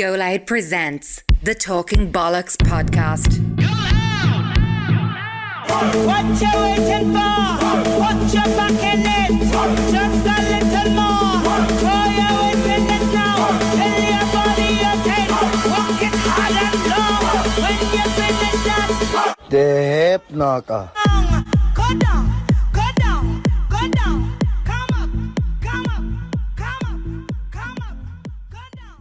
GoLoud presents the Talking Bollox podcast. What you waiting for? Put your back in it. Just a little more. Throw your weight in it now. Tell your body okay. Walk it hard and long. When you finish that, The hip knocker. go down, go down, go down. Come up, come up, come up, come up, go down.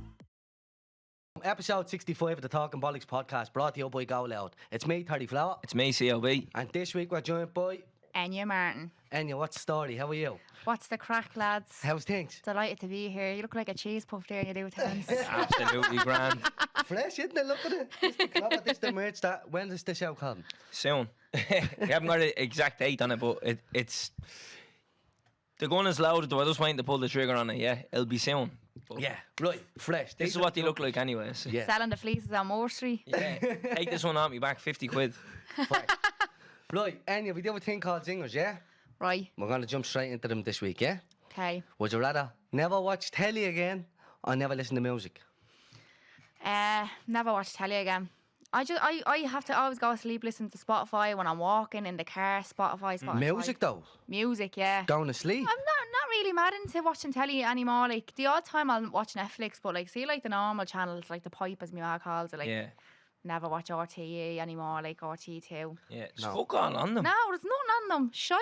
Episode 65 of the Talking Bollox podcast, brought to you by GoLoud. It's me, 30 Flower, It's me, CLB. and this week we're joined by Enya Martin. Enya. What's the story? How are you? What's the crack, lads? How's things? Delighted to be here. You look like a cheese puff there, you do, Terence. Absolutely grand. Fresh, isn't it? Look at it. This the club, this the merch. When is this show coming? Soon. We haven't got an exact date on it, but it's... The gun is loaded, we're just waiting to pull the trigger on it, yeah? It'll be soon. But Yeah, right. Fresh. This is what they look like anyways. Yeah. Selling the fleeces on Moore Street. Yeah. Take this one on me back, 50 quid. Right, Enya, we do a thing called zingers, yeah? Right. We're going to jump straight into them this week, yeah? Okay. Would you rather never watch telly again or never listen to music? Never watch telly again. I have to always go to sleep listening to Spotify when I'm walking in the car. Spotify. Music, though? Music, yeah. Going to sleep? I'm not really mad into watching telly anymore. Like the odd time I'll watch Netflix, but like see like the normal channels, like the pipe as my ma calls it, like Yeah. never watch RTE anymore, like RT2. Yeah. Just fuck all on them. No, there's nothing on them. Shy.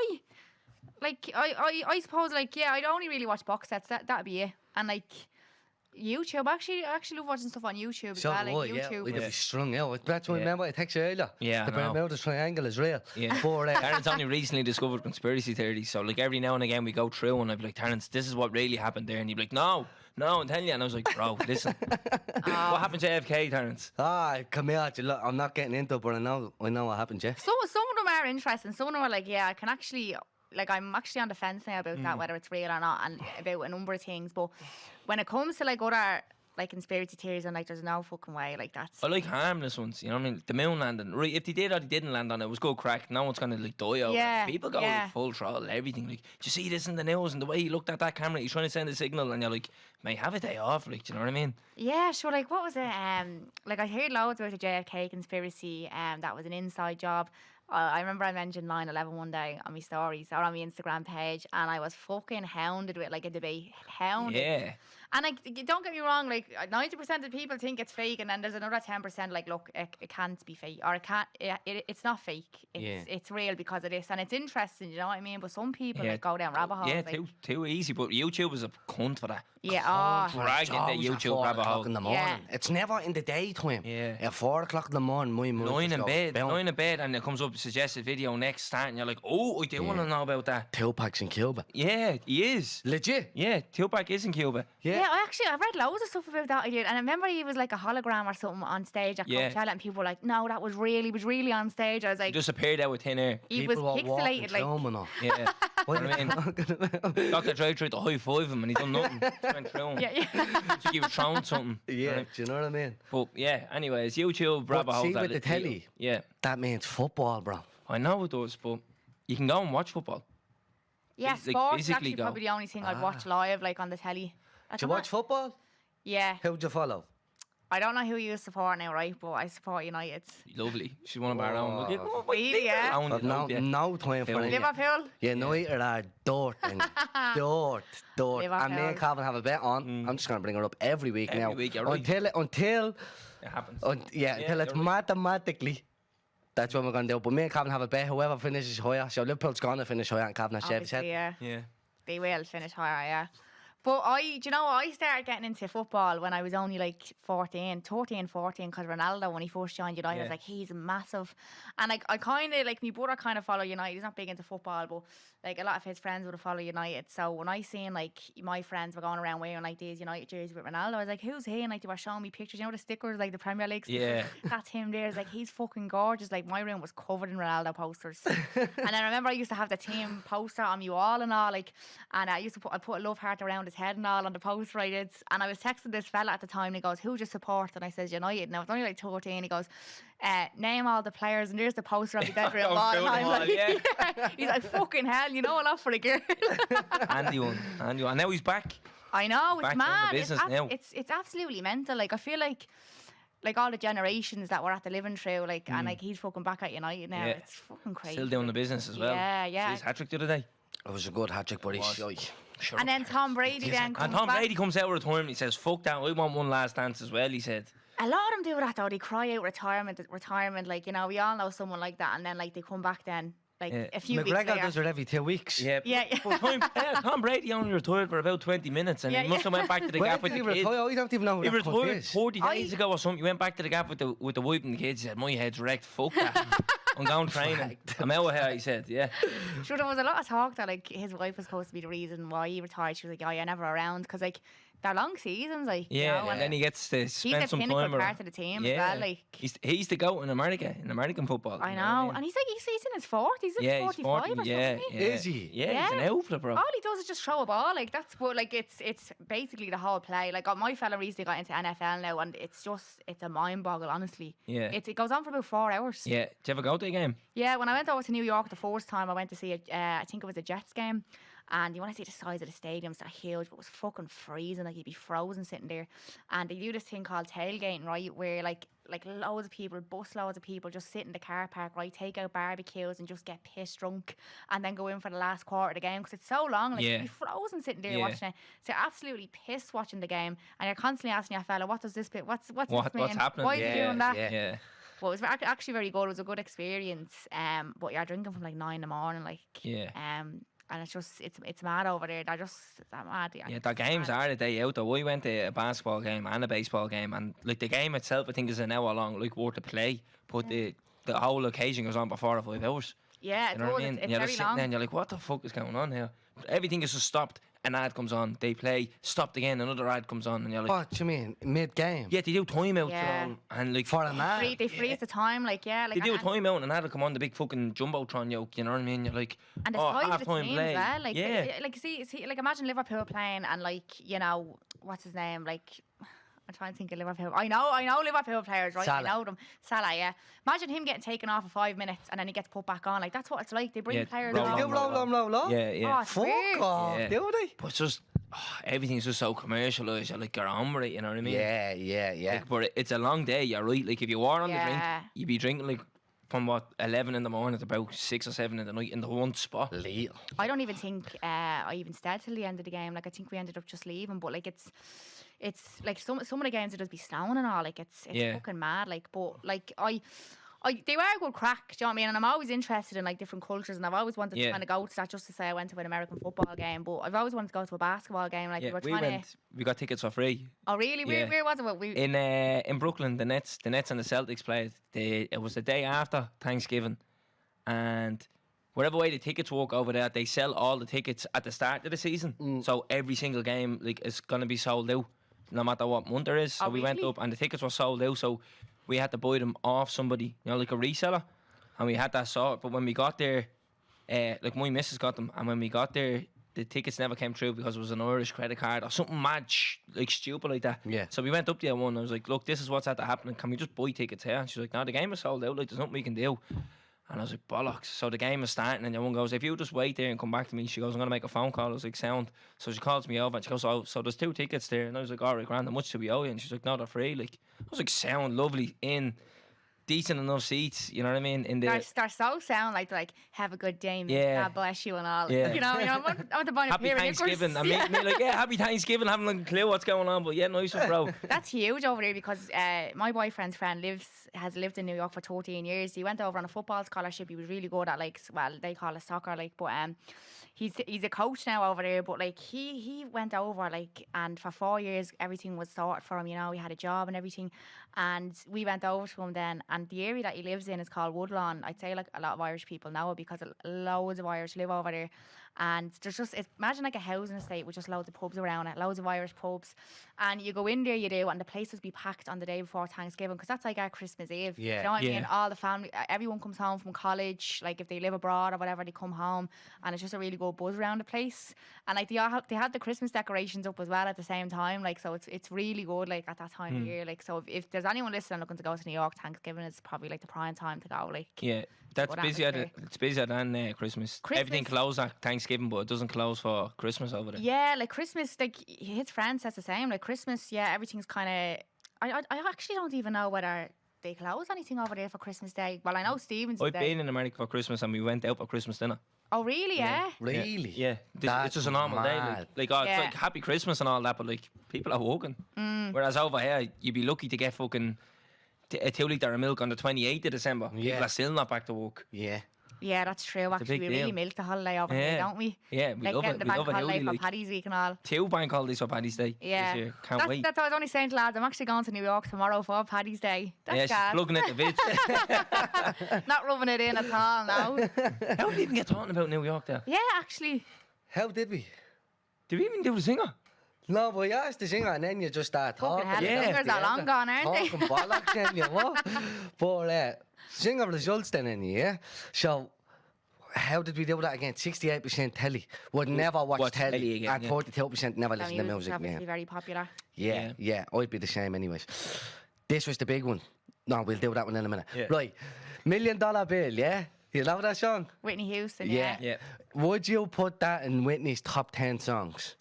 Like I suppose like yeah, I'd only really watch box sets. That'd be it. And like YouTube, I actually love watching stuff on YouTube as So well. do Like I, yeah. YouTube. We'd Yeah. be strung out. That's what I Yeah. remember I texted you earlier. Yeah, The I know. Bermuda Triangle is real. Yeah. But, Terence only recently discovered conspiracy theories, so like every now and again we go through and I'd be like, Terence, this is what really happened there, and he'd be like, no, I'm telling you, and I was like, bro, listen, what happened to JFK, Terence? come here. Look, I'm not getting into it, but I know what happened, Jeff. Some of them are interesting. Some of them are like, yeah, I can actually, like, I'm actually on the fence now about that, whether it's real or not, and about a number of things. But when it comes to like other like conspiracy theories, and like, there's no fucking way. Like that's I like harmless ones, you know what I mean? The moon landing, right? If they did or they didn't land on it, it was good crack. No one's gonna like die over Yeah, it. People go yeah. like, full throttle, everything. Like, do you see this in the news and the way he looked at that camera? He's trying to send a signal, and you're like, mate, have a day off. Like, do you know what I mean? yeah, sure. Like, what was it? Like I heard loads about the JFK conspiracy. That was an inside job. I remember I mentioned 9/11 one day on my stories or on my Instagram page, and I was fucking hounded with like a debate. Hounded. Yeah. And like, don't get me wrong, like 90% of people think it's fake, and then there's another 10% like, look, it can't be fake, or it can't. It's not fake. It's real because it is, and it's interesting. You know what I mean? But some people like go down rabbit holes. Yeah, like, too easy. But YouTube is a cunt for that. yeah. Oh, Dragging the Always at YouTube 4 rabbit o'clock hole. in the morning. Yeah. It's never in the daytime. Yeah. At 4 o'clock in the morning, my mum Lying just in goes, bed, boom. lying in bed, and it comes up suggested video next start, and you're like, oh, I do want to know about that. Tupac's in Cuba. Yeah, he is. Legit. Yeah, Tupac is in Cuba. yeah. I read loads of stuff about that. I did, and I remember he was like a hologram or something on stage at Yeah. Coachella, and people were like, no, that was really on stage. I was like, Just appeared out with thin air. he was People were walking pixelated, like. through 'em and all. Yeah. What I mean, Dr. Dre tried to high five him and he done nothing. Just went through him. Yeah. It's like he was throwing something. Yeah, Right. do you know what I mean? But yeah, anyways, YouTube rabbit hole. see, with the telly- Yeah, That means football, bro. I know it does, but you can go and watch football. Yeah, Like, sports is physically actually go. probably the only thing I'd watch live, like on the telly. I Do you don't watch know- football? Yeah. Who'd you follow? I don't know who you support now, right? But I support United. Lovely. She's one of our own. We'll get- Oh. we'll Really, leave her yeah? alone, I've you know, yeah. no time for it. Liverpool? United are dirt and dirt. And me and Liverpool. Calvin have a bet on. I'm just going to bring her up every week Every now. week, you're right. Until It happens. until it's you're right. mathematically. That's what we're going to do. But me and Calvin have a bet. Whoever finishes higher. So Liverpool's going to finish higher and Calvin has Chevy Obviously, said. yeah. Yeah. They will finish higher, yeah. But do you know, I started getting into football when I was only like 13, because Ronaldo, when he first joined United, I was Yeah. like, he's massive. And I kind of, like, my brother kind of follow United. He's not big into football, but like a lot of his friends would have followed United. So when I seen like my friends were going around wearing like these United jerseys with Ronaldo, I was like, who's he? And like they were showing me pictures, you know, the stickers, like the Premier League stickers. Yeah. That's him there. It's like, he's fucking gorgeous. Like my room was covered in Ronaldo posters. And then I remember I used to have the team poster on my wall and all, like, and I put a love heart around his head and all on the post, right? And I was texting this fella at the time, and he goes, "Who do you support?" And I says, "United." Now, it's only like 13. He goes, "Name all the players," and there's the poster on the bedroom wall. And I'm like, he's like, "Fucking hell, you know a lot for a girl." Andy won. And now he's back. I know, it's Back on the mad. business now. It's absolutely mental. Like, I feel like all the generations that we're at the living through, like, and like he's fucking back at United now. Yeah. It's fucking crazy. Still doing the business as well. Yeah. See his hat-trick the other day. It was a good hat-trick, but he's shy. Shut And up, then Tom Brady then And comes Tom back. Brady comes out of retirement. He says, "Fuck that! I want one last dance as well." He said. A lot of them do that though. They cry out retirement. Like, you know, we all know someone like that, and then like they come back then, like a few weeks McGregor later. does it every 2 weeks. Yeah. Yeah. But Tom Brady only retired for about 20 minutes, and he must have went back to the When gap did with he the kids. retire? I don't even know who He that cunt retired is. 40 days ago or something. He went back to the gap with the wife and the kids. He said, "My head's wrecked. Fuck that. I'm going training. I'm out of here." He said, "Yeah." Sure, there was a lot of talk that like his wife was supposed to be the reason why he retired. She was like, "Oh, you're never around," because like they're long seasons, like Yeah, you know, and then he gets to he's spend a some pinnacle time. part of the team as well. Like he's the goat in America, in American football. I you know, what I mean? and he's like he's in his 40s, he's Yeah, he's 45 40. or something. Yeah, isn't he? yeah. Is he? Yeah, he's an Yeah. outfit, bro. All he does is just throw a ball, like that's what, like it's basically the whole play. Like my fella recently got into NFL now, and it's a mind boggle, honestly. Yeah. It goes on for about 4 hours. Yeah, did you ever go to a game? Yeah, when I went over to New York the first time, I went to see I think it was a Jets game. And you want to see the size of the stadiums, they're huge, but it was fucking freezing. Like, you'd be frozen sitting there. And they do this thing called tailgating, right? Where, like loads of people, loads of people just sit in the car park, right? Take out barbecues and just get pissed drunk and then go in for the last quarter of the game because it's so long. Like, you'd be frozen sitting there watching it. So you're absolutely pissed watching the game. And you're constantly asking your fella, what does this bit, what's this mean? What's happening? Why is he doing that? Yeah. Well, it was actually very good. It was a good experience. But you're drinking from like 9 in the morning, like. Yeah. And it's just it's mad over there. They're mad. Yeah, the games are the day out though. We went to a basketball game and a baseball game, and like the game itself I think is an hour long, like worth to play. But the whole occasion goes on for 4 or 5 hours. Yeah, You know what I mean? It's And you're very just sitting long. there and you're like, what the fuck is going on here? Everything is just stopped. An ad comes on, they play, stopped again, another ad comes on, and you're like, What do you mean? Mid-game? yeah, they do timeouts Yeah. and all, and like For an ad? They freeze the time, like they do a timeout and an ad will come on the big fucking jumbotron yoke. You know what I mean? You're like, and the oh, size of the half-time team play. as well. Like, yeah, like see, like imagine Liverpool playing and like you know what's his name? Like I'm trying to think of Liverpool. I know Liverpool players, right? Salah. I know them. Salah, yeah. Imagine him getting taken off for 5 minutes and then he gets put back on. Like that's what it's like. They bring Yeah, players roll on. They do roll. yeah, yeah. Oh, it's Fuck weird. off, Yeah. do they? But it's just everything's just so commercialised. You're like, you're on with it. You know what I mean? Yeah. Like, but it's a long day. You're right. Like if you were on the drink, Yeah. you'd be drinking like from what 11 in the morning to about 6 or 7 in the night in the one spot. Lethal. I don't even think I even stayed till the end of the game. Like I think we ended up just leaving. But like it's like some of the games it does be snowing and all. Like it's Yeah. fucking mad. Like but like they were a good crack. Do you know what I mean? And I'm always interested in like different cultures, and I've always wanted to Yeah. kind of go to that. Just to say I went to an American football game, but I've always wanted to go to a basketball game. Like Yeah, we were we trying went. We got tickets for free. Oh really? Yeah. Where was it? In Brooklyn, the Nets and the Celtics played. It was the day after Thanksgiving, and whatever way the tickets work over there, they sell all the tickets at the start of the season. So every single game like is gonna be sold out, no matter what month there is. So Oh, we went really? up and the tickets were sold out. So we had to buy them off somebody, you know, like a reseller, and we had that sorted. But when we got there, like my missus got them, and when we got there, the tickets never came through because it was an Irish credit card or something mad, like stupid like that. Yeah. So we went up there one. I was like, "Look, this is what's had to happen. Can we just buy tickets here?" And she's like, "No, the game is sold out. Like, there's nothing we can do." And I was like, bollocks. So the game is starting, and your one goes, "If you just wait there and come back to me," she goes, "I'm gonna make a phone call." I was like, "Sound." So she calls me over and she goes, "Oh, so there's 2 tickets there." And I was like, "All right, grand. How much do we owe you?" And she's like, "No, they're free." Like, I was like, "Sound, lovely, in decent enough seats." You know what I mean? In the They're so sound like have a good day, mate. Yeah. God bless you and all. Yeah. You know, I want to buy a Happy pair of Thanksgiving. knickers. And me like, yeah, happy Thanksgiving. Haven't a clue what's going on, but yeah, nice one, bro. That's huge over there because my boyfriend's friend has lived in New York for 13 years. He went over on a football scholarship. He was really good at like, well, they call it soccer, like, but he's a coach now over there. But like he went over like, and for 4 years everything was sorted for him. You know, he had a job and everything, and we went over to him then. And the area that he lives in is called Woodlawn. I'd say like a lot of Irish people know it because loads of Irish live over there. And there's just, imagine like a housing estate with just loads of pubs around it, loads of Irish pubs. And you go in there, you do, and the place will be packed on the day before Thanksgiving, because that's like our Christmas Eve. Yeah. You know what I Yeah. mean? All the family, everyone comes home from college, like if they live abroad or whatever, they come home, and it's just a really good buzz around the place. And like they had the Christmas decorations up as well at the same time, like, so it's really good, like at that time of year. Like, so if there's anyone listening looking to go to New York, Thanksgiving is probably like the prime time to go. Like, Yeah, that's Good busier. atmosphere. It's busier than Christmas. Everything Christmas- closes at Thanksgiving, but it doesn't close for Christmas over there. yeah, like Christmas, like his friends says the same. Like Christmas, yeah, everything's kind of. I actually don't even know whether they close anything over there for Christmas Day. Well, I know Stevens. I've been in America for Christmas and we went out for Christmas dinner. Oh, really? Yeah. Really? Yeah, That's it's just a normal day. mad. It's Yeah. like Happy Christmas and all that, but like people are working. Whereas over here, you'd be lucky to get fucking a 2 litre of milk on the 28th of December. Yeah. People are still not back to work. Yeah. Yeah, that's true. Actually, big we really deal. milk the holiday over here, Yeah. don't we? Yeah, we Like love getting it. the We bank love it holiday howdy, for like. Paddy's Week and all. 2 bank holidays for Paddy's Day. Yeah. This year. Can't wait. That's what I was only saying to lads. I'm actually going to New York tomorrow for Paddy's Day. Yeah, That's she's gas. plugging it the bits. Not rubbing it in at all now. How did we even get talking about New York there? Yeah, actually. How did we? Did we even do the singer? No, but you asked the singer and then you just start talking. Fucking hell, Yeah. the singers are long gone, aren't they? Talking bollocks, then you what? But singer results then, in yeah? So, how did we do that again? 68% telly. Would never watch telly. again, And yeah. 42% never The listen to music music. obviously Yeah. very popular. Yeah, I'd be the same anyways. This was the big one. No, we'll do that one in a minute. Yeah. Right. $1 Million Bill, yeah? You know that song? Whitney Houston, Yeah. yeah. Yeah. Would you put that in Whitney's top 10 songs?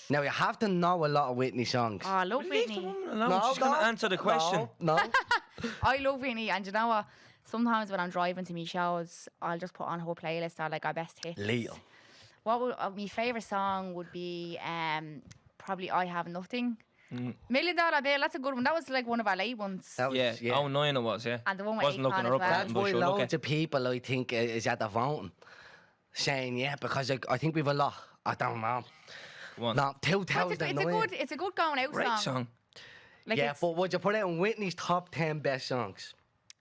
Now, you have to know a lot of Whitney songs. Oh, I love Leave the Whitney. woman alone. She's going to answer the question. No. I love Whitney, and you know what? Sometimes when I'm driving to me shows, I'll just put on her playlist or like our best hits. Leo. What would my favourite song would be? Probably I Have Nothing. $1 Million Bill, that's a good one. That was like one of our late ones. That was, Yeah. Oh, 9 it was, yeah. And the one with Wasn't looking Akon her as up well. that, That's but why sure, look loads at. of people, I think, is at the voting saying, yeah, because I think we've a lot. I don't know. Go on. No, But it's 2009. it's a good going out Great song. song. Like Yeah, it's, but would you put it in Whitney's top 10 best songs?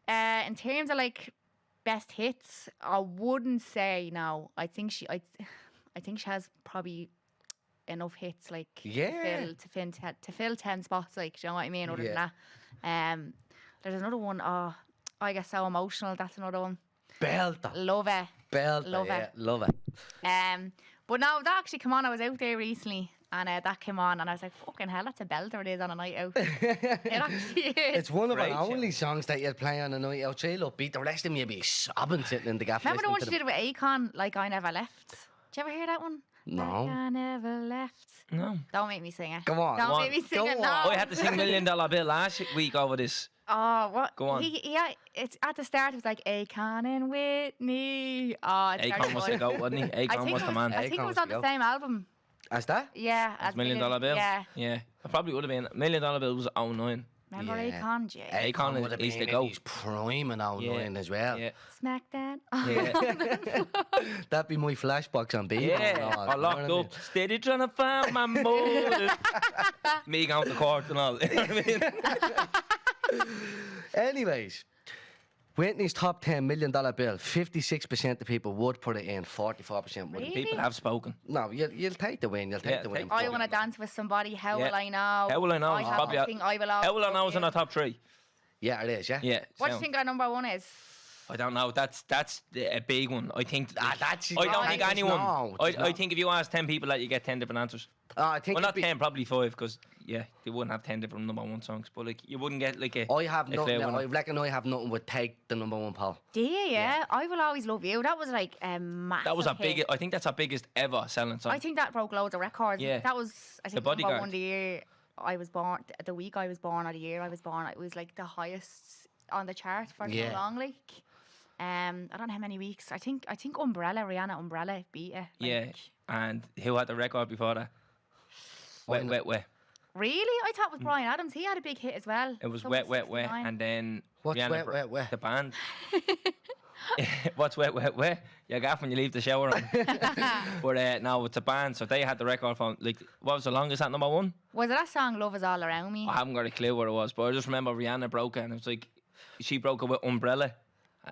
in terms of like best hits, I wouldn't say no. I think she has probably enough hits like Yeah. to fill 10 spots. Like, do you know what I mean? Other Yeah. than that, there's another one. Oh, I get so emotional. That's another one. Belter. Love it. Belter, Love yeah, it. love it. But no, that actually came on. I was out there recently, and that came on, and I was like, "Fucking hell, that's a belter it is on a night out." It actually is. It's one of Great, our yeah. only songs that you'd play on a night out. Chill upbeat. The rest of them you'd be sobbing sitting in the gaff. Remember the one she listening did to with Akon, Like I Never Left? Did you ever hear that one? No. Like I never left. No. Don't make me sing it. Come on. Don't Go make on. me sing Go it. on. No. I had to sing $1 Million Bill last week over this. Oh, what? Go on. Yeah, it's at the start. It was like Akon and Whitney. Oh, it's very Akon was the good. goat, wasn't he? Akon was the man. I think it was Akon's on the the same album. As that? Yeah, That's $1 Million Bill. Yeah. Yeah. It probably would have been. $1 Million Bill was 09. Remember Yeah. Akon? Jay? Akon would have is been the in goat. his prime and all nine as well. Yeah. Smack that. Yeah. That'd be my flashbox on beat. Yeah, I locked up, steady trying to find my motive. Me going to court and all. You know what I mean? Anyways, Whitney's top 10 $1 Million Bill, 56% of people would put it in, 44% wouldn't. Really? People have spoken. No, you'll take the win. You'll take Yeah, the win. take- I want to dance with somebody. How Yeah. will I know? How will I know? I It's have probably nothing. I will always How will I know love it's in you. our top 3? Yeah, it is, yeah? Yeah. What do you so- think our number one is? I don't know. That's a big one. I think. that's- I don't think it's anyone. not, it's I not. think if you ask 10 people that, you get 10 different answers. I think Well, not it'd be- 10, probably 5, because yeah, they wouldn't have 10 different number 1 songs. But like, you wouldn't get like a. I have a nothing. clear I winner. reckon I have nothing would take the number 1 poll. Do you? Yeah. I will always love you. That was like a massive. That was a hit. big. I think that's our biggest ever selling song. I think that broke loads of records. Yeah. That was, I think, number Bodyguard. one the year I was born, the week I was born, or the year I was born. It was like the highest on the chart for Yeah. so long. Like, I don't know how many weeks. I think Rihanna Umbrella beat it. Yeah. Like, And who had the record before that? Wet, wet, wet. Really? I thought it was Bryan Adams. He had a big hit as well. It was So wet, wet, wet, 69. and then What's Rihanna Wet, Wet, Wet? The band. What's wet, wet, wet? You're gaff when you leave the shower on. But no, it's a band, so they had the record from like what was the longest at number 1? Was it that song "Love Is All Around Me"? I haven't got a clue what it was, but I just remember Rihanna broke it, and it was like she broke it with Umbrella,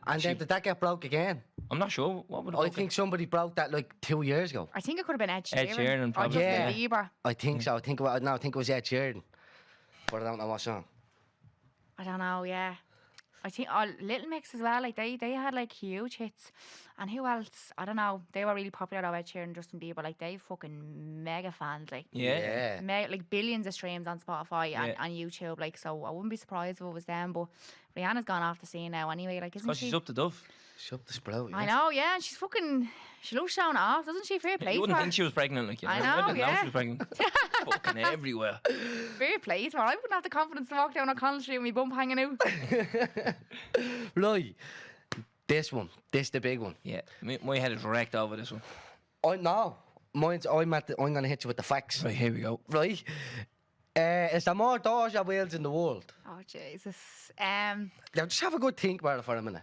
And then did that get broke again? I'm not sure. What would it I broke think somebody broke that like 2 years ago. I think it could have been Ed Sheeran. Ed Sheeran or probably, Justin yeah. Bieber. I think so. I think it was Ed Sheeran. But I don't know what song. I don't know, yeah. I think Little Mix as well, like they had like huge hits. And who else? I don't know. They were really popular though, Ed Sheeran and Justin Bieber. Like they fucking mega fans, like. Yeah. Like billions of streams on Spotify and YouTube, like, so I wouldn't be surprised if it was them. But Rihanna's gone off the scene now anyway, like, isn't Because she? she's up to Dove. She's up the sprout, yeah. I know, yeah, and she loves showing it off, doesn't she? Fair play You to wouldn't her. think she was pregnant, like, you know. I know, didn't know yeah. she was pregnant. Fucking everywhere. Fair play to her. I wouldn't have the confidence to walk down O'Connell Street with my bump hanging out. Right. This the big one. Yeah, my head is wrecked over this one. No. I'm going to hit you with the facts. Right, here we go. Right? Is there more doors or wheels in the world? Oh Jesus. Now, just have a good think about it for a minute.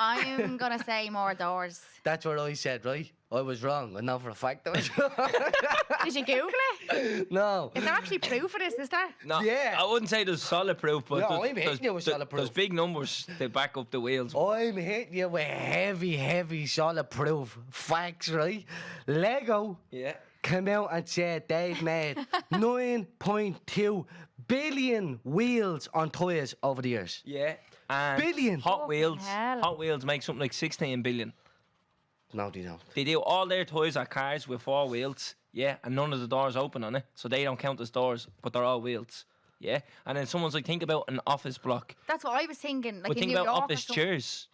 I'm gonna say more doors. That's what I said, right? I was wrong. I know for a fact I was wrong. Did you Google it? No. Is there actually proof of this? Is there? No, Yeah. I wouldn't say there's solid proof, but No, there's, I'm hitting you with solid there's proof. big numbers to back up the wheels. I'm hitting you with heavy, solid proof. Facts, right? Lego Yeah. came out and said they've made 9.2 billion wheels on tyres over the years. Yeah. And Billion. Hot Fucking Wheels. hell. Hot Wheels make something like 16 billion. No, they don't. They do all their toys are cars with 4 wheels. Yeah, and none of the doors open on it, so they don't count as doors, but they're all wheels. Yeah, and then someone's like, think about an office block. That's what I was thinking. Like But in think New about York or office something. chairs.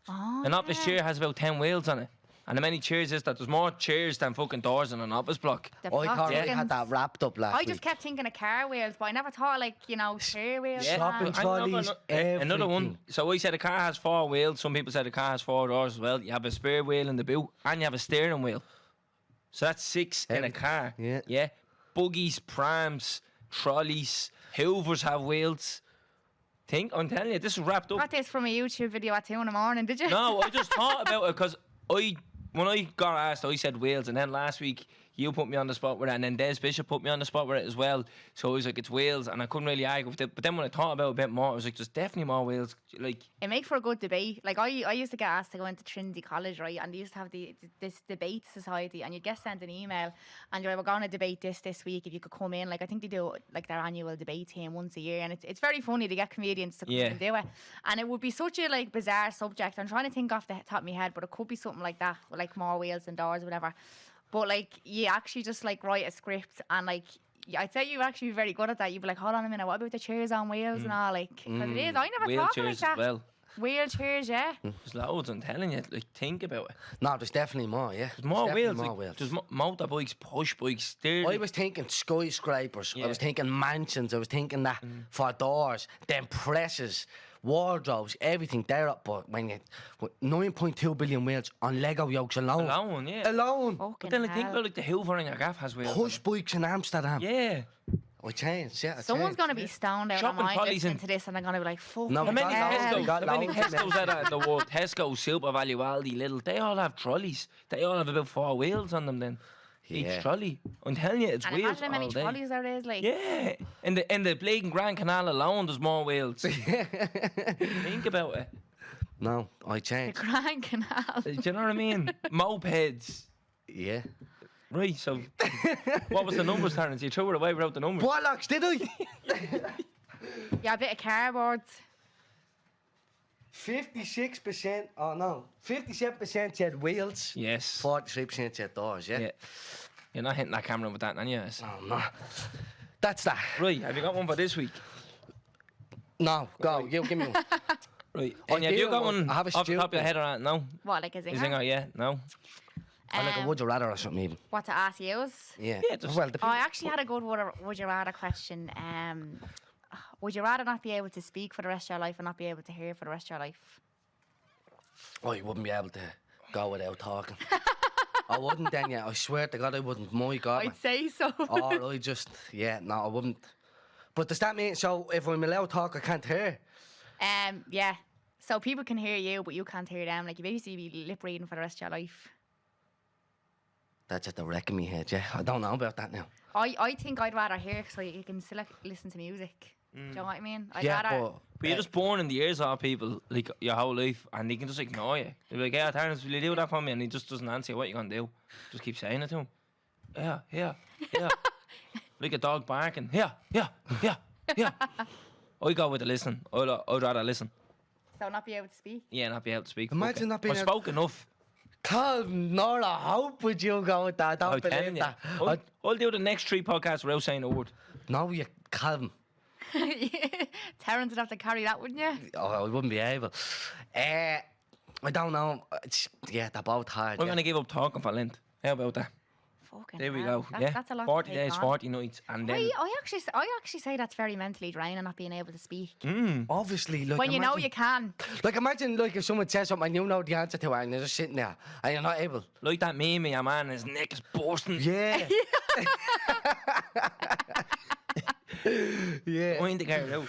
Oh, An office yeah. chair has about 10 wheels on it. And how many chairs is that? There's more chairs than fucking doors in an office block. The I thought I plastic had that ones. wrapped up last I week. just kept thinking of car wheels, but I never thought like, chair wheels. Yeah. Shopping and- trolleys, Another one. everything. So I said a car has 4 wheels. Some people said a car has 4 doors as well. You have a spare wheel in the boot and you have a steering wheel. So that's 6 in a Everything. car. Yeah. Yeah. Buggies, prams, trolleys, Hoovers have wheels. I'm telling you, this is wrapped up. Got this from a YouTube video at 2 a.m, did you? No, I just thought about it because when I got asked, I said wheels, and then last week you put me on the spot with it, and then Des Bishop put me on the spot with it as well. So I was like, it's wheels, and I couldn't really argue with it. But then when I thought about it a bit more, I was like, there's definitely more wheels. Like, It makes for a good debate. Like I used to get asked to go into Trinity College, right? And they used to have this debate society, and you'd get sent an email, and you're like, we're going to debate this week. If you could come in, like I think they do like their annual debate team once a year, and it's very funny to get comedians to come Yeah. and do it. And it would be such a like bizarre subject. I'm trying to think off the top of my head, but it could be something like that, like more wheels and doors, or whatever. But like you actually just like write a script, and like I'd say you actually be very good at that. You'd be like, hold on a minute, what about the chairs on wheels and all? Like, because it is. I never thought of it like wheelchairs that. as well. Wheelchairs, yeah. There's loads, I'm telling you. Like, think about it. No, there's definitely more, yeah. There's more definitely wheels. More Like, wheels. there's motorbikes, push bikes. I was thinking skyscrapers. I Yeah. was thinking mansions. I was thinking that for doors, then presses, wardrobes, everything there. But when you 9.2 billion wheels on Lego yokes alone. Alone, yeah. Alone. But then like, think about like the Hoover in your gaff has wheels. Push bikes in Amsterdam. Yeah. I changed, yeah. I Someone's changed. going to be stoned out Shopping of mind trolleys listening and- to this, and they're going to be like, fuck. No, How many We got Tesco's? How many loads, Tesco's are there in the world? Tesco, Super Value, Aldi, Lidl. They all have trolleys. They all have about 4 wheels on them. Then Yeah. each trolley. I'm telling you, it's And wheels imagine how many all day. trolleys there is. Like, Yeah, in the Blaken Grand Canal alone, there's more wheels. Think about it. No, I the changed. Grand Canal. Do you know what I mean? Mopeds. Yeah. Right, so what was the numbers, Terence? You threw it away without the numbers. Bollox, did I? Yeah, a bit of cardboard. 56%, oh no, 57% said wheels. Yes. 43% said doors, yeah? Yeah. You're not hitting that camera with that, then, yes. Oh, no. That's that. Right, have you got one for this week? No, go, you give me one. Right. I Enya, have you do, got one I have a off the top of your stupid- head or that? No? What, like a You zinger? think, yeah? No? Or like a would you rather or something even. What to ask you? Yeah. Yeah, just- well, Oh, I actually had a good would you rather question. Would you rather not be able to speak for the rest of your life or not be able to hear for the rest of your life? Oh, you wouldn't be able to go without talking. I wouldn't then, yeah. I swear to God I wouldn't. My God. man. I'd say so. Or I just, yeah, no, I wouldn't. But does that mean, so if I'm allowed to talk, I can't hear? Yeah. So people can hear you, but you can't hear them. Like you basically be lip reading for the rest of your life. That's just a wreck in my head, yeah. I don't know about that now. I think I'd rather hear so you can still listen to music. Do you know what I mean? I'd Yeah, rather. But you're just born in the ears of people like your whole life, and they can just ignore you. They're like, "Yeah, Terence, will you do that for me?" And he just doesn't answer you. What you gonna do? Just keep saying it to him. Yeah. Like a dog barking. Yeah. I go with the listening. I'd rather listen. So not be able to speak. Yeah, not be able to speak. Imagine not being I able- spoke enough. Calvin, Nora, how would you go with that? Don't I'm telling believe you. that. I'll do the next 3 podcasts without saying a word. No, you, Calvin. Terence would have to carry that, wouldn't you? Oh, I wouldn't be able. I don't know. Yeah, they're both hard. I'm yeah. gonna give up talking for Lent. How about that? Fucking There we hell. go. That's a lot 40 to take days, on. 40 nights, and then. I actually say that's very mentally draining, not being able to speak. Obviously, like, When you know imagine- you can. Like, imagine, like, if someone says something and you know the answer to it and you're just sitting there and you're not able. Like that meme of your man, his neck is bursting. Yeah. Yeah. Going to get it out.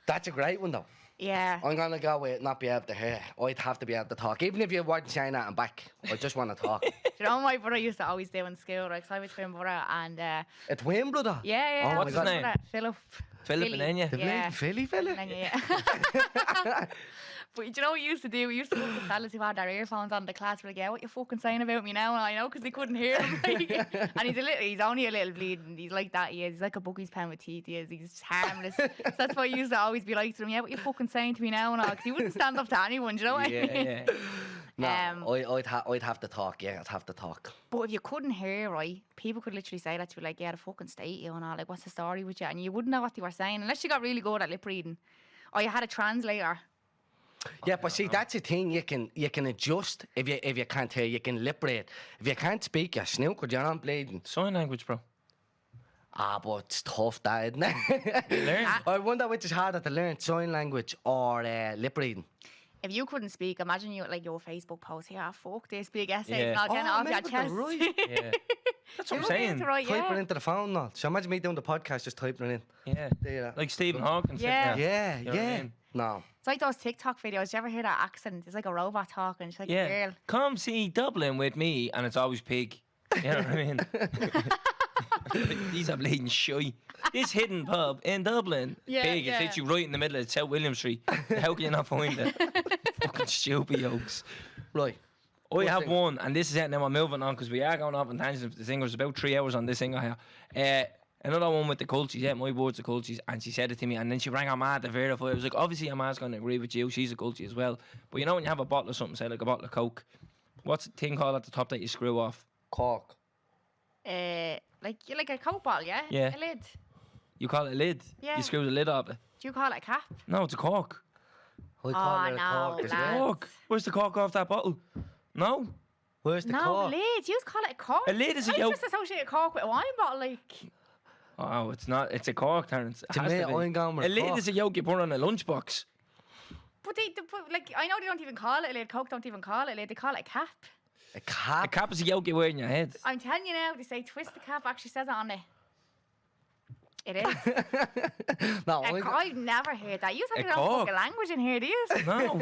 That's a great one, though. Yeah. I'm going to go with not be able to hear. I'd have to be able to talk. Even if you weren't saying that and back, I just want to talk. Do you know what my brother used to always do in school, right? 'Cause I was twin brother and A twin brother? yeah. Oh, What's my his God. name? Philip. Philip and Enya. The Yeah. bloody Philly fella? Yeah. But do you know what we used to do? We used to go to the fellas who had their earphones on in the class. We're like, yeah, what you fucking saying about me now? And I know, because they couldn't hear him. And he's only a little bleeding. He's like that. He is. He's like a Bucky's pen with teeth. He is. He's just harmless. So that's why I used to always be like to him, yeah, what you fucking saying to me now? And all, because he wouldn't stand up to anyone. Do you know what I mean? Yeah. No, I'd have to talk. Yeah, I'd have to talk. But if you couldn't hear, right, people could literally say that to you, like, yeah, the fucking state you and all, like, what's the story with you? And you wouldn't know what they were saying unless you got really good at lip reading, or you had a translator. Yeah, but see, that's the thing. You can adjust if you can't hear. You can lip read. If you can't speak, you're snookered. You're not bleeding. Sign language, bro. But it's tough, that, isn't it? Learn. I wonder which is harder to learn: sign language or lip reading. If you couldn't speak, imagine you like your Facebook post, yeah, fuck this big essay, Yeah. it's not getting off your maybe they're chest. right. Yeah. That's what I'm You wouldn't be able saying. to write, Type it yeah. into the phone now. So imagine me doing the podcast, just typing it in. Yeah. There. Like Stephen Hawking. sitting Yeah. there. Yeah, You know what I yeah. mean? No. It's like those TikTok videos. Do you ever hear that accent? It's like a robot talking. She's like a Yeah. girl. Come see Dublin with me, and it's always pig. You know what I mean? These are bleeding shy. This hidden pub in Dublin. Yeah, Pig, yeah. it's literally right in the middle of South William Street. How can you not find it? Fucking stupid yokes. Right. I have thing? one, and this is it. Now I'm moving on because we are going off on tangents. The thing was about 3 hours on this thing I have. Another one with the cultures, yeah, my words are cultures, and she said it to me, and then she rang her ma to verify. I was like, obviously your ma's going to agree with you. She's a culture as well. But you know when you have a bottle of something, say like a bottle of Coke, what's the thing called at the top that you screw off? Cork. Like a Coke bottle, yeah? Yeah. A lid. You call it a lid. Yeah. You screw the lid off it. Do you call it a cap? No, it's a cork. I call Oh, it a no, cork as lad. well. Cork. Where's the cork off that bottle? No. Where's the No, cork? lid. You call it a cork. A lid is a I yolk. just associate a cork with a wine bottle, like. Oh, it's not. It's a cork, Terence. It To has me, to be. I'm going with A lid cork. is a yolk you put on a lunchbox. But like, I know they don't even call it a lid. Coke don't even call it a lid. They call it a cap. A A cap. cap is a yolk you wear in your head. I'm telling you now, they say twist the cap actually says it on it. It is. No, I've never heard that. You have A your own cork. fucking language in here, do you? No.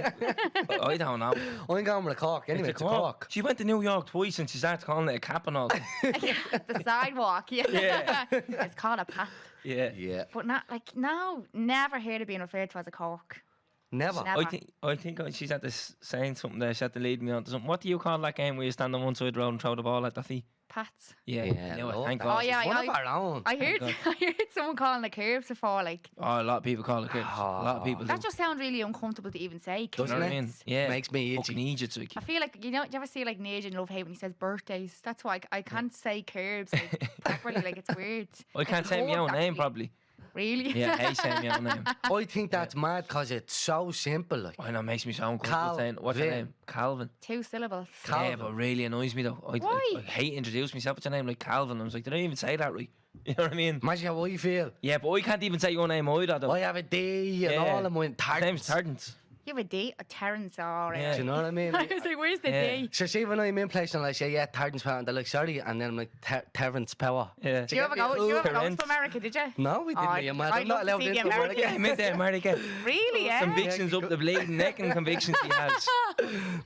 I don't know. I'm going with a cork. Anyway, it's a cork. She went to New York twice and she started calling it a cap and all. The sidewalk, yeah. Yeah. It's called a pat. Yeah. Yeah. But not like no, never heard it being referred to as a cork. Never. Never. I think she's at this saying something there. She had to lead me on to something. What do you call that game where you stand on one side of the road and throw the ball at the feet? Pats. Yeah. Yeah, Knew it. love Thank that. God. Oh, yeah, One I- of our own. I heard God. I heard someone calling the curbs before, like Oh, a lot of people call it crips. A lot of people do. that just sounds really uncomfortable to even say. You Doesn't know what it? I mean? Yeah. Makes me Fucking itchy. Egypt, like. I feel like, you know, do you ever see like Nage in Love Hate when he says birthdays? That's why I can't say curbs like, properly, like it's weird. I can't It's say my cold, own name, actually. probably. Really? Yeah, I say my own name. I think that's mad because it's so simple. Like. I know, it makes me sound comfortable saying, what's your Calvin. name? Calvin. 2 syllables. Yeah, Calvin. but it really annoys me though. Why? I hate to introduce myself with your name like Calvin. I was like, did I even say that right? You know what I mean? Imagine how I feel. Yeah, but I can't even say your name either though. I have a D and all of mine. His name's Tardens. You have a date, a Terence, alright. Yeah. Do you know what I mean? I was like, where's the Yeah. day? So see when I'm in place and I say, yeah, Tardens Power, and they're like, sorry, and then I'm like, Terence Power. Yeah. Do you ever go? You ever go to America? Did you? No, we didn't. Oh, I'm not I'd love to allowed see into the America. Yeah, I meant that America. Really? Yeah. Convictions up the bleeding neck and convictions he has.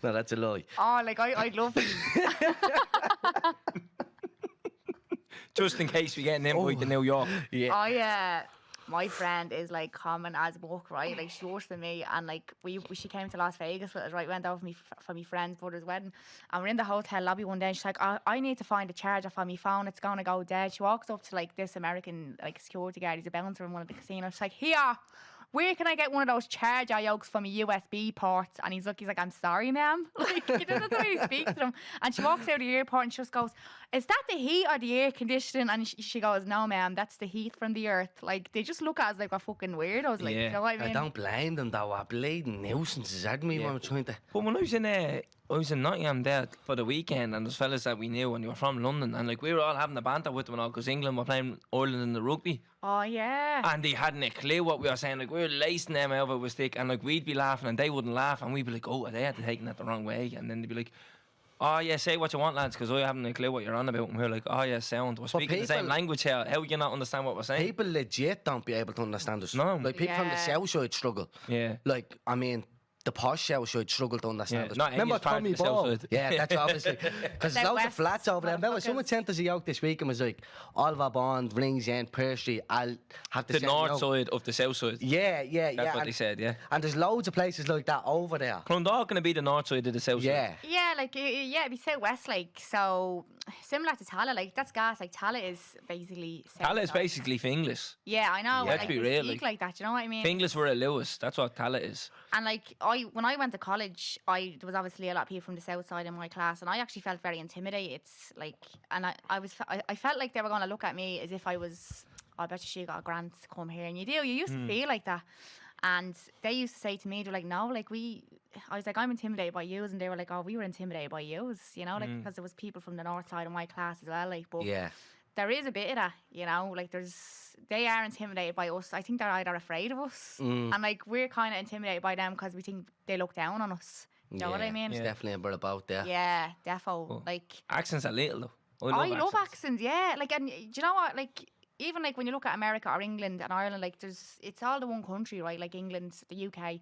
No, that's a lie. Oh, like I'd love. Just in case we get an invite to New York. Yeah. I my friend is like common as muck, right? Like she's worse than me, and like she came to Las Vegas with us, right? Went over for my friend's brother's wedding, and we're in the hotel lobby one day. And she's like, I need to find a charger for my phone. It's gonna go dead. She walks up to like this American like security guard. He's a bouncer in one of the casinos. She's like, here. Where can I get one of those charger yokes from a USB port? And he's like, I'm sorry, ma'am. Like, that's the way he speaks to them. And she walks out of the airport and she just goes, is that the heat or the air conditioning? And she goes, no, ma'am, that's the heat from the earth. Like, they just look at us like we're fucking weirdos. Like, you know what I mean? I don't blame them, though. Are bleeding nuisances, aren't we? When we're trying to... But when I was in Nottingham there for the weekend, and there's fellas that we knew, and they were from London, and like we were all having a banter with them and all, because England were playing Ireland in the rugby. Oh, yeah. And they hadn't a clue what we were saying. Like, we were lacing them over with a stick, and like we'd be laughing and they wouldn't laugh, and we'd be like, oh, they had taken that the wrong way. And then they'd be like, oh yeah, say what you want, lads, because I haven't a clue what you're on about. And we're like, oh yeah, sound. We're speaking the same language here. How do you not understand what we're saying? People legit don't be able to understand us. No. Like people from the Yeah. south side struggle. Yeah. Like, I mean, the posh south side struggle to understand us. Not Remember Enya's part Tommy of the south Ball? side. Yeah, that's obviously. Because there's Out loads of west, flats over there. Remember, someone motherfuckers. sent us a yoke this week and was like, Oliver Bond, Rings End, Pear Street, I'll have to The send you north out. side of the south side. Yeah, That's what and, they said, yeah. and there's loads of places like that over there. Clondalk gonna be the north side of the south Yeah. side. Yeah, like, it'd be southwest, like, so similar to Tala, like, that's gas. Like, Tala is basically. Tala is south. basically Finglas. Yeah, I know. Yeah, like, to be they real, speak like- like that, you know what I mean? Finglas were a Lewis. That's what Tala is. And like when I went to college, there was obviously a lot of people from the south side in my class, and I actually felt very intimidated. It's like, and I felt like they were going to look at me as if I was, I bet you she got a grant to come here, and you used to feel like that. And they used to say to me, they're like, no, like I was like, I'm intimidated by yous, and they were like, oh, we were intimidated by yous, you know, like because there was people from the north side of my class as well, like, but Yeah. there is a bit of that, you know, like they are intimidated by us. I think they're either afraid of us, and like we're kind of intimidated by them because we think they look down on us. You know what I mean? It's definitely a bit about there. Yeah, defo. Like Accents are little though. I love accents. Yeah, like, and do you know what? Like even like when you look at America or England and Ireland, like it's all the one country, right? Like England, the UK.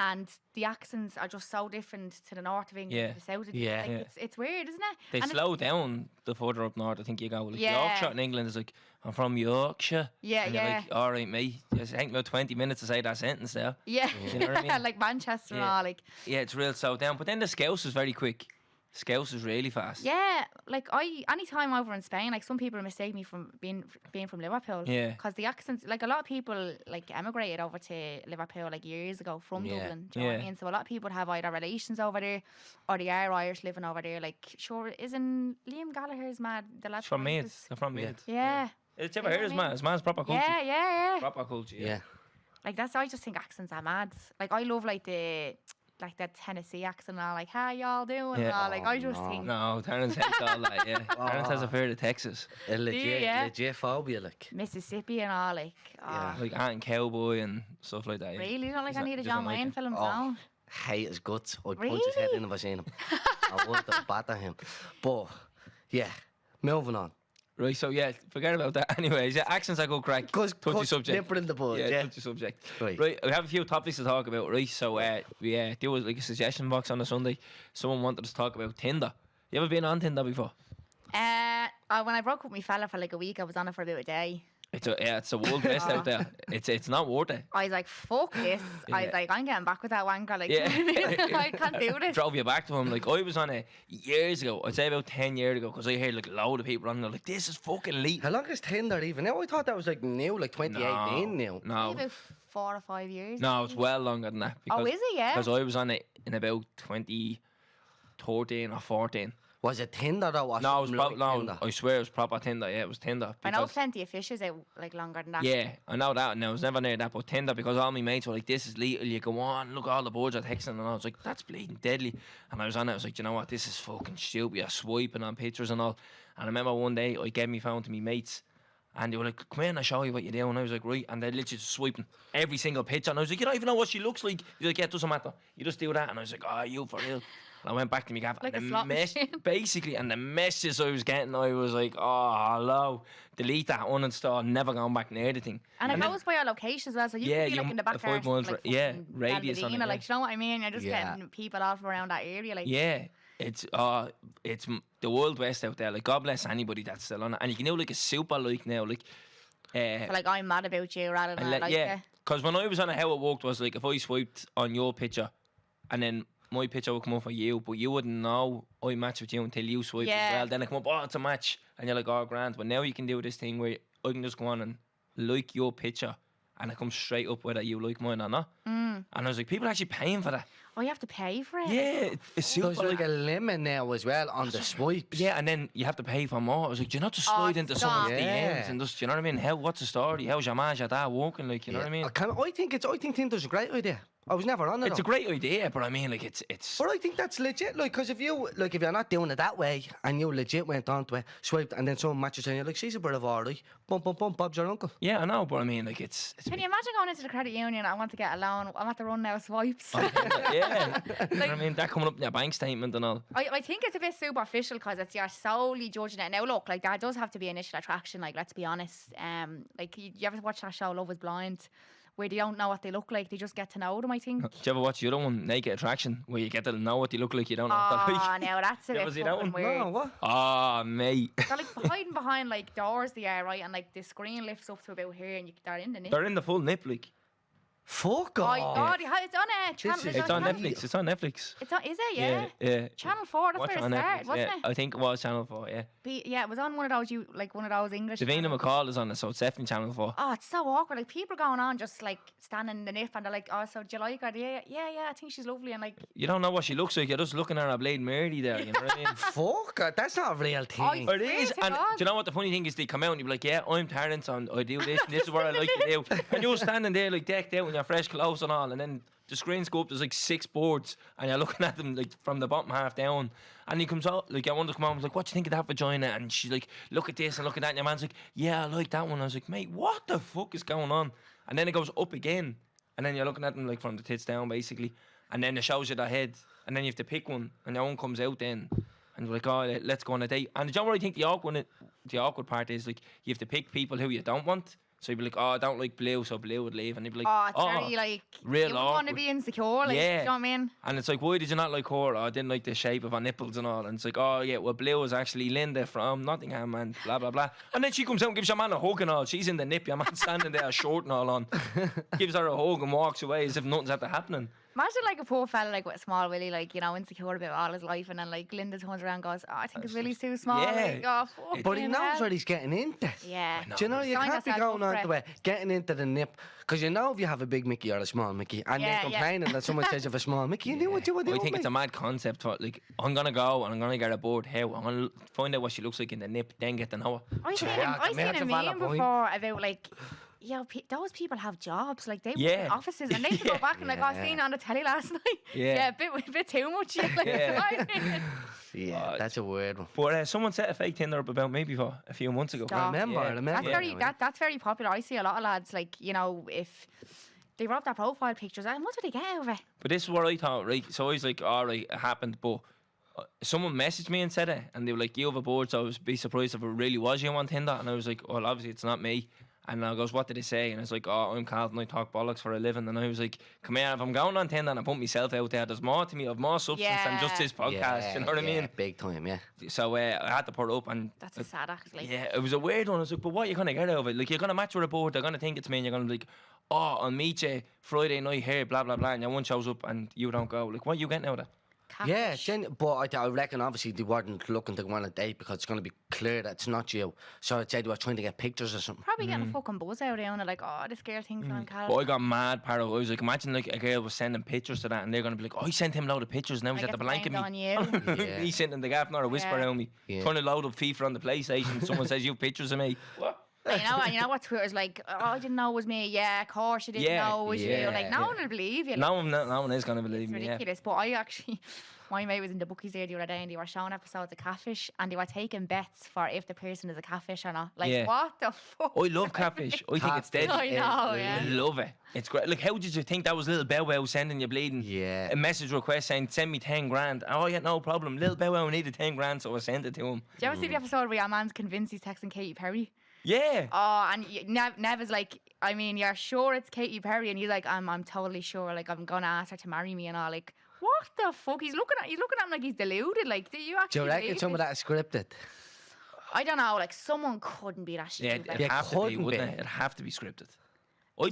And the accents are just so different to the north of England, Yeah. to the south of Yeah. like, Yeah. It's weird, isn't it? They And slow down the further up north, I think you go. Like Yeah. Yorkshire in England is like, I'm from Yorkshire. Yeah, and you're yeah. like, all right, mate. Just take me about 20 minutes to say that sentence there. Yeah, You know what I mean? like Manchester and Yeah. all, like. Yeah, it's real slow down. But then the Scouse is very quick. Scouse is really fast. Yeah, like anytime over in Spain, like some people mistake me from being from Liverpool. Yeah. Because the accents, like a lot of people like emigrated over to Liverpool like years ago from Yeah. Dublin. Do you know what I Yeah. mean? So a lot of people have either relations over there or they are Irish living over there. Like, sure, isn't Liam Gallagher's mad? The lad It's from Meath Meath. is- They're from Meath. Yeah. It's ever You know heard what his I man? mean? His man's proper culture. Yeah. Proper culture, Yeah. Like I just think accents are mad. Like I love like the Tennessee accent and all, like how y'all doing? Yeah. And all. Like I Oh, just no. think No, Terrence hates all that, yeah. Terrence has a fear of Texas. A legit, yeah. legit phobia, like. Mississippi and all, like Yeah. Like Ant and Cowboy and stuff like that. Yeah. really, you don't like Doesn't- any of the doesn't John like Wayne it. films, Oh, no? hate his guts. I'd punch his head in if I seen him. I would have batter him. But, yeah, moving on. Right, so yeah, forget about that. Anyways, yeah, accents I go crack. Touchy subject. Nipper in the bud, yeah. touchy subject. Right. Right, we have a few topics to talk about, right? So we there was like a suggestion box on a Sunday. Someone wanted us to talk about Tinder. You ever been on Tinder before? When I broke up with my fella for like a week, I was on it for about a day. It's a wild west out there. It's not worth it. I was like, fuck this. I was Yeah. like, I'm getting back with that wanker. Like, Yeah. I can't do this. Drove you back to him. Like I was on it years ago. I'd say about 10 years ago, because I heard like a load of people on there like, this is fucking elite. How long is Tinder even now? I thought that was like new, like 2018 now. No, Maybe about 4 or 5 years. no, it's well longer than that. Oh, is it? Yeah. Because I was on it in about 2013 or 14. Was it Tinder though? Or No, it was something like no, Tinder? I swear it was proper Tinder. Yeah, it was Tinder. I know because- plenty of fishes out like longer than that. Yeah, I know that. And I was never near that, but Tinder, because all my mates were like, this is lethal. You go on, look, all the boards are texting, and I was like, that's bleeding deadly. And I was on it. I was like, you know what? This is fucking stupid. You're swiping on pictures and all. And I remember one day I gave my phone to my mates. And they were like, come here and I'll show you what you do. And I was like, right. And they're literally just swiping every single picture. And I was like, you don't even know what she looks like. He's like, yeah, it doesn't matter. You just do that. And I was like, oh, you for real. And I went back to my gaff. Like and a the slot machine. basically, and the messages I was getting, I was like, oh, hello. Delete that, uninstall, never going back near the thing. And it then- goes by your location as well. So you Yeah, can be like you- in the a back 5 miles like yeah, fucking radius on it, Belvedere, like, yeah. you know what I mean? You're just Yeah. getting people all from around that area. Like, Yeah, it's the Wild West out there. Like, God bless anybody that's still on it. And you can do like a super like now. Like, So, like, I'm mad about you rather than I like yeah, you. because when I was on it, how it worked was like if I swiped on your picture, and then my picture would come up for you, but you wouldn't know I matched with you until you swiped as Yeah. well. Then it come up, oh, it's a match, and you're like, oh, grand. But now you can do this thing where I can just go on and like your picture, and it comes straight up whether you like mine or not. And I was like, people are actually paying for that. Oh, you have to pay for it? Yeah, it's super. There's like a limit now as well on the swipes. Yeah, and then you have to pay for more. I was like, do you not just slide into stop. someone's Yeah. DMs and just, do you know what I mean? What's the story? How's your man, your dad working? Like, you know what I mean? I think Tinder's a great idea. I was never on it. It's a though. great idea, but I mean, like, it's. But I think that's legit, like, because if you're not doing it that way, and you legit went on to it, swiped, and then someone matches and you're like, she's a bit of alright, bump, Bob's your uncle. Yeah, I know, but I mean, like, it's. Can you imagine going into the credit union? I want to get a loan. I'm at the run now swipes. Yeah, you know what I mean, that coming up in your bank statement and all. I think it's a bit superficial because it's you're solely judging it. Now look, like there does have to be initial attraction. Like let's be honest. Like you ever watch that show Love Is Blind, where they don't know what they look like, they just get to know them. I think. Do you ever watch the other one, Naked Attraction, where you get to know what they look like, you don't know what they Oh, like? no, that's a You ever bit see that fucking one? weird. No, what? Oh, mate. They're like hiding behind like doors, they are, right, and like the screen lifts up to about here, and they're in the nip. They're in the full nip, like. Fuck Oh, off. God, it's on a channel. is- It's on Netflix. It's on Netflix. It's on, is it? Yeah. Yeah. Channel 4, that's Watch where it it on started, Netflix. wasn't Yeah, it? I think it was Channel 4, yeah. Yeah, it was on one of those one of those English. Davina channels. McCall is on it, so it's definitely Channel 4. Oh, it's so awkward. Like people going on just like standing in the nip and they're like, "Oh, so do you like her? Yeah, I think she's lovely." And like, You don't know what she looks like, you're just looking at her blade Murdy there, you know what I mean? Fuck, that's not a real thing. I- It is, Swear to and God. do you know what the funny thing is? They come out and you be like, yeah, I'm Terrence and I do this and this is what I like to do. And you're standing there like decked out in your fresh clothes and all, and then the screen's go up, there's like 6 boards and you're looking at them like from the bottom half down. And he comes out, like, I want to come out and was like, what do you think of that vagina? And she's like, look at this and look at that. And your man's like, yeah, I like that one. I was like, mate, what the fuck is going on? And then it goes up again. And then you're looking at them like from the tits down, basically. And then it shows you their head. And then you have to pick one. And your one comes out then. And you're like, oh, let's go on a date. And do you know what I think the awkward part is? Like, you have to pick people who you don't want. So you'd be like, oh, I don't like blue, so blue would leave. And you'd be like, oh, it's very like real you want to awkward. be insecure. Like, Yeah. you know what I mean? And it's like, why did you not like her? Oh, I didn't like the shape of her nipples and all. And it's like, oh, yeah, well, blue is actually Linda from Nottingham and blah, blah, blah. And then she comes out and gives your man a hug and all. She's in the nip, your man standing there, short and all on. Gives her a hug and walks away as if nothing's had to happening. Imagine like a poor fella like with a small willy, like you know, insecure about all his life, and then like Linda turns around and goes, "Oh, I think his willy's too small." Yeah. Like, oh, fuck. But he knows what he's getting into. Yeah. know. Do you know, you Sign can't be yourself going up on for to it, getting into the nip, because you know if you have a big Mickey or a small Mickey, and Yeah, you're yeah. complaining that someone says you have a small Mickey, you do what you would do. I think it's a mad concept. For, like, I'm going to go and I'm going to get a board. How? I'm going to find out what she looks like in the nip, then get to know her. I seen Yeah, I that's seen a a valid meme point. before about like, yo, those people have jobs. Like they work in Yeah. offices, and they can go back and like, I seen on the telly last night. Yeah. a bit too much. Yeah, like, Yeah. Yeah, that's a weird one. But someone set a fake Tinder up about me before a few months ago. Stop. I remember. That's Yeah. very that's very popular. I see a lot of lads like you know if they rub their profile pictures, and what do they get out of it? But this is what I thought, right? So I was like, all right, it happened, but someone messaged me and said it, and they were like, you have a board, so I was be surprised if it really was you on Tinder. And I was like, well, obviously it's not me. And I goes, what did they say? And I was like, oh, I'm Carlton, I talk bollocks for a living. And I was like, come here, if I'm going on Tinder and I put myself out there, there's more to me, I have more substance than just Yeah. this podcast, you know what I mean? Big time, yeah. So I had to put it up, and That's a sad actually. yeah, it was a weird one. I was like, but what are you going to get out of it? Like, you're going to match with a board, they're going to think it's me, and you're going to be like, oh, I'll meet you Friday night here, blah, blah, blah, and your one shows up and you don't go. Like, what are you getting out of it? Yeah, Catfish. but I reckon obviously they weren't looking to go on a date because it's going to be clear that it's not you. So I'd say they were trying to get pictures or something. Probably getting a fucking buzz out of it, and like, oh, this girl thinks I'm Cal. But I got mad paranoid. I was like, imagine like a girl was sending pictures to that, and they're going to be like, oh, I sent him a load of pictures, and now he's Like, at the it's blanket blamed me. on you. Yeah. He's sitting in the gaff, not a whisper Yeah. around me. Yeah. Trying to load up FIFA on the PlayStation. Someone says, you have pictures of me. What? And you know what Twitter's like? Oh, I didn't know it was me. Yeah, of course you didn't Yeah, know it was you. yeah, Like no yeah. one will believe you. No one is going to believe It's me. Yeah. ridiculous. But I actually, my mate was in the bookies there the other day, and they were showing episodes of Catfish, and they were taking bets for if the person is a catfish or not. Like Yeah. what the fuck? I love catfish. I think it's dead. I know, I yeah. love it. It's great. Like, how did you think that was Little Bow Wow sending you bleeding Yeah. a message request saying, send me 10 grand? Oh, yeah, no problem. Little Bow Wow needed 10 grand, so I sent it to him. Did you ever see the episode where your man's convinced he's texting Katy Perry? Yeah. Oh, and Nev is like, I mean, you're sure it's Katy Perry, and he's like, I'm totally sure. Like, I'm gonna ask her to marry me, and all. Like, what the fuck? He's looking at him like he's deluded. Like, do you Do actually? you reckon believe some of this? that is scripted? I don't know, like someone couldn't be that Yeah, stupid. it'd Like, have to be, wouldn't it? It'd have to be scripted.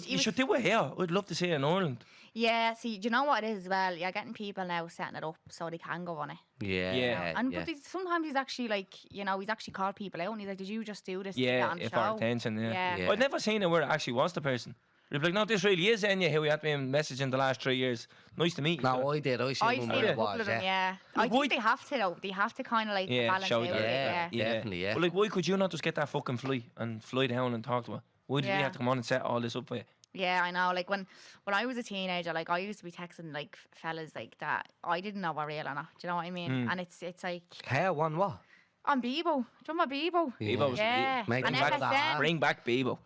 You should do it here. I'd love to see it in Ireland. yeah, see, do you know what it is as well? You're getting people now setting it up so they can go on it. Yeah. And but sometimes he's actually like, he's actually called people out and he's like, did you just do this to get Yeah, on the if show? our attention, yeah. Yeah. I'd never seen it where it actually was the person. They'd be like, no, this really is Enya, who we had been messaging the last 3 years. Nice to meet you. No, I did. I I've seen seen one a where it couple was, of them, yeah. I Why- think they have to though. They have to kind of like balance show out. that. Yeah. Definitely, yeah. But like, why could you not just get that fucking fly down and talk to her? Why did we Yeah. have to come on and set all this up for you? Yeah, I know. Like when I was a teenager, like I used to be texting like fellas like that. I didn't know were real or not. Do you know what I mean? And it's like How? One what? on Bebo. Do you remember Bebo? Bebo was Yeah. Mate, And bring back that MSN. app. Bring back Bebo.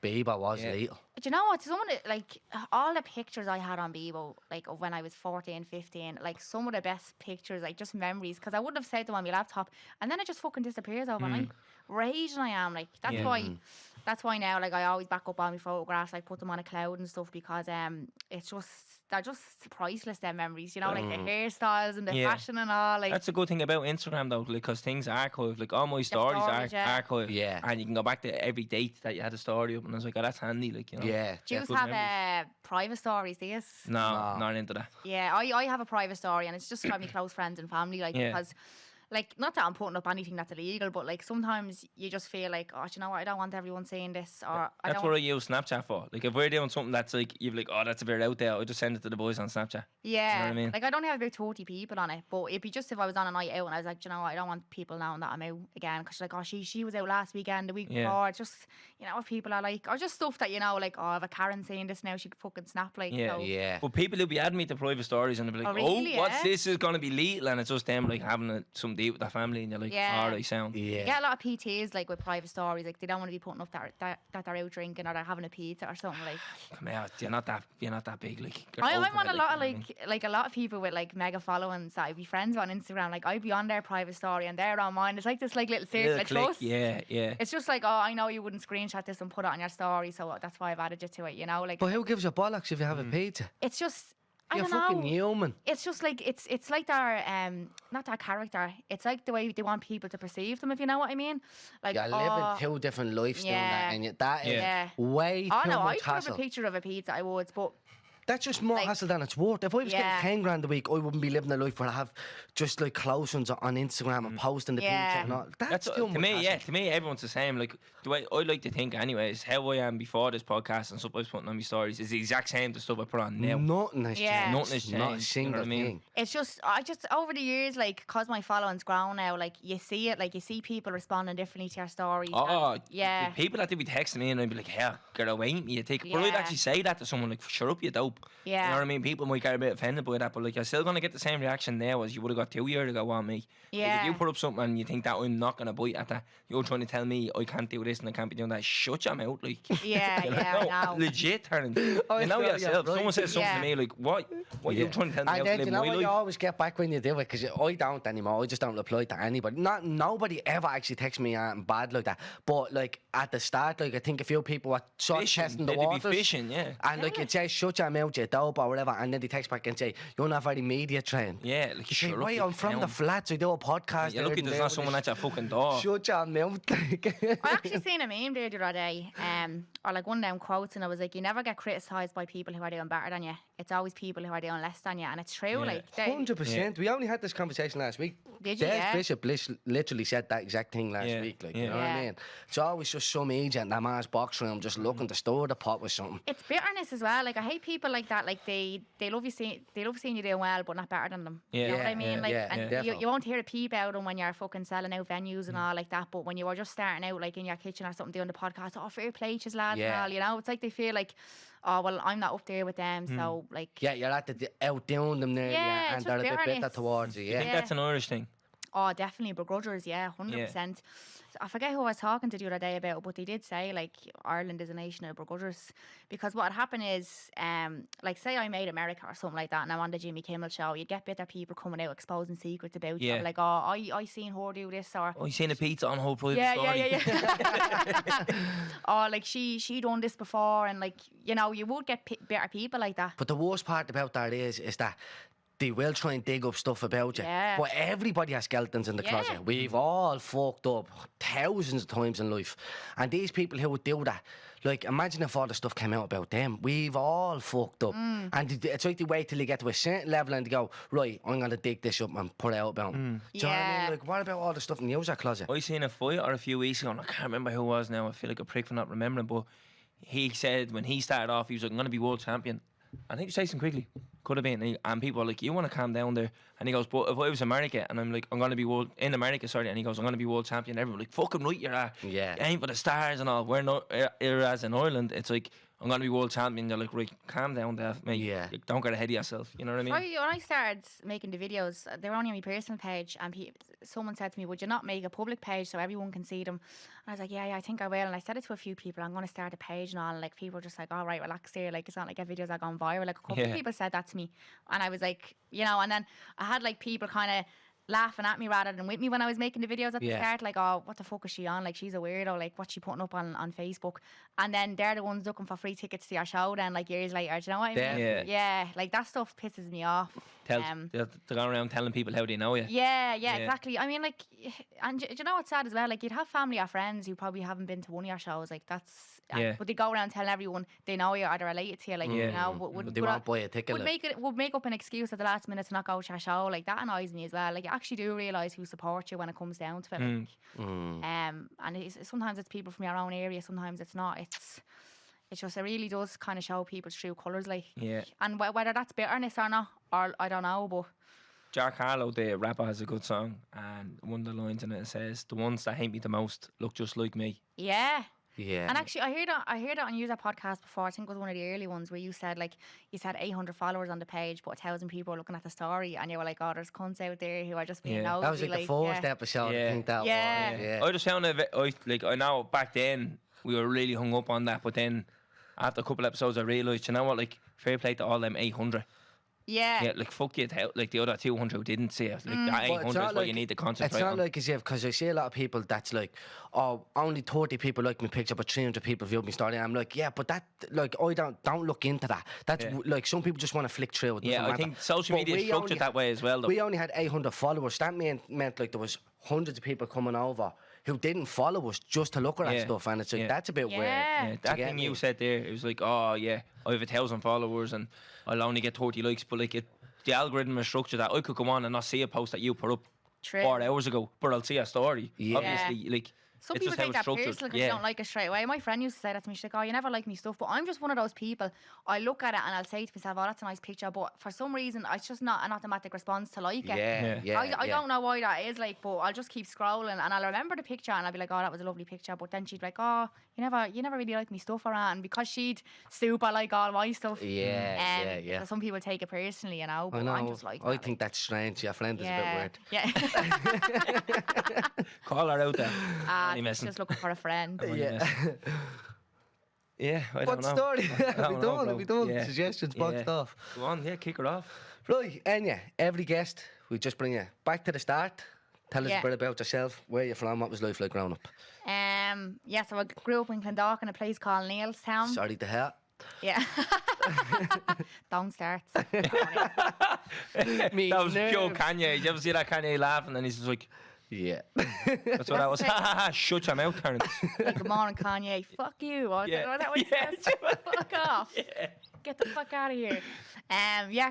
Bieber was Yeah. little. Do you know what? Some of the, like, all the pictures I had on Bebo, like, of when I was 14, 15, like, some of the best pictures, like, just memories, because I wouldn't have saved them on my laptop, and then it just fucking disappears overnight. Raging I am, like, that's why now, like, I always back up all my photographs, like, put them on a cloud and stuff, because they're just priceless, them memories, like, the hairstyles and the Yeah. fashion and all, like, That's a good thing about Instagram though, because things are archived. Like all my stories are stories, yeah. archived. Yeah. And you can go back to every date that you had a story up, and I was like, oh, that's handy. Like, Yeah. do you good have memories. private stories, do you? No, not into that. Yeah, I have a private story, and it's just about my close friends and family, like, Yeah. because, like, not that I'm putting up anything that's illegal, but, like, sometimes you just feel like, oh, do you know what, I don't want everyone seeing this, or I That's don't what I want... use Snapchat for. Like, if we're doing something that's like, you're like, oh, that's a bit out there, I just send it to the boys on Snapchat. Yeah, I mean? like, I don't have about 30 people on it, but it'd be just if I was on a night out and I was like, do you know what, I don't want people knowing that I'm out again, because like, oh, she was out last weekend, the week Yeah. before, it's just, if people are like, or just stuff that, like, oh, if a Karen saying this now, she could fucking snap, like, Yeah. so. Yeah. But people who be adding me to private stories and they'll be like, Oh, really, what's yeah? this is going to be lethal, and it's just them like having some date with their family, and you're like, Yeah. alright, sound. You Yeah. get a lot of PTs like with private stories, like they don't want to be putting up that they're out drinking or they're having a pizza or something like. Come out, you're not that big. Like, get I'm over on it, a lot you of know what I mean? like a lot of people with like mega followings that I'd be friends with on Instagram. Like I'd be on their private story and they're on mine. It's like this like little circle Little of click, trust. yeah. It's just like, oh, I know you wouldn't screenshot this and put it on your story, so that's why I've added you to it. Like But who gives you bollocks if you have a pizza? it's just. I You're don't fucking know. human. It's just like it's like their not their character. It's like the way they want people to perceive them, if you know what I mean. Like You're living two different lives doing that, yeah. and that is Yeah. way Oh too no, much I'd put up hassle. a picture of a pizza, I would, but That's just more like- hassle than it's worth. If I was Yeah. getting 10 grand a week, I wouldn't be living a life where I have just like close ones on Instagram and posting the Yeah. pizza and all. That's too to much me, hassle. yeah. To me, everyone's the same. Like the way I like to think, anyways, how I am before this podcast and stuff I was putting on my stories is the exact same to stuff I put on now. Nothing has Yeah. changed. Nothing has Not a changed, you know single what I mean? thing. it's just I just over the years, like, cause my following's grown now, like you see it, like you see people responding differently to your stories. Oh, and, yeah. the people that they be texting me and I'd be like, "Yeah, get away from me, you take." But I'd Yeah. actually say that to someone like, "Shut up, you dope." You Yeah. know what I mean? People might get a bit offended by that, but like, you're still gonna get the same reaction now as you would have got 2 years ago on me. Like, Yeah. if you put up something and you think that I'm not gonna bite at that, you're trying to tell me I can't do this and I can't be doing that. Shut your mouth, like. Yeah, You yeah, I know, know. legit, turning. I You know know, yeah, yourself. right. Someone says something Yeah. to me like, "What? What you trying to tell me? how And to then live you know my what, you life?" always get back when you do it, because I don't anymore. I just don't reply to anybody. Nobody ever actually texts me bad like that. But like at the start, like I think a few people were sort of Fishing. testing the They'd be waters. fishing, yeah. And like you'd say, shut your mouth, you dope or whatever, and then they text back and say, you're not very media trained. Yeah, like You say, shut up, wait, you I'm from the clown. flats, I do a podcast. You're there lucky and there's there not with someone this- at your fucking door. Shut your mouth. I actually seen a meme there the other day, or like one of them quotes, and I was like, you never get criticised by people who are doing better than you. It's always people who are doing less than you, and it's true. Yeah. Like, 100%. We only had this conversation last week. Did you? Des Yeah. Bishop literally said that exact thing last Yeah, week. Like, yeah. you know what I Yeah. mean? It's always just some agent in that man's box room just looking to store the pot with something. It's bitterness as well. Like I hate people like that. Like they love seeing you doing well, but not better than them. Yeah. You know what I Yeah, mean? yeah, Like, yeah, and definitely. you won't hear a peep out of them when you're fucking selling out venues and all like that. But when you were just starting out, like in your kitchen or something, doing the podcast, oh, fair play to lads and Yeah. all. You know, it's like they feel like, oh well, I'm not up there with them, so like, Yeah, you're at the outdoing them there, Yeah, and it's they're a just bit bitter bitterness. towards you, I yeah. think that's an Irish thing. oh, definitely begrudgers, yeah, 100%. I forget who I was talking to the other day about it, but they did say like Ireland is a nation of begrudgers, because what would happen is, like say I made America or something like that, and I'm on the Jimmy Kimmel show, you'd get bitter people coming out exposing secrets about you, Yeah. like, oh, I seen her do this, or Oh, you seen a pizza on whole private yeah, story? yeah. Or like she done this before, and like, you know, you would get bitter people like that. But the worst part about that is that they will try and dig up stuff about you. Yeah. But everybody has skeletons in the Yeah. closet. We've all fucked up thousands of times in life. And these people who would do that, like, imagine if all the stuff came out about them. We've all fucked up. And it's like they wait till they get to a certain level and they go, right, I'm going to dig this up and put it out about them. Do you know what I Yeah. mean? Like, what about all the stuff in the user closet? I seen a fight or a few weeks ago, and I can't remember who it was now. I feel like a prick for not remembering, but he said when he started off, he was like, I'm going to be world champion. I think it was Jason Quigley. Could have been. And people are like, you want to calm down there. And he goes, but if I was America, and I'm like, I'm going to be in America, sorry. And he goes, I'm going to be world champion. Everyone like, fucking right, you're at. Yeah. You ain't for the stars and all. We're not, whereas in Ireland, it's like, I'm going to be world champion. They're like, right, calm down there, mate. Yeah. Like, don't get ahead of yourself. You know what I mean? When I started making the videos, they were only on my personal page, and someone said to me, would you not make a public page so everyone can see them? And I was like, yeah, I think I will. And I said it to a few people, I'm going to start a page and all. And like, people were just like, all right, relax there. Like, it's not like our videos are gone viral. Like, a couple of people said that to me. And I was like, you know, and then I had like people kind of laughing at me rather than with me when I was making the videos at the start. Like, oh, what the fuck is she on? Like, she's a weirdo. Like, what's she putting up on Facebook? And then they're the ones looking for free tickets to your show then, like, years later. Do you know what I mean? Yeah. Yeah, like, that stuff pisses me off. They're going around telling people how they know you. Yeah, exactly. I mean, like, and do you know what's sad as well? Like, you'd have family or friends who probably haven't been to one of your shows. Like, that's... But they go around telling everyone they know you or they're related to you. Like, you know... But they won't buy a ticket. Would make up an excuse at the last minute to not go to your show. Like, that annoys me as well. Like, you actually do realise who supports you when it comes down to it. Like, and sometimes it's people from your own area, sometimes it's not. It's just, it really does kind of show people's true colours, like. Yeah. And whether that's bitterness or not, or I don't know, but... Jack Harlow, the rapper, has a good song, and one of the lines in it says, the ones that hate me the most look just like me. Yeah. Yeah. And actually, I heard that on your podcast before. I think it was one of the early ones where you said 800 followers on the page, but 1,000 people are looking at the story, and you were like, oh, there's cunts out there who are just being nosy. That was like the first episode. I think that was. Yeah. I just found it, I know back then we were really hung up on that, but then after a couple episodes I realised, you know what, like, fair play to all them 800. Yeah, like, fuck it, like the other 200 who didn't see it. Like, that 800 is what you need to concentrate on. It's on. not like as if, because I see a lot of people that's like, oh, only 30 people like my picture, but 300 people viewed my story. And I'm like, yeah, but that, like, I don't look into that. That's like, some people just want to flick through it. Yeah, I think social media is structured that way as well, though. We only had 800 followers. That meant like there was hundreds of people coming over who didn't follow us just to look at that stuff, and it's like, that's a bit weird. Yeah, that thing you said there, it was like, oh yeah, I have 1,000 followers and I'll only get 30 likes, but like, the algorithm is structured that I could go on and not see a post that you put up 4 hours ago, but I'll see a story. Obviously, like, some it's people just take how that it's structured. personal because you don't like it straight away. My friend used to say that to me. She's like, oh, you never like me stuff. But I'm just one of those people. I look at it and I'll say to myself, oh, that's a nice picture. But for some reason, it's just not an automatic response to like it. I don't know why that is, like, but I'll just keep scrolling and I'll remember the picture and I'll be like, oh, that was a lovely picture. But then she'd be like, oh, you never really like me stuff around. And because she'd super like all my stuff. So some people take it personally, you know. But I'm just like, I think that's strange. Your friend is a bit weird. Yeah. Call her out there. Just looking for a friend. Yeah, I don't What know. story? Have we done? Yeah. Suggestions, boxed off. Go on, kick her off. Right, Enya, every guest, we just bring you back to the start. Tell us a bit about yourself, where you're from, what was life like growing up. So I grew up in Clondalk in a place called Neilstown. Sorry to hear. Yeah. Don't start. That was pure Kanye. Did you ever see that Kanye laughing and he's just like, yeah. That's what that was. Shut your mouth, Terrence. Like, good morning, Kanye. Fuck you. Was that what he said? Fuck off. Yeah. Get the fuck out of here.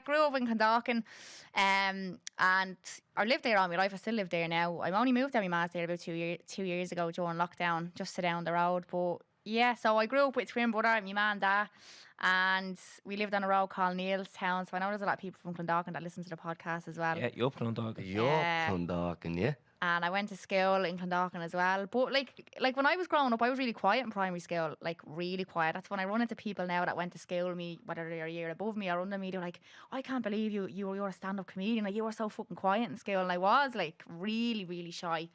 Grew up in Clondalkin, and I lived there all my life. I still live there now. I only moved out of my ma's there about 2 years ago during lockdown, just to down the road. But yeah, so I grew up with twin brother, my mum and dad, and we lived on a road called Neilstown. So I know there's a lot of people from Clondalkin that listen to the podcast as well. Yeah, you're up Clondalkin. You're Clondalkin, yeah. And I went to school in Clondalkin as well. But like when I was growing up, I was really quiet in primary school, like really quiet. That's when I run into people now that went to school with me, whether they're a year above me or under me. They're like, I can't believe you're a stand-up comedian. Like, you were so fucking quiet in school. And I was like really, really shy.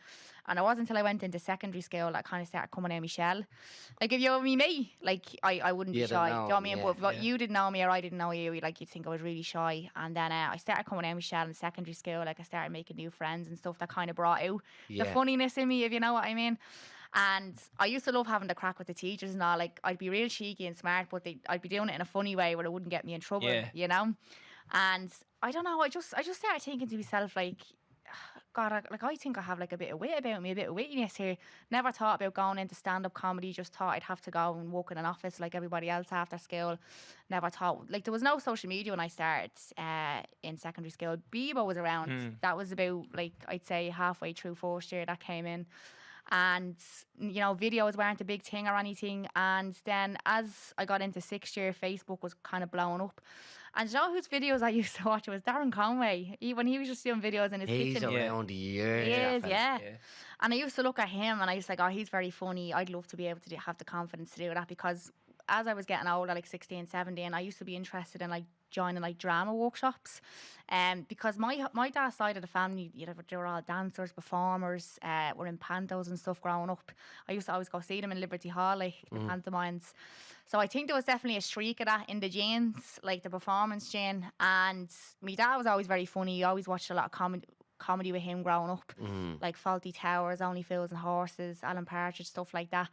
And it wasn't until I went into secondary school that I kind of started coming out of my shell. Like, if you were me, like, I wouldn't be shy. Do you know what I mean? But you didn't know me or I didn't know you, like, you'd think I was really shy. And then I started coming out of my shell in secondary school. Like, I started making new friends and stuff that kind of brought out the funniness in me, if you know what I mean. And I used to love having the crack with the teachers and all. Like, I'd be real cheeky and smart, but I'd be doing it in a funny way where it wouldn't get me in trouble, you know? And I don't know, I just started thinking to myself, like, God, I think I have like a bit of wit about me, a bit of wittiness here. Never thought about going into stand-up comedy. Just thought I'd have to go and work in an office like everybody else after school. Never thought, like, there was no social media when I started in secondary school. Bebo was around. That was about, like, I'd say halfway through first year that came in. And, you know, videos weren't a big thing or anything. And then as I got into sixth year, Facebook was kind of blowing up. And you know whose videos I used to watch? It was Darren Conway. When he was just doing videos in his He's kitchen. around the year. He is, yeah. And I used to look at him and I was like, oh, he's very funny. I'd love to be able to have the confidence to do that, because as I was getting older, like 16, 17, I used to be interested in like joining like drama workshops. Because my dad's side of the family, you know, they were all dancers, performers, were in pantos and stuff growing up. I used to always go see them in Liberty Hall, like the pantomimes. So I think there was definitely a streak of that in the genes, like the performance gene. And my dad was always very funny. He always watched a lot of comedy with him growing up, like Faulty Towers, Only Fools and Horses, Alan Partridge, stuff like that.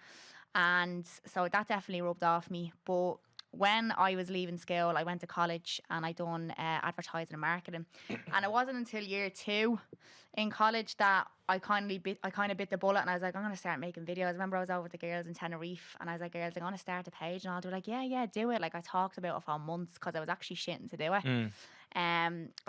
And so that definitely rubbed off me. But when I was leaving school, I went to college and I done advertising and marketing. And it wasn't until year 2 in college that I kind of bit the bullet, and I was like, I'm going to start making videos. I remember I was over with the girls in Tenerife and I was like, girls, I'm going to start a page and all. They're like, yeah, do it. Like, I talked about it for months because I was actually shitting to do it.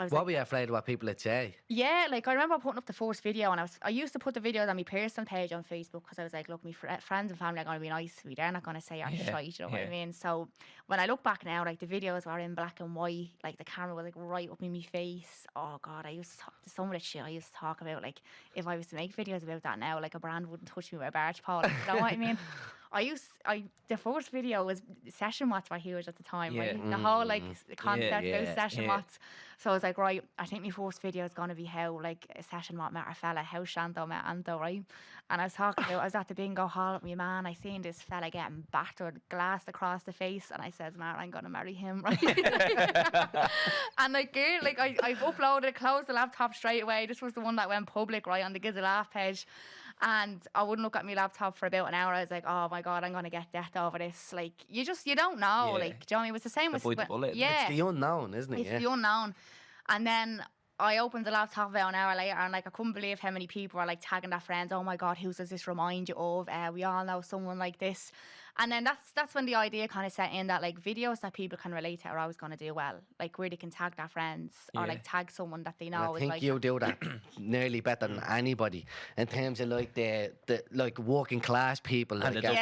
What were you afraid of what people would say? Yeah, like I remember putting up the first video, and I used to put the videos on my personal page on Facebook because I was like, look, my friends and family are going to be nice to me. They're not going to say you're shite, you know what I mean? So when I look back now, like the videos were in black and white, like the camera was like right up in my face. Oh God, I used to talk to some of the shit I used to talk about. Like if I was to make videos about that now, like a brand wouldn't touch me with a barge pole. Like, you know what I mean? The first video was session watts were huge at the time, right? The whole like concept about session watts. So I was like, right, I think my first video is gonna be how like a session watt met a fella, how Shanto met Anto, right? And I was at the bingo hall with my man. I seen this fella getting battered, glassed across the face, and I says, man, I'm gonna marry him, right? And like, girl, like I uploaded, closed the laptop straight away. This was the one that went public, right, on the Giz a Laugh page. And I wouldn't look at my laptop for about an hour. I was like, oh my God, I'm going to get death over this. Like, you don't know. Like, do you know what I mean? It was the same with... It's the unknown, isn't it? It's the unknown. And then I opened the laptop about an hour later and like I couldn't believe how many people were like tagging their friends. Oh my God, who does this remind you of? We all know someone like this. And then that's when the idea kind of set in that like videos that people can relate to are always going to do well. Like where they can tag their friends or like tag someone that they know. I think you do that nearly better than anybody in terms of like the like working class people, like people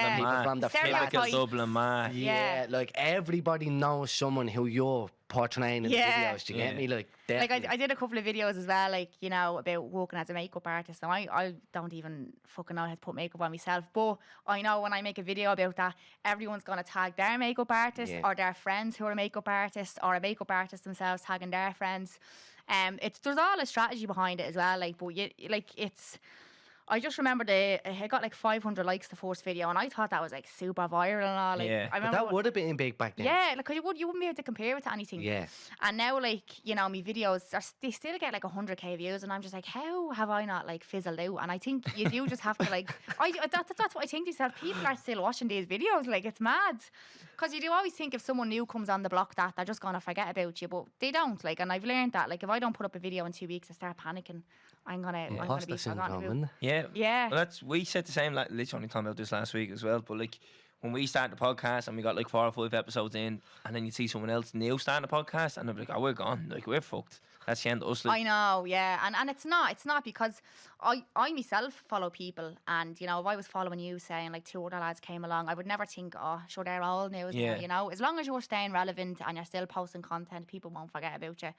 from the typical Dublin man. Yeah, like everybody knows someone who you're portraying in the videos. Do you get me? Like I did a couple of videos as well, like, you know, about working as a makeup artist. Now I don't even fucking know how to put makeup on myself, but I know when I make a video about that, everyone's going to tag their makeup artist or their friends who are makeup artists, or a makeup artist themselves tagging their friends. There's all a strategy behind it as well, like, but I just remember I got like 500 likes the first video, and I thought that was like super viral and all. Like, I remember that would have been big back then. Yeah, like you wouldn't be able to compare it to anything. Yeah. And now, like, you know, my videos they still get like 100k views, and I'm just like, how have I not like fizzled out? And I think you do just have to like, that's what I think to myself. People are still watching these videos, like it's mad, because you do always think if someone new comes on the block that they're just gonna forget about you, but they don't. Like, and I've learned that like if I don't put up a video in 2 weeks, I start panicking. I'm gonna be forgotten about. Yeah. Well, we said the same. Like, literally only talking about this last week as well. But like when we started the podcast and we got like 4 or 5 episodes in, and then you see someone else new starting the podcast, and they're like, "Oh, we're gone. Like, we're fucked. That's the end of us." Like. I know, yeah, and it's not because I myself follow people, and you know, if I was following you saying like 2 other lads came along, I would never think, oh, sure, they're all new, you know. As long as you're staying relevant and you're still posting content, people won't forget about you.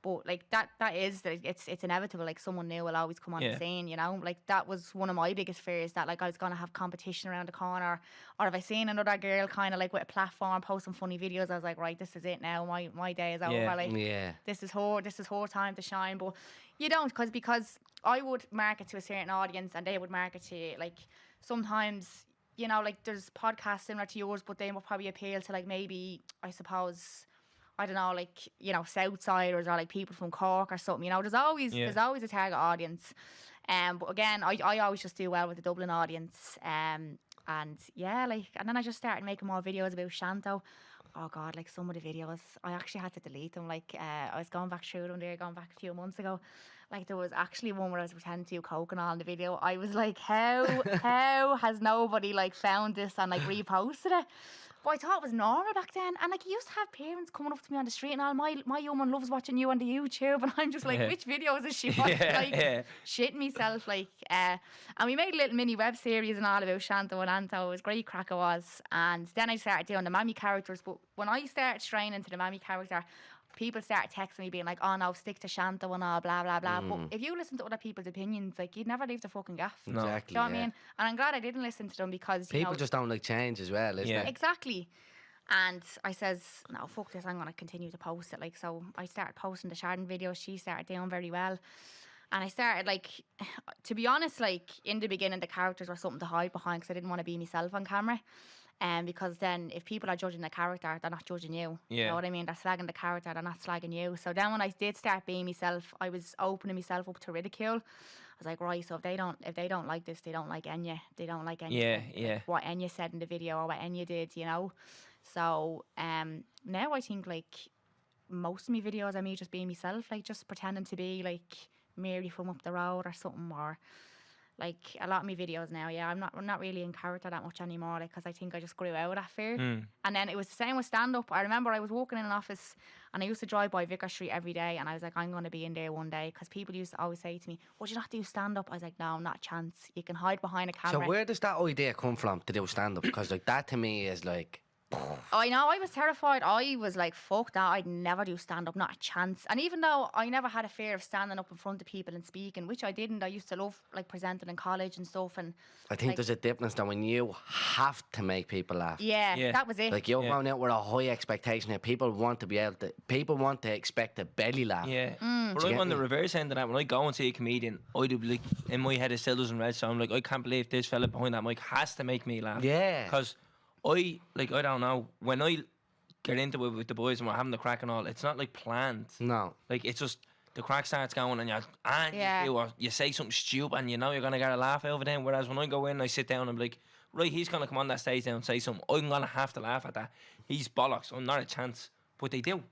But like it's inevitable. Like someone new will always come on the scene, you know. Like that was one of my biggest fears, that like I was gonna have competition around the corner, or if I seen another girl kind of like with a platform posting funny videos, I was like, right, this is it now. My day is over. Like this is her time to shine. But you don't, because I would market to a certain audience and they would market to like sometimes. You know, like there's podcasts similar to yours, but they will probably appeal to like maybe, I suppose, I don't know, like, you know, Southsiders or like people from Cork or something. You know, there's always a target audience. But again, I always just do well with the Dublin audience. And yeah, like, and then I just started making more videos about Shanto. oh God, like some of the videos, I actually had to delete them. Like I was going back through them there, going back a few months ago. Like there was actually one where I was pretending to do coke and all in the video. I was like, how has nobody like found this and like reposted it? But I thought it was normal back then. And like you used to have parents coming up to me on the street and all, my young one loves watching you on the YouTube. And I'm just like, which videos is she watching? Like shitting myself. Like and we made a little mini web series and all about Shanto and Anto. It was great crack it was. And then I started doing the mammy characters. But when I started straying into the mammy character, people started texting me being like, oh no, stick to Shanto and all, blah, blah, blah. But if you listen to other people's opinions, like, you'd never leave the fucking gaff. No. Exactly, Do you know what I mean? And I'm glad I didn't listen to them because, people just don't like change as well, isn't it? Exactly. And I says, no, fuck this, I'm going to continue to post it. Like, so I started posting the Chardon videos. She started doing very well. And I started, like, to be honest, like, in the beginning, the characters were something to hide behind because I didn't want to be myself on camera. Because then if people are judging the character, they're not judging you. Yeah. You know what I mean? They're slagging the character, they're not slagging you. So then when I did start being myself, I was opening myself up to ridicule. I was like, right, so if they don't like this, they don't like Enya. They don't like Enya. Yeah. What Enya said in the video or what Enya did, you know? So now I think like most of my videos are me just being myself, like just pretending to be like Mary from up the road or something, or like a lot of my videos now, I'm not really in character that much anymore, like, because I think I just grew out of that fear. And then it was the same with stand-up. I remember I was walking in an office and I used to drive by Vicar Street every day and I was like, I'm going to be in there one day, because people used to always say to me, would you not do stand-up? I was like, no, not a chance. You can hide behind a camera. So where does that idea come from to do stand-up? Because like that to me is like... I know, I was terrified. I was like, fuck that, I'd never do stand-up, not a chance. And even though I never had a fear of standing up in front of people and speaking, which I didn't, I used to love like presenting in college and stuff. And I think like, there's a difference though when you have to make people laugh. Yeah, that was it. Like you're going out with a high expectation that people want to expect a belly laugh. Yeah. But I'm on the reverse end of that. When I go and see a comedian, I do like, in my head it still doesn't red, so I'm like, I can't believe this fella behind that mic has to make me laugh. Yeah. Because I don't know, when I get into it with the boys and we're having the crack and all, it's not like planned. No. Like it's just the crack starts going and you say something stupid and you know you're gonna get a laugh over them. Whereas when I go in and I sit down, I'm like, right, he's gonna come on that stage now and say something, I'm gonna have to laugh at that. He's bollocks, I'm not a chance. But they do.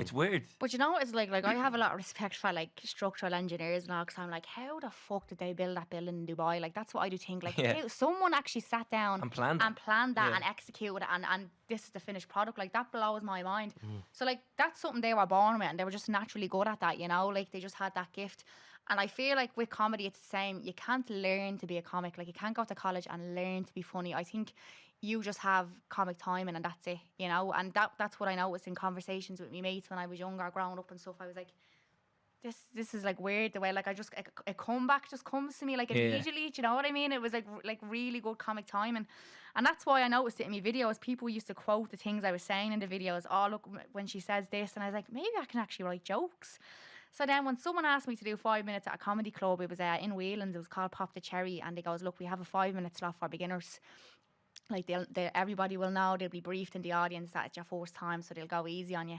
It's weird. But you know what it's like I have a lot of respect for like structural engineers and all, because I'm like, how the fuck did they build that building in Dubai? Like that's what I do think. Like someone actually sat down and planned that and executed it, and this is the finished product. Like that blows my mind. So like that's something they were born with and they were just naturally good at that, you know, like they just had that gift. And I feel like with comedy it's the same. You can't learn to be a comic. Like you can't go to college and learn to be funny. I think you just have comic timing and that's it, you know. And that's what I noticed in conversations with my mates when I was younger, growing up and stuff. I was like, this is like weird the way like a comeback just comes to me like immediately. Do you know what I mean? It was like really good comic timing, and that's why I noticed it in my videos. People used to quote the things I was saying in the videos. Oh look, when she says this, and I was like, maybe I can actually write jokes. So then when someone asked me to do 5 minutes at a comedy club, it was in Whelan's, it was called Pop the Cherry, and they goes, look, we have a 5 minute slot for beginners. Like everybody will know, they'll be briefed in the audience that it's your first time, so they'll go easy on you.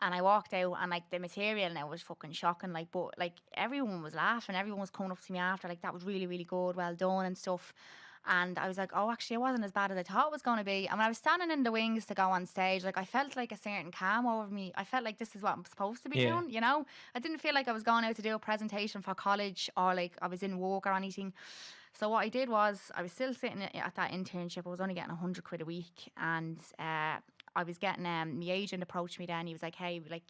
And I walked out and like the material now was fucking shocking, like, but like everyone was laughing, everyone was coming up to me after, like that was really, really good, well done and stuff. And I was like, oh, actually, it wasn't as bad as I thought it was going to be. And when I was standing in the wings to go on stage, like I felt like a certain calm over me. I felt like this is what I'm supposed to be doing, you know? I didn't feel like I was going out to do a presentation for college or like I was in work or anything. So what I did was I was still sitting at that internship. I was only getting 100 quid a week, and I was getting my agent approached me then. He was like, hey, like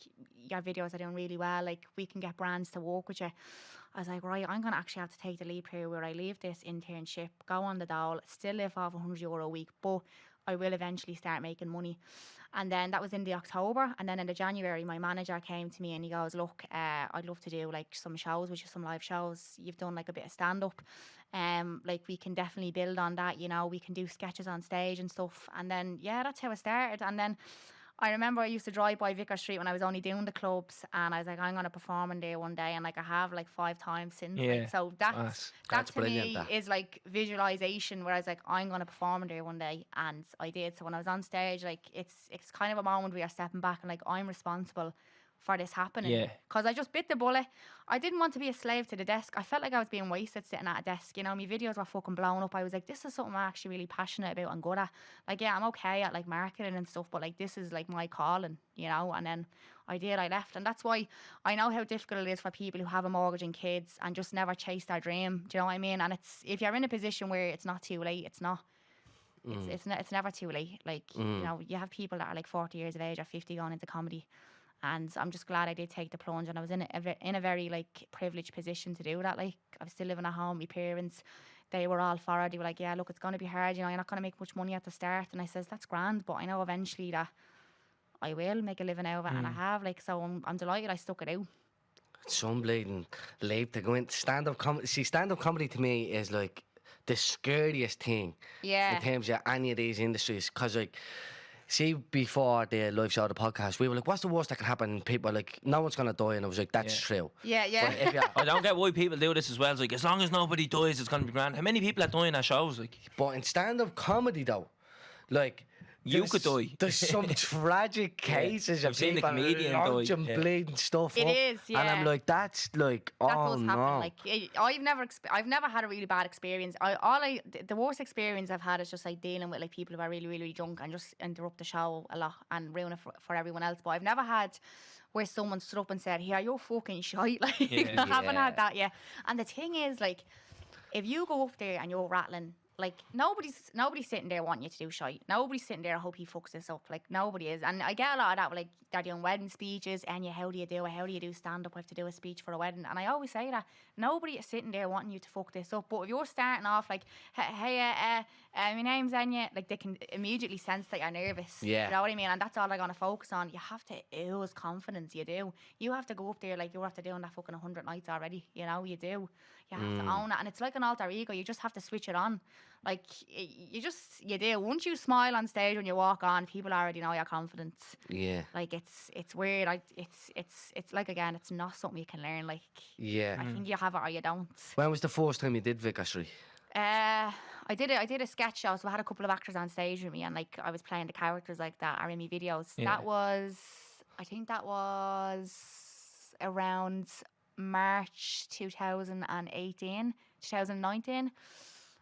your videos are doing really well, like we can get brands to work with you. I was like, right, I'm gonna actually have to take the leap here where I leave this internship, go on the dole, still live off €100 a week, but I will eventually start making money. And then that was in the October, and then in the January my manager came to me and he goes, look, I'd love to do like some shows, which is some live shows. You've done like a bit of stand-up, like we can definitely build on that, you know, we can do sketches on stage and stuff. And then that's how it started. And then I remember I used to drive by Vicar Street when I was only doing the clubs, and I was like, I'm going to perform in there one day, and like I have like 5 times since. Like, so that to me is like visualization, where I was like, I'm going to perform in there one day, and I did. So when I was on stage, like it's kind of a moment where you're stepping back and like I'm responsible for this happening. Yeah. Because I just bit the bullet. I didn't want to be a slave to the desk. I felt like I was being wasted sitting at a desk. You know, my videos were fucking blown up. I was like, this is something I'm actually really passionate about and good at. Like, yeah, I'm okay at like marketing and stuff, but like this is like my calling, you know. And then I left. And that's why I know how difficult it is for people who have a mortgage and kids and just never chase their dream. Do you know what I mean? And it's, if you're in a position where it's not too late, it's not. It's never too late. Like, you know, you have people that are like 40 years of age or 50 going into comedy. And I'm just glad I did take the plunge, and I was in a very like privileged position to do that. Like, I was still living at home. My parents, they were all for it. They were like, yeah, look, it's going to be hard. You know, you're not going to make much money at the start. And I says, that's grand, but I know eventually that I will make a living out of it, and I have. Like, so I'm delighted I stuck it out. Some bleeding late to go into stand-up comedy. See, stand-up comedy to me is like the scariest thing in terms of any of these industries. Because, like, see, before the live show, the podcast, we were like, what's the worst that can happen? And people were like, no one's going to die. And I was like, that's true. Yeah. But if you, I don't get why people do this as well. It's like, as long as nobody dies, it's going to be grand. How many people are dying at shows? Like, but in stand-up comedy, though, like, you could die. There's some tragic cases of I've seen the people comedian die, launching yeah. bleeding stuff It up. is, And I'm yeah. like, that's like, That oh does no. happen. Like, I've never had a really bad experience. The worst experience I've had is just like dealing with like people who are really, really, really drunk and just interrupt the show a lot and ruin it for everyone else. But I've never had where someone stood up and said, "Here, you're fucking shite." Like, I haven't had that yet. And the thing is, like, if you go up there and you're rattling. Like, nobody's sitting there wanting you to do shite. Nobody's sitting there, I hope he fucks this up. Like, nobody is. And I get a lot of that, like, they're doing wedding speeches. Enya, how do you do it? How do you do stand-up? I have to do a speech for a wedding. And I always say that. Nobody is sitting there wanting you to fuck this up. But if you're starting off like, hey, my name's Enya, like, they can immediately sense that you're nervous. Yeah. You know what I mean? And that's all they're going to focus on. You have to ooze confidence, you do. You have to go up there like you're after doing that fucking 100 nights already. You know, you do. You have to own it. And it's like an alter ego. You just have to switch it on. Like, you do. Once you smile on stage when you walk on, people already know your confidence. Yeah. Like, it's weird. It's like, again, it's not something you can learn. Like, Yeah. I think you have it or you don't. When was the first time you did Vicar Street? I did a sketch show, so I had a couple of actors on stage with me, and like I was playing the characters like that are in my videos. Yeah. I think that was around March 2019.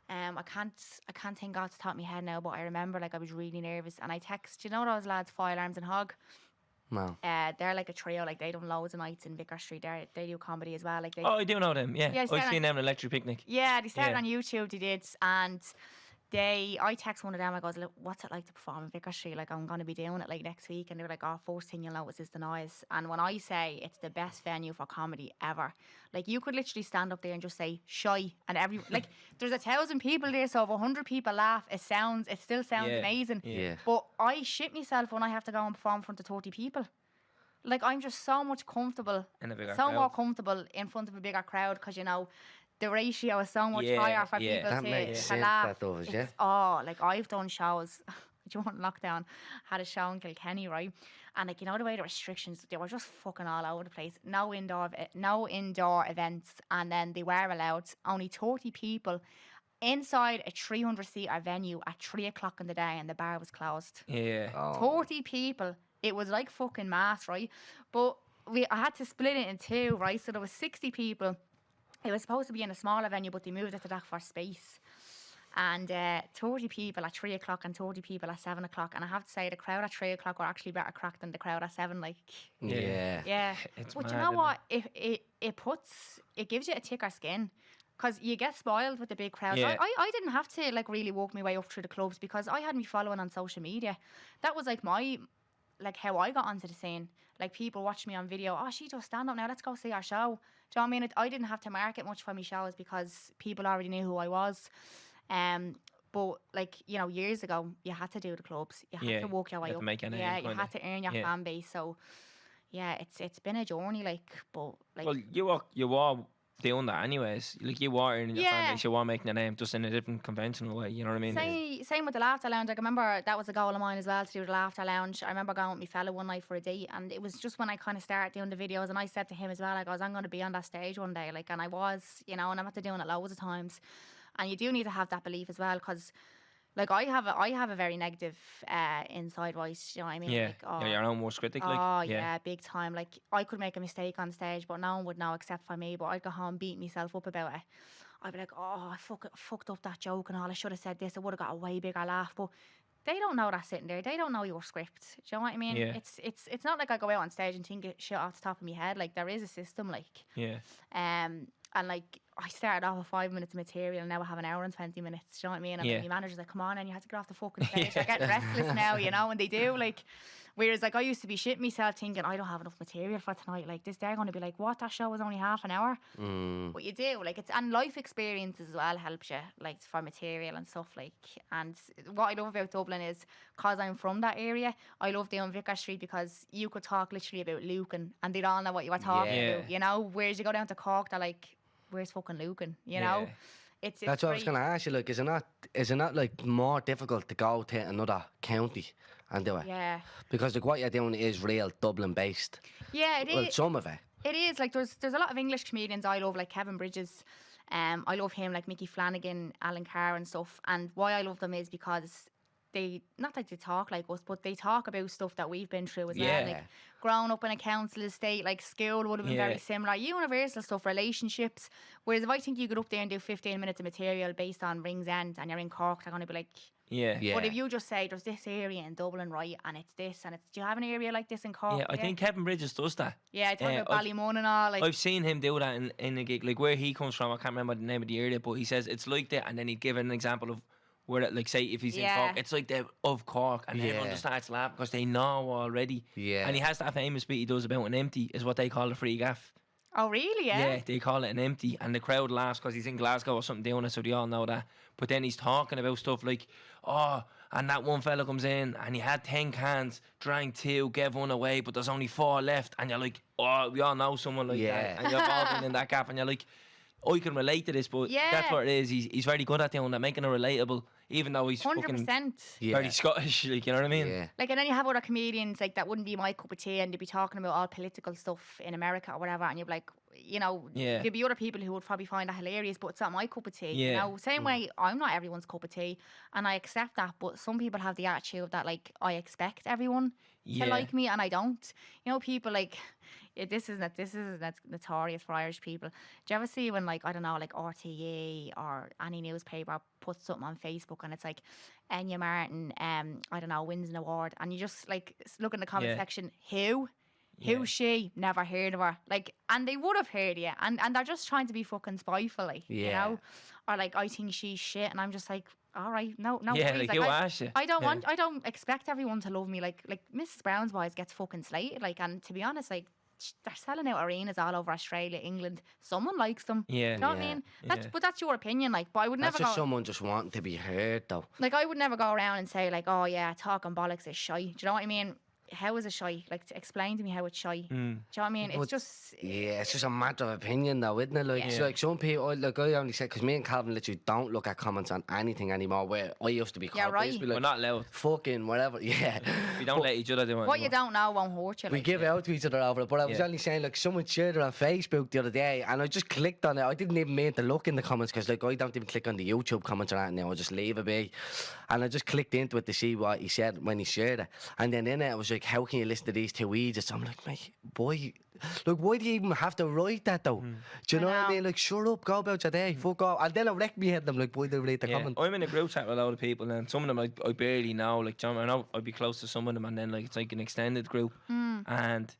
I can't think off the top of my head now, but I remember like I was really nervous, and I text, you know those lads, Firearms and Hog? No. They're like a trio, like they done loads of nights in Vicar Street. They do comedy as well. Like they, oh, I do know them. Yeah, Yeah, I've Sarah- seen them in Electric Picnic. yeah, they started Yeah. on YouTube. They did, and I text one of them. I goes, "Look, what's it like to perform in Vicar Street? Like, I'm gonna be doing it like next week." And they were like, "Oh, first thing you'll notice is the noise." And when I say it's the best venue for comedy ever, like you could literally stand up there and just say "shy," and like there's 1,000 people there, so if 100 people laugh, it still sounds Yeah. amazing. Yeah. But I shit myself when I have to go and perform in front of 30 people. Like, I'm just so much comfortable, In a bigger so more crowd. comfortable in front of a bigger crowd, because, you know, the ratio is so much Yeah, higher for yeah. people That to, makes to sense, laugh. that does, yeah. It's- Oh, like, I've done shows during lockdown, had a show in Kilkenny, right? And, like, you know, the way the restrictions, they were just fucking all over the place. No indoor events, and then they were allowed only 30 people inside a 300-seater venue at 3 o'clock in the day, and the bar was closed. Yeah. Oh. 30 people. It was like fucking mass, right? But I had to split it in two, right? So there was 60 people. It was supposed to be in a smaller venue, but they moved it to that for space. And 30 people at 3 o'clock and 30 people at 7 o'clock. And I have to say, the crowd at 3 o'clock were actually better cracked than the crowd at 7. Like, Yeah. yeah. It's But mad, you know isn't what? It gives you a thicker skin. Because you get spoiled with the big crowds. Yeah. I didn't have to like really walk my way up through the clubs, because I had me following on social media. That was like how I got onto the scene. Like, people watched me on video. Oh, she does stand up now. Let's go see our show. Do you know what I mean? I didn't have to market much for my shows because people already knew who I was. But like, you know, years ago, you had to do the clubs. You had Yeah, to walk your you way had to up. make your name, Yeah, you kinda. had to earn your Yeah. fan base. So yeah, it's been a journey. Like, but like, Well, you were doing that anyways. Like, you were earning your Yeah. fan base, you were making a name, just in a different conventional way. You know what I mean? Same with the Laughter Lounge. Like, I remember that was a goal of mine as well, to do the Laughter Lounge. I remember going with my fella one night for a date, and it was just when I kind of started doing the videos, and I said to him as well, I goes, I'm going to be on that stage one day. Like, and I was, you know, and I'm after doing it loads of times. And you do need to have that belief as well, because Like I have a very negative inside voice. You know what I mean? Yeah, Like, oh, you're your own worst critic. oh Like, yeah, big time. Like I could make a mistake on stage, but no one would know except for me. But I'd go home, beat myself up about it. I'd be like, oh, I fucked up that joke and all. I should have said this. I would have got a way bigger laugh. But they don't know that sitting there. They don't know your script. Do you know what I mean? Yeah. It's not like I go out on stage and think it shit off the top of my head. Like there is a system. Like yeah, and like I started off with 5 minutes of material and now I have an hour and 20 minutes. Do you know what I mean? And Yeah. then your manager's like, come on, and you have to get off the fucking stage. I get restless now, you know, and they do. Like, whereas like I used to be shitting myself thinking I don't have enough material for tonight. Like this, they're going to be like, what? That show was only half an hour. But you do. Like it's and life experience as well helps you, like for material and stuff. Like, and what I love about Dublin is because I'm from that area, I love doing Vicar Street because you could talk literally about Lucan and they'd all know what you were talking Yeah. about. You know, whereas you go down to Cork, they're like, where's fucking Lucan? You know, Yeah. it's That's what I was great. going to ask you. Like, is it not like more difficult to go to another county and do it? Yeah, Because like what you're doing is real Dublin based. yeah, it is. Well, some of it. It is like there's a lot of English comedians I love, like Kevin Bridges. I love him, like Mickey Flanagan, Alan Carr, and stuff. And why I love them is because they not that they talk like us, but they talk about stuff that we've been through as well. Yeah. Like growing up in a council estate, like school would have been very Yeah. similar. Universal stuff, relationships. Whereas if I think you get up there and do 15 minutes of material based on Rings End and you're in Cork, they're going to be like. yeah. Yeah. But if you just say there's this area in Dublin, right, and it's this, and it's do you have an area like this in Cork? Yeah, I think Kevin Bridges does that. Yeah, I talk about I've- Ballymun and all. Like, I've seen him do that in a gig, like where he comes from. I can't remember the name of the area, but he says it's like that, and then he'd give an example of where, it, like, say if he's in Yeah. Cork, it's like the of Cork, and everyone Yeah. just starts laughing because they know already. Yeah. And he has that famous bit he does about an empty, is what they call a free gaff. oh really? Yeah. They call it an empty, and the crowd laughs because he's in Glasgow or something doing it, so they all know that. But then he's talking about stuff like, oh, and that one fella comes in and he had 10 cans, drank 2, gave 1 away, but there's only 4 left, and you're like, oh, we all know someone like Yeah. that, and you're all been in that gap, and you're like, I can relate to this, but that's Yeah. what it is. He's very good at doing that, making it relatable, even though he's 100%. fucking Yeah. very Scottish, like, you know what I mean? Yeah. Like, and then you have other comedians like that wouldn't be my cup of tea, and they'd be talking about all political stuff in America or whatever, and you'd be like, you know, Yeah. there'd be other people who would probably find that hilarious, but it's not my cup of tea. You Yeah. know, same way I'm not everyone's cup of tea, and I accept that. But some people have the attitude that like I expect everyone Yeah. to like me, and I don't. You know, people like. Yeah, this is notorious for Irish people. Do you ever see when, like, I don't know, like RTE or any newspaper puts something on Facebook and it's like Enya Martin, I don't know, wins an award, and you just like look in the comment Yeah. section, who's Yeah. she? Never heard of her. Like, and they would have heard you, and they're just trying to be fucking spiteful, like, you Yeah. know, or like I think she's shit, and I'm just like, all right, no, Yeah, please. like, you I, asked you. I don't Yeah. want, I don't expect everyone to love me. Like Mrs. Brown's Boys gets fucking slated, like, and to be honest, like. They're selling out arenas all over Australia, England. Someone likes them. Yeah. You know what I Yeah. mean? That's, Yeah. but that's your opinion, like. But I would That's never just go. someone just wanting to be heard, though. Like, I would never go around and say like, oh yeah, Talking Bollox is shy. Do you know what I mean? How is it shy? Like, to explain to me how it's shy. Do you know what I mean? It's But- just. Yeah, it's just a matter of opinion, though, isn't it? Like, it's like some people, like I only said, because me and Calvin literally don't look at comments on anything anymore. Where I used to be called, Yeah, I used to be We're like, not allowed. fucking whatever. Yeah, We don't let each other do it. What you don't know won't hurt you. we Like. give out to each other over it. But I was Yeah. only saying, like, someone shared it on Facebook the other day, and I just clicked on it. I didn't even mean to look in the comments because, like, I don't even click on the YouTube comments or anything now. I just leave it be, and I just clicked into it to see what he said when he shared it, and then in it, it was like, how can you listen to these two idiots? I'm like, mate, boy. Like, why do you even have to write that, though? Do you know what I know. mean? Like, shut up, go about your day, fuck off. And then I wrecked me head, I'm like, why do they read the Yeah, comment? I'm in a group chat with a lot of people, and some of them I barely know. Like, John, I know I'd be close to some of them, and then like it's like an extended group, and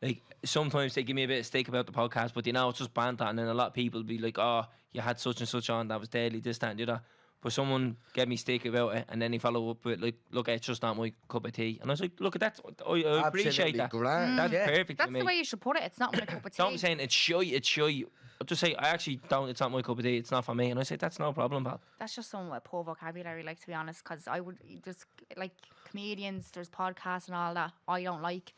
like sometimes they give me a bit of stick about the podcast, but you know it's just banter, and then a lot of people be like, "Oh, you had such and such on that was deadly, this, that, and the other." But someone gave me stick about it, and then he follow up with like, "Look, it's just not my cup of tea," and I was like, "Look, that's I appreciate Absolutely that. grand, That's yeah. perfect That's for me." the way you should put it. It's not my cup of tea. Don't be saying it's shy, it's shy. I'll just say I actually don't. It's not my cup of tea. It's not for me, and I say that's no problem, pal. That's just some poor vocabulary, like, to be honest, because I would just like comedians, there's podcasts and all that I don't like,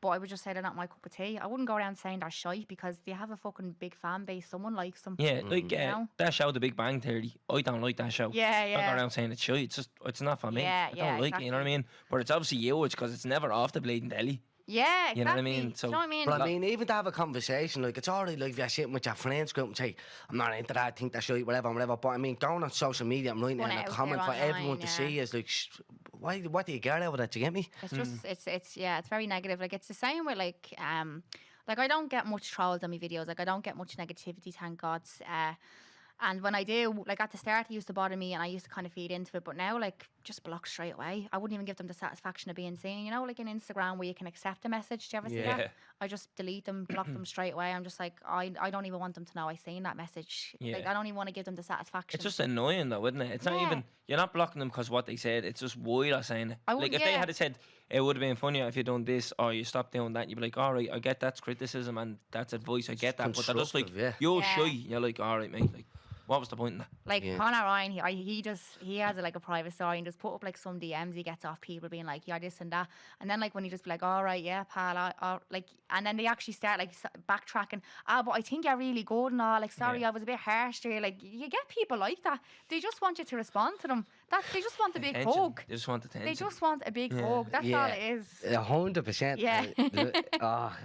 but I would just say they're not my cup of tea. I wouldn't go around saying they're shy because they have a fucking big fan base. Someone likes them. Yeah, like know? that show, The Big Bang Theory. I don't like that show. Yeah, I'm not yeah. going around saying it's shit. It's just, it's not for me. Yeah, I don't yeah, like it. You know what I mean? But it's obviously huge because it's never off the bleeding telly. Yeah, exactly. You know what I mean? Do you So- know what I mean? But I mean, even to have a conversation, like, it's alright, like, if you're sitting with your friends group and say, I'm not into that, I think that's right, whatever. But I mean, going on social media and writing Going in a out there comment for online, everyone to yeah. see is like, what do you get out of that? Do you get me? It's just it's very negative. Like it's the same with like I don't get much trolls on my videos. Like I don't get much negativity, thank God. And when I do, like at the start, it used to bother me, and I used to kind of feed into it. But now, like, just block straight away. I wouldn't even give them the satisfaction of being seen. You know, like in Instagram where you can accept a message. Do you ever see Yeah. that? I just delete them, block them straight away. I'm just like, I don't even want them to know I seen that message. Like Yeah. I don't even want to give them the satisfaction. It's just annoying though, isn't it? It's not Yeah. even, you're not blocking them because what they said, it's just why they're saying it. I Like wouldn't- if they yeah. had said, it would have been funnier if you done this or you stopped doing that, you'd be like, alright, I get that's criticism and that's advice, I get that. But they're just like, constructive, yeah. you're Yeah. shy. You're like, alright mate, like, what was the point in that? Like Yeah. Conor Ryan, he has like a private story and just put up like some DMs he gets off people being like, yeah, this and that, and then like when he just be like, all right, yeah, pal, I like, and then they actually start like backtracking. But I think you're really good and all. Like, sorry, Yeah. I was a bit harsh there. Like, you get people like that. They just want you to respond to them. They just want a big Attention. hug. They just want attention. They just want a big Yeah. hug. That's all it is. 100%. Yeah.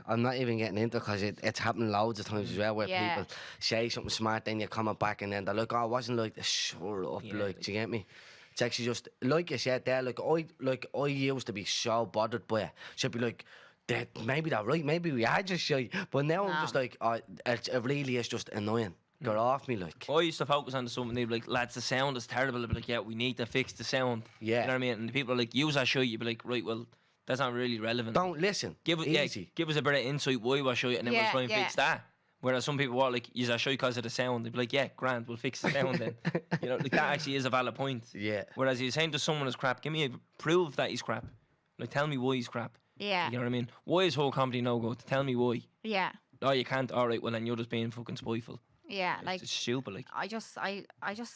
I'm not even getting into it because it's happened loads of times as well where Yeah. people say something smart, then you comment back and then they're like, oh, it wasn't like this. Shut up, Yeah, like, do you get me? It's actually just, like you said there, I used to be so bothered by it. Should be like, maybe they're right, maybe we are just shy. But now I'm No. just like, it really is just annoying. Get off me, like. I used to focus on something. They'd be like, lads, the sound is terrible. They'd be like, yeah, we need to fix the sound. Yeah. You know what I mean? And the people are like, use that shit. You'd be like, right, well, that's not really relevant. Don't listen. Give it, Easy. give us a bit of insight why we're shit, and then we'll Yeah, try and yeah. fix that. Whereas some people are like, use that shit because of the sound. They'd be like, yeah, grand, we'll fix the sound then. You know, like that actually is a valid point. Yeah. Whereas you're saying to someone is crap, prove that he's crap. Like, tell me why he's crap. Yeah. You know what I mean? Why is whole comedy no go? Tell me why. Yeah. Oh, you can't. All right, well then you're just being fucking spiteful. Yeah. Like, It's stupid. Like, I just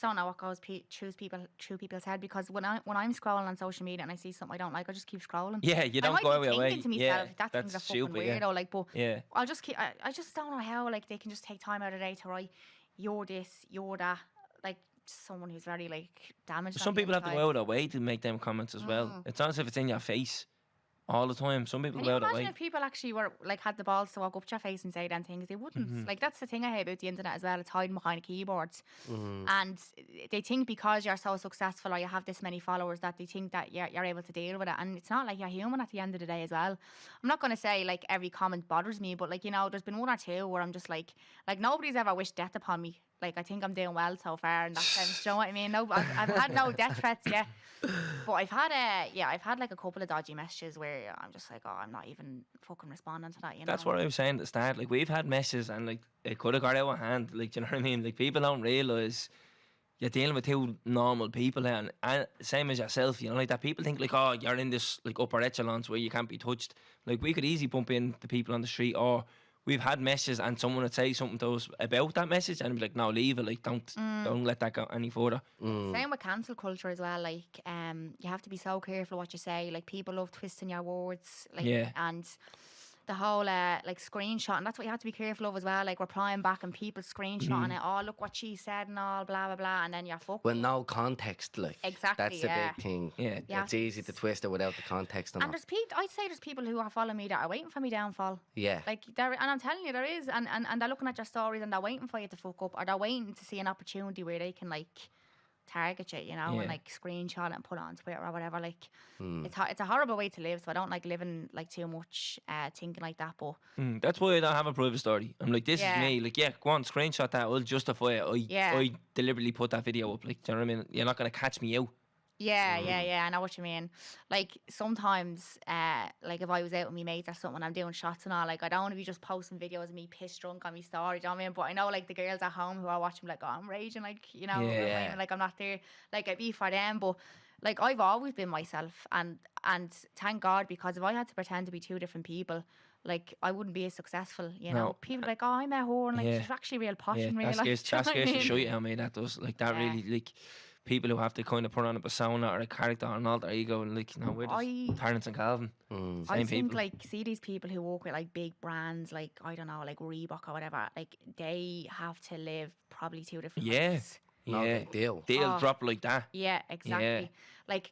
don't know what goes through people's head, because when I'm scrolling on social media and I see something I don't like, I just keep scrolling. yeah, you I don't might go be out your thinking way. to myself, Yeah, that thing's a that's fucking stupid. weirdo. Yeah. Like, but Yeah. I'll just keep. I just don't know how like they can just take time out of the day to write, you're this, you're that. Like someone who's very like damaged. Some on the people have to inside. go out of their way to make them comments as well. It's not as if it's in your face all the time. Some people Can go you out of their imagine way. if people actually were like had the balls to walk up to your face and say them things? They wouldn't. Mm-hmm. Like that's the thing I hate about the internet as well. It's hiding behind keyboards, Mm-hmm. and they think because you're so successful or you have this many followers that they think that you're able to deal with it. And it's not. Like, you're human at the end of the day as well. I'm not going to say like every comment bothers me, but like, you know, there's been one or two where I'm just like nobody's ever wished death upon me. Like, I think I'm doing well so far in that sense. Do you know what I mean? No, I've had no death threats yet. But I've had like a couple of dodgy messages where I'm just like, oh, I'm not even fucking responding to that, you know? That's what I was saying at the start. Like, we've had messages and like it could have got out of hand. Like, do you know what I mean? Like, people don't realise you're dealing with two normal people here, and same as yourself, you know, like that. People think like, oh, you're in this like upper echelons where you can't be touched. Like, we could easily bump into people on the street, or we've had messages and someone would say something to us about that message and be like, no, leave it. Like, don't let that go any further. Same with cancel culture as well. Like, you have to be so careful what you say. Like, people love twisting your words. Like, Yeah. and the whole like screenshot, and that's what you have to be careful of as well. Like, replying back and people screenshotting it. Oh, look what she said and all, blah blah blah, and then you're fucked. With no context, like. Exactly, That's the yeah. big thing. Yeah. Yeah. It's easy to twist it without the context and And all. I'd say there's people who are following me that are waiting for me downfall. Yeah. Like, and I'm telling you, there is, and they're looking at your stories and they're waiting for you to fuck up, or they're waiting to see an opportunity where they can like target you, you know, Yeah. and like screenshot it and put it on Twitter or whatever. Like, it's a horrible way to live. So I don't like living like too much, thinking like that. But That's why I don't have a private story. I'm like, this Yeah. is me. Like, yeah, go on, screenshot that. I'll justify it. Yeah. I deliberately put that video up. Like, do you know what I mean? You're not going to catch me out. yeah, I know what you mean. Like, sometimes, like if I was out with my mates or something, I'm doing shots and all. Like, I don't want to be just posting videos of me pissed drunk on my story. Do you know what I mean? But I know like the girls at home who are watching, like, oh, I'm raging, like, you know, Yeah. like I'm not there. Like, I'd be for them, but like I've always been myself, and thank God, because if I had to pretend to be two different people, like I wouldn't be as successful. You know, No. people are like, oh, I met her, and like Yeah. she's actually real posh Yeah, and real. that Like, scares, do you know that what I scares the mean? shit out of me. That does. Like, that Yeah. really, like, people who have to kind of put on a persona or a character and all their ego, and like, no, we're just I- Terrence and Calvin. Mm. I Same think people. like see these people who work with like big brands, like I don't know, like Reebok or whatever. Like they have to live probably two different Yeah. lives. No, Yeah, big deal. they'll drop like that. Yeah, exactly. Like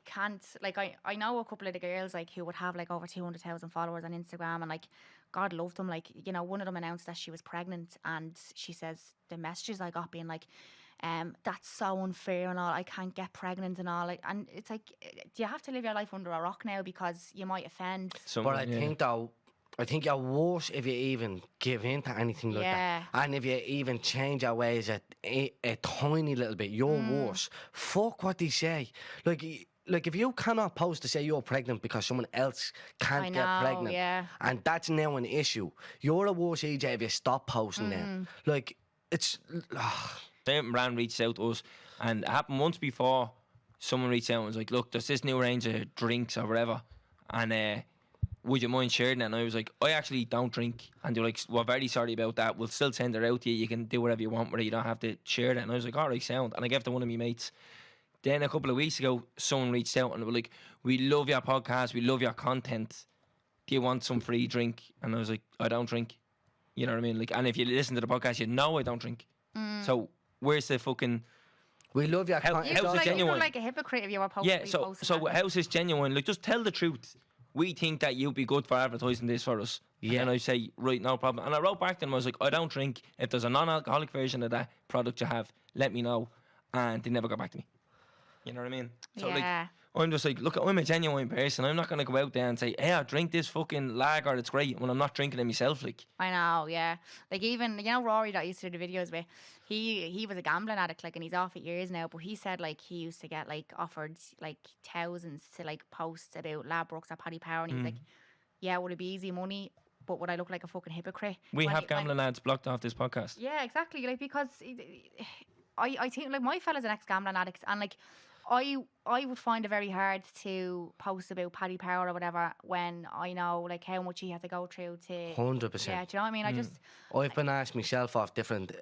I know a couple of the girls like who would have like over 200,000 followers on Instagram, and like God loved them. Like, you know, one of them announced that she was pregnant, and she says the messages I got being like, that's so unfair and all. I can't get pregnant and all. Like, and it's like, do you have to live your life under a rock now because you might offend? Someone, But I think you're worse if you even give in to anything like Yeah. that. And if you even change your ways a tiny little bit, you're worse. Fuck what they say. Like if you cannot post to say you're pregnant because someone else can't I get know, pregnant, yeah. and that's now an issue, you're a worse EJ if you stop posting them. Like, it's... certain brand reached out to us, and it happened once before. Someone reached out and was like, look, there's this new range of drinks or whatever, and would you mind sharing it? And I was like, I actually don't drink. And they're like, we're very sorry about that. We'll still send it out to you. You can do whatever you want with it. You don't have to share it. And I was like, all right, sound. And I gave it to one of my mates. Then a couple of weeks ago, someone reached out and they were like, we love your podcast. We love your content. Do you want some free drink? And I was like, I don't drink. You know what I mean? Like, and if you listen to the podcast, you know I don't drink. So where's the fucking... We love your content. You how's look it like, you genuine? look like a hypocrite if you were posting. Yeah, so how's this genuine? Like, just tell the truth. We think that you'd be good for advertising this for us. Yeah. And I say, right, no problem. And I wrote back to them, I was like, I don't drink. If there's a non-alcoholic version of that product you have, let me know. And they never got back to me. You know what I mean? So, Yeah. like, I'm just like, look, I'm a genuine person. I'm not going to go out there and say, hey, I drink this fucking lager, it's great, when I'm not drinking it myself. Like, I know, yeah. Like, even, you know, Rory that I used to do the videos with, he was a gambling addict, like, and he's off it years now, but he said, like, he used to get, like, offered, like, thousands to, like, post about Ladbrokes or Paddy Power, and he was like, yeah, would it be easy money, but would I look like a fucking hypocrite? we When have he- when- gambling ads blocked off this podcast. Yeah, exactly, like, because I think, like, my fella's an ex-gambling addict, and, like, I would find it very hard to post about Paddy Power or whatever when I know, like, how much he had to go through to... 100%. Yeah, do you know what I mean? I just... I've been asked myself off different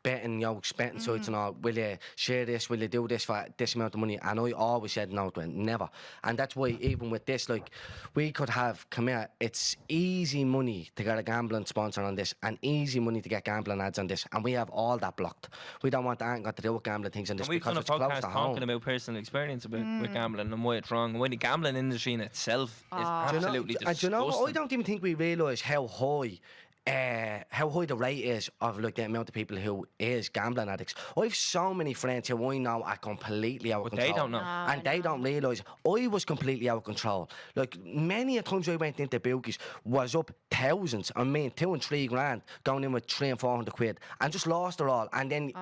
betting yokes, betting sites and all, will you share this, will you do this for this amount of money? And I always said no to it, never. And that's why even with this, like, we could have, come here, it's easy money to get a gambling sponsor on this and easy money to get gambling ads on this. And we have all that blocked. We don't want that got to do with gambling things on this And we've because done a it's close podcast to talking home. about personal experience with gambling and why it's wrong. And why the gambling industry in itself is Do you know- absolutely disgusting. and do you know, I don't even think we realise how high the rate is of, like, the amount of people who is gambling addicts. I've so many friends who I know are completely out of But control. they don't know. And they don't realise I was completely out of control. Like, many a times I went into bookies was up thousands, I mean 2 and 3 grand, going in with 300 and 400 quid, and just lost it all. And then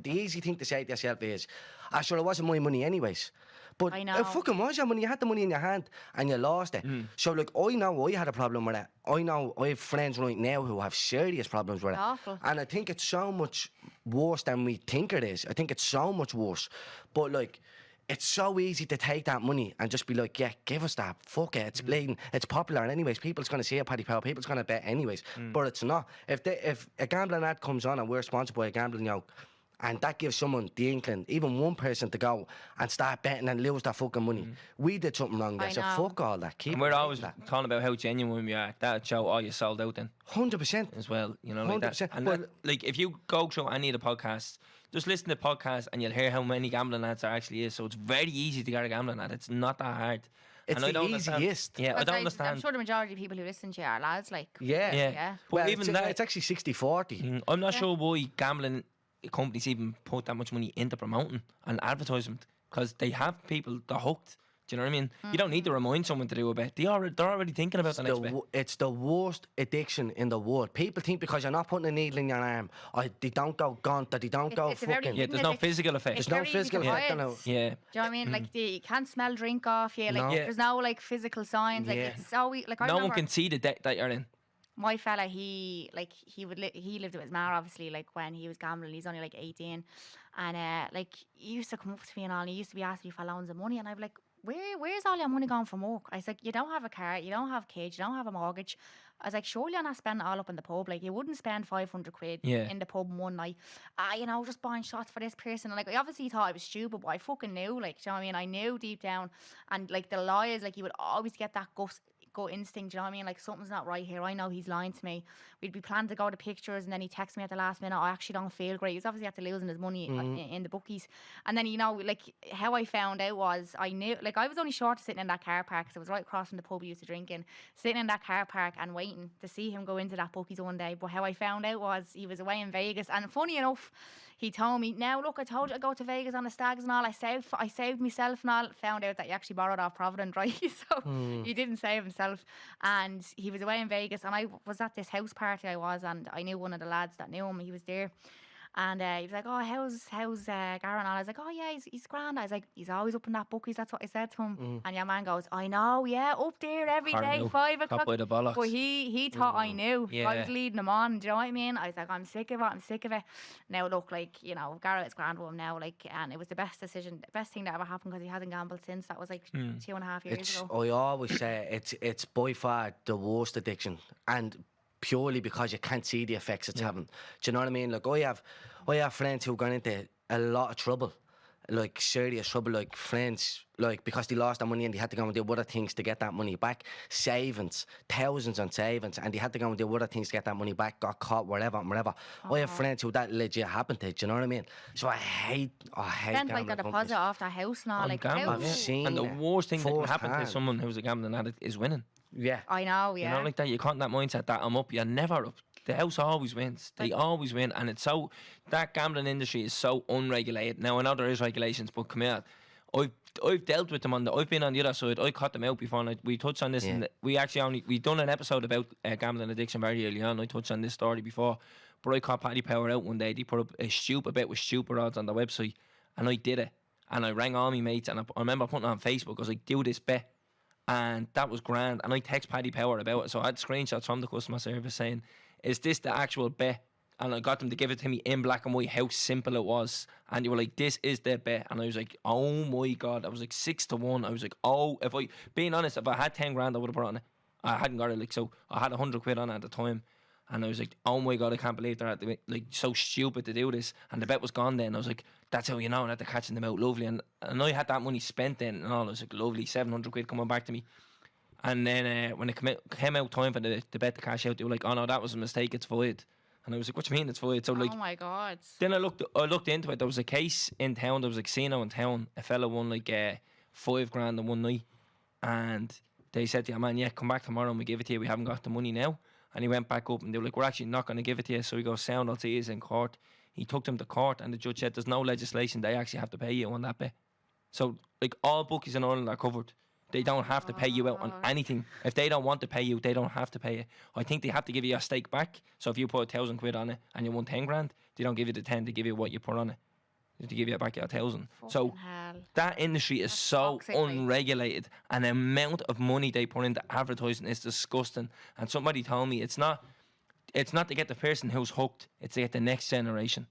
the easy thing to say to yourself is, sure, it wasn't my money anyways. But I know. it fucking was your money. You had the money in your hand and you lost it. So, like, I know I had a problem with it. I know I have friends right now who have serious problems with it. Awful. And I think it's so much worse than we think it is. I think it's so much worse. But, like, it's so easy to take that money and just be like, yeah, give us that. Fuck it. It's blatant. It's popular anyways. People's going to see a Paddy Power. People's going to bet anyways. But it's not. If a gambling ad comes on and we're sponsored by a gambling yoke, and that gives someone the inkling, even one person, to go and start betting and lose their fucking money. We did something wrong there, I so know. fuck all that. Keep And we're it like always that. talking about how genuine we are. That show, oh, you sold out then 100%. as well. You know, like that. 100%. And But- that, like, if you go through any of the podcasts, just listen to the podcast and you'll hear how many gambling ads there actually is. So it's very easy to get a gambling ad. It's not that hard. It's And I the don't understand- easiest. Yeah, I But don't I'm understand. sure the majority of people who listen to you are lads, like... Yeah. Yeah. But Well, even that, it's actually 60-40. I'm not sure why gambling companies even put that much money into promoting and advertisement, because they have people they're hooked. Do you know what I mean? You don't need to remind someone to do a bet. They're already thinking about the next bet. It's the worst addiction in the world. People think because you're not putting a needle in your arm, or they don't go gaunt, or they don't go it's a very- fucking... Yeah, there's no physical effect. It's There's no very easy physical to effect on hide. it. Yeah. Do you know what I mean? Like, you can't smell drink off you. Like, No. Yeah. there's no, like, physical signs. Like, Yeah. it's so... Like, I No one remember can see the debt that you're in. my fella, he lived with his ma, obviously, like, when he was gambling. He's only, like, 18. And, like, he used to come up to me and all, and he used to be asking me for loans of money. And I'd be like, where's all your money going from work? I was like, you don't have a car, you don't have kids, you don't have a mortgage. I was like, surely you're not spending it all up in the pub. Like, you wouldn't spend 500 quid Yeah. in the pub in one night. You know, just buying shots for this person. And, like, I obviously thought I was stupid, but I fucking knew, like, do you know what I mean? I knew deep down. And, like, the lies, like, you would always get that gut instinct, you know what I mean? Like, something's not right here. I know he's lying to me. We'd be planning to go to pictures, and then he texts me at the last minute, I actually don't feel great. He was obviously after losing his money in the bookies. And then, you know, like, how I found out was, I knew, like, I was only short of sitting in that car park, because it was right across from the pub he used to drink in, sitting in that car park and waiting to see him go into that bookies one day. But how I found out was he was away in Vegas, and funny enough, he told me, now look, I told you I'd go to Vegas on the stags and all. I saved myself and all. Found out that he actually borrowed off Provident, right? So he didn't save himself. And he was away in Vegas, and I was at this house party and I knew one of the lads that knew him. He was there. And he was like, oh, how's Garen? And I was like, oh yeah, he's grand. I was like, he's always up in that bookies. That's what I said to him. And your man goes, I know, yeah, up there every day, 5 o'clock. Top by the bollocks. But he thought I knew. Yeah. I was leading him on. Do you know what I mean? I was like, I'm sick of it. Now look, like, you know, Garrett's grand with him now, like, and it was the best decision, the best thing that ever happened, because he hasn't gambled since. That was like 2.5 years ago. I always say it's by far the worst addiction, and purely because you can't see the effects it's having. Do you know what I mean? Like, I have friends who gone into a lot of trouble, like serious trouble, like friends, like, because they lost their money and they had to go and do other things to get that money back. Savings, thousands on savings, and they had to go and do other things to get that money back, got caught, whatever. I have friends who that legit happened to, do you know what I mean? So I hate Spent like the deposit off the house now, On like, gambling, how- I've seen and the it worst thing that can happen to firsthand. someone who's a gambling addict is winning. Yeah. I know, yeah. You know, like that. You can't that mindset that I'm up. You're never up. The house always wins. They always win, and it's so, that gambling industry is so unregulated. Now I know there is regulations, but come here, I've dealt with them I've been on the other side. I caught them out before, and we touched on this. Yeah. And we done an episode about gambling addiction very early on. I touched on this story before, but I caught Paddy Power out one day. They put up a bet with stupid odds on the website, and I did it. And I rang all my mates, and I remember putting it on Facebook. I was like, do this bet. And that was grand. And I text Paddy Power about it. So I had screenshots from the customer service saying, is this the actual bet? And I got them to give it to me in black and white, how simple it was. And they were like, this is the bet. And I was like, oh my God. I was like 6-1. I was like, oh, being honest, if I had 10 grand, I would have brought on it. I hadn't got it, like, so I had 100 quid on it at the time. And I was like, oh my God, I can't believe they're like so stupid to do this. And the bet was gone then. I was like, that's how you know that they're catching them out, lovely. And I had that money spent then and all. I was like, lovely, 700 quid coming back to me. And then when it came out time for the bet to cash out, they were like, oh no, that was a mistake, it's void. And I was like, what do you mean it's void? So like, oh my God. then I looked into it. There was a case in town, there was a casino in town. A fella won like 5 grand in one night. And they said to him, man, yeah, come back tomorrow and we give it to you. We haven't got the money now. And he went back up and they were like, we're actually not going to give it to you. So he goes, sound, I'll see you in court. He took them to court and the judge said there's no legislation. They actually have to pay you on that bet. So like all bookies in Ireland are covered. They don't have to pay you out on anything. If they don't want to pay you, they don't have to pay you. I think they have to give you your stake back. So if you put 1,000 quid on it and you won 10 grand, they don't give you the 10, they give you what you put on it. They give you back your 1,000. So hell. that industry is so toxic, like. unregulated, and the amount of money they put into advertising is disgusting. And somebody told me it's not to get the person who's hooked, it's to get the next generation.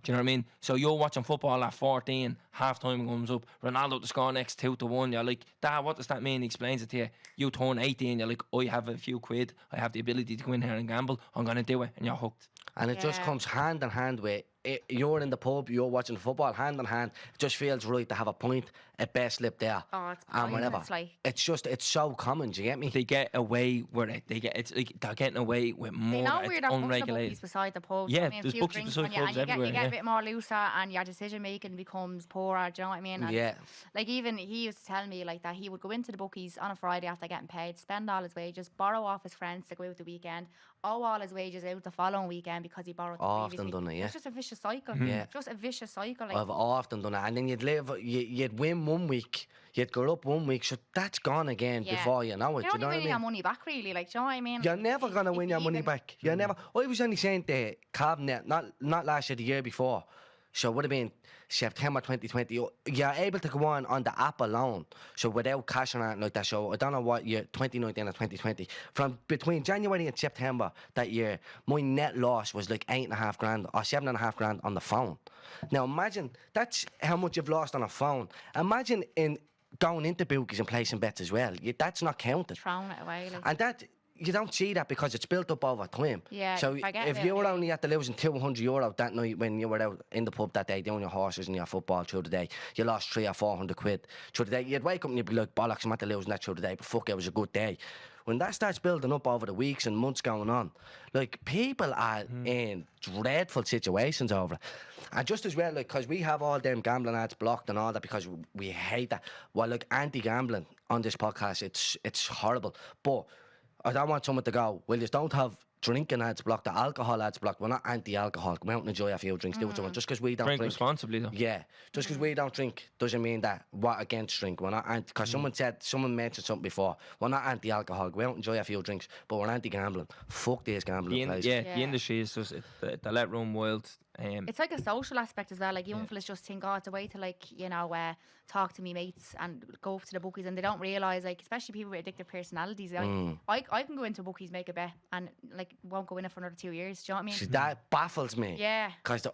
Do you know what I mean? So you're watching football at 14, half time comes up, Ronaldo to score next 2-1. You're like, Dad, what does that mean? He explains it to you. You turn 18, you're like, I have a few quid, I have the ability to go in here and gamble, I'm going to do it, and you're hooked. And it just Yeah. comes hand in hand with it. You're in the pub, you're watching football, hand in hand. It just feels right to have a point, a bet slip there, Oh, it's and whatever. pointless, like. It's so common. Do you get me? They get away with it. It's like they're getting away with They more. know It's where they're putting the unregulated. bookies beside the pub. Yeah, I mean, a there's few bookies drinks beside on you, pubs and you everywhere, get yeah. a bit more looser, and your decision making becomes poorer. Do you know what I mean? And Yeah. Like, even he used to tell me like that he would go into the bookies on a Friday after getting paid, spend all his wages, borrow off his friends to go out the weekend, owe all his wages out the following weekend because he borrowed the Often previous week. done it, yeah. It's just a vicious cycle. Yeah. Just a vicious cycle. Like, I've often done it, and then you'd win one week, you'd go up one week, so that's gone again Yeah. before you know it. you're You only know what I winning mean? your money back, really. Like, do you know what I mean? You're never gonna If win you your money even- back. You're never. I was only saying to Cabinet, not last year, the year before. So it would have been September 2020. You're able to go on the app alone, so without cash or anything like that. So I don't know what year, 2019 or 2020. From between January and September that year, my net loss was like 8.5 grand or 7.5 grand on the phone. Now imagine that's how much you've lost on a phone. Imagine in going into bookies and placing bets as well. That's not counted. Throwing it away. Like. And that, you don't see that because it's built up over time. Yeah, So you forget if about you were it. only at the losing €200 that night when you were out in the pub that day doing your horses and your football through the day, you lost 300 or 400 quid through the day. You'd wake up and you'd be like, bollocks, I'm at the losing that through the day, but fuck, it was a good day. when that starts building up over the weeks and months going on, like, people are in dreadful situations over it. And just as well, like, because we have all them gambling ads blocked and all that because we hate that. Well, like, anti-gambling on this podcast, it's horrible. But I don't want someone to go, well, you don't have drinking ads blocked, the alcohol ads blocked. We're not anti-alcohol. Come out and enjoy a few drinks. Do what you want. Just because we don't Drink drink responsibly, though. Yeah, just because we don't drink doesn't mean that we're against drink. We're not because someone mentioned something before. We're not anti-alcohol. Go out and enjoy a few drinks, but we're anti-gambling. Fuck these gambling places. The industry is just they let run wild. It's like a social aspect as well. Like, young fellas just think, oh, it's a way to, like, you know, talk to me mates and go up to the bookies, and they don't realise, like, especially people with addictive personalities. Like, I can go into bookies, make a bet, and, like, won't go in it for another 2 years. Do you know what I mean? See, that baffles me. Yeah. Because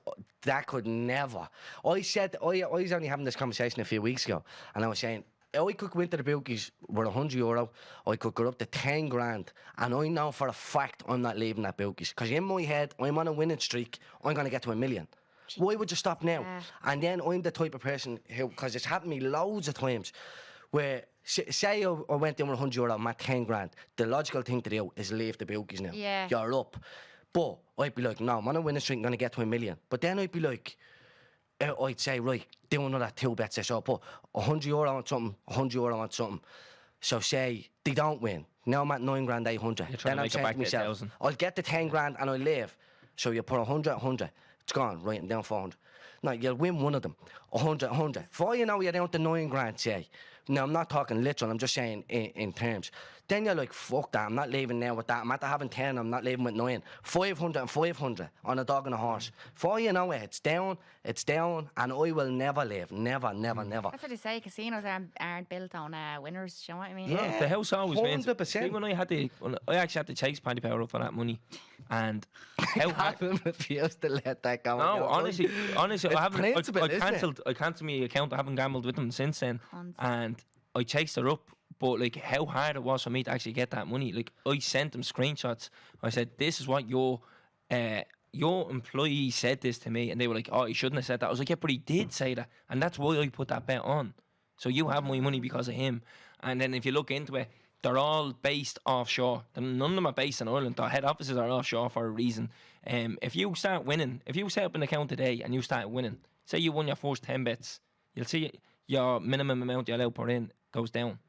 that could never. I was only having this conversation a few weeks ago, and I was saying, I could go into the bookies with €100. I could go up to 10 grand, and I know for a fact I'm not leaving that bookies. Because in my head, I'm on a winning streak. I'm going to get to $1 million. Why would you stop now? Yeah. And then I'm the type of person who, because it's happened to me loads of times, where say I went in with €100, I'm at 10 grand. The logical thing to do is leave the bookies now. Yeah. You're up. But I'd be like, no, I'm on a winning streak. I'm going to get to $1 million. But then I'd be like, I'd say, right, do another 2 bets. So I put €100 on something, €100 on something. So say they don't win. Now I'm at 9,800. Then I'm saying to myself, I'll get the 10 grand and I'll leave. So you put 100. It's gone, writing down 400. No, you'll win one of them. 100. Before you know, you're down to 9 grand, say. Now, I'm not talking literal, I'm just saying in terms. Then you're like, fuck that, I'm not leaving now with that. I'm after having 10, I'm not leaving with 9. 500 and 500 on a dog and a horse. Before you know it, it's down, and I will never leave. Never. That's what they say. Casinos aren't built on winners. Do you know what I mean? Yeah. The house always wins. 100%. See, when I actually had to chase Paddy Power up for that money, and how I refuse to let that go. No, honestly, I haven't. principle, I isn't cancelled. I cancelled my account. I haven't gambled with them since then, and I chased her up. But like, how hard it was for me to actually get that money. Like, I sent them screenshots. I said, "This is what your employee said this to me," and they were like, "Oh, he shouldn't have said that." I was like, "Yeah, but he did say that, and that's why I put that bet on. So you have my money because of him." And then if you look into it, they're all based offshore. None of them are based in Ireland. Their head offices are offshore for a reason. If you start winning, if you set up an account today and you start winning, say you won your first 10 bets, you'll see your minimum amount you're allowed to put in goes down.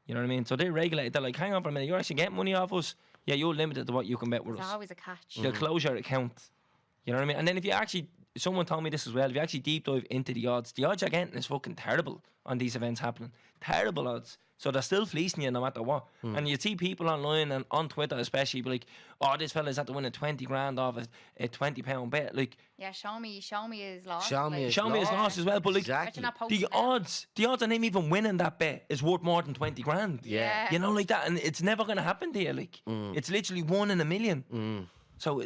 You know what I mean? So they regulate it. They're like, hang on for a minute, you're actually getting money off us? Yeah, you're limited to what you can bet with us. There's always a catch. They'll close your account. You know what I mean? And then if you actually, someone told me this as well, if you actually deep dive into the odds you're getting is fucking terrible on these events happening. Terrible odds. So they're still fleecing you no matter what. And you see people online and on Twitter especially be like, oh, this fella's had to win a 20 grand off a £20 bet. Like, Yeah, show me his loss. Show me his show me his loss as well. But like, Exactly. the odds of him even winning that bet is worth more than 20 grand. Yeah. You know, like that. And it's never going to happen to you. Like, it's literally 1 in a million. So